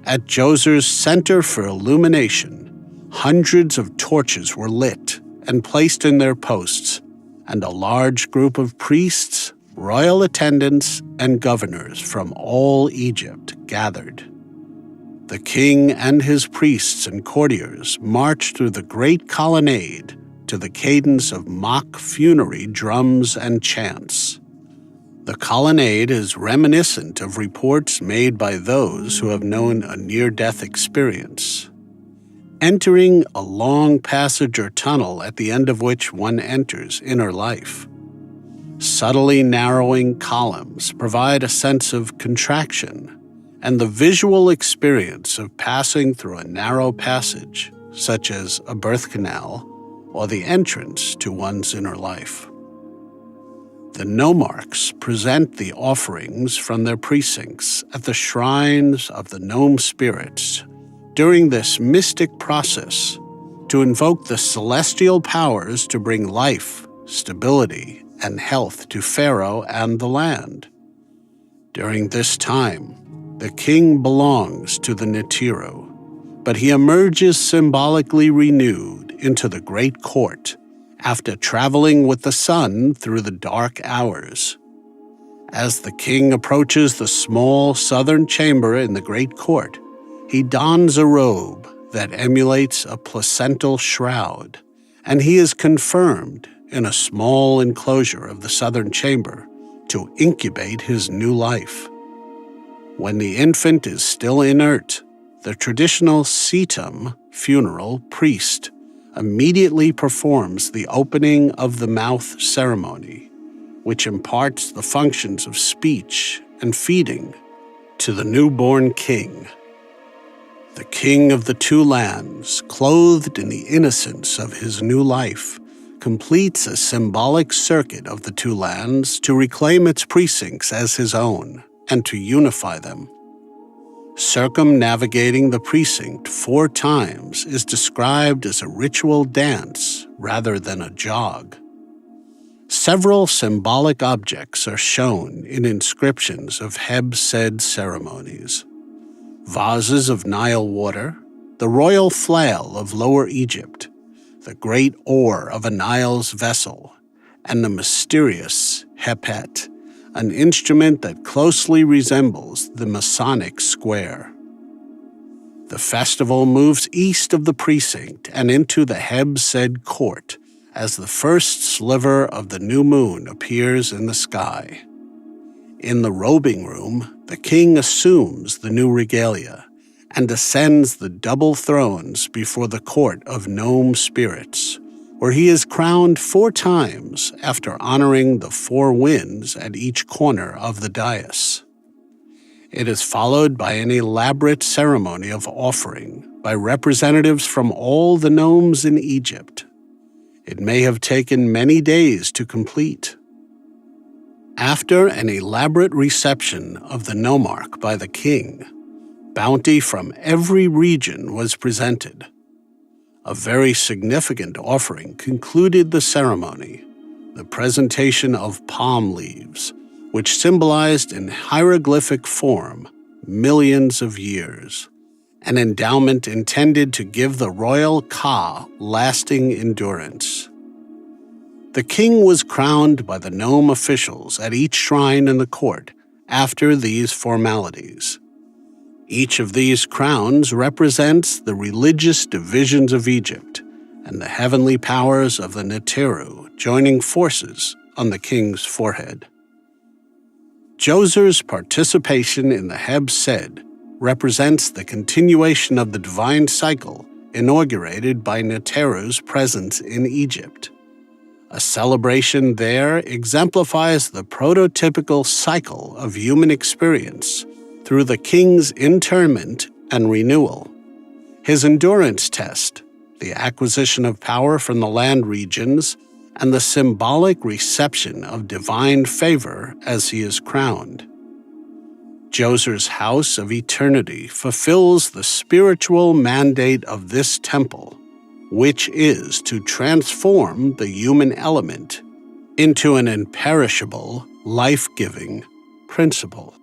At Djoser's Center for Illumination, hundreds of torches were lit and placed in their posts, and a large group of priests, royal attendants, and governors from all Egypt gathered. The king and his priests and courtiers marched through the great colonnade to the cadence of mock funerary drums and chants. The colonnade is reminiscent of reports made by those who have known a near-death experience. Entering a long passage or tunnel at the end of which one enters inner life. Subtly narrowing columns provide a sense of contraction, and the visual experience of passing through a narrow passage, such as a birth canal, or the entrance to one's inner life. The nomarchs present the offerings from their precincts at the shrines of the gnome spirits during this mystic process to invoke the celestial powers to bring life, stability, and health to Pharaoh and the land. During this time, the king belongs to the Netiru, but he emerges symbolically renewed into the great court after traveling with the sun through the dark hours. As the king approaches the small southern chamber in the great court, he dons a robe that emulates a placental shroud, and he is confirmed in a small enclosure of the southern chamber to incubate his new life. When the infant is still inert, the traditional Sitam funeral priest immediately performs the opening of the mouth ceremony, which imparts the functions of speech and feeding to the newborn king. The king of the two lands, clothed in the innocence of his new life, completes a symbolic circuit of the two lands to reclaim its precincts as his own and to unify them. Circumnavigating the precinct 4 times is described as a ritual dance rather than a jog. Several symbolic objects are shown in inscriptions of Heb-Sed ceremonies. Vases of Nile water, the royal flail of Lower Egypt, the great oar of a Nile's vessel, and the mysterious hepet, an instrument that closely resembles the Masonic square. The festival moves east of the precinct and into the Heb-Sed court as the first sliver of the new moon appears in the sky. In the robing room, the king assumes the new regalia and ascends the double thrones before the court of gnome spirits, where he is crowned 4 times after honoring the 4 winds at each corner of the dais. It is followed by an elaborate ceremony of offering by representatives from all the gnomes in Egypt. It may have taken many days to complete. After an elaborate reception of the nomarch by the king, bounty from every region was presented. A very significant offering concluded the ceremony, the presentation of palm leaves, which symbolized in hieroglyphic form millions of years, an endowment intended to give the royal Ka lasting endurance. The king was crowned by the gnome officials at each shrine in the court after these formalities. Each of these crowns represents the religious divisions of Egypt and the heavenly powers of the Netiru joining forces on the king's forehead. Djoser's participation in the Heb-Sed represents the continuation of the divine cycle inaugurated by Netiru's presence in Egypt. A celebration there exemplifies the prototypical cycle of human experience through the king's interment and renewal. His endurance test, the acquisition of power from the land regions, and the symbolic reception of divine favor as he is crowned. Djoser's House of Eternity fulfills the spiritual mandate of this temple, which is to transform the human element into an imperishable, life-giving principle.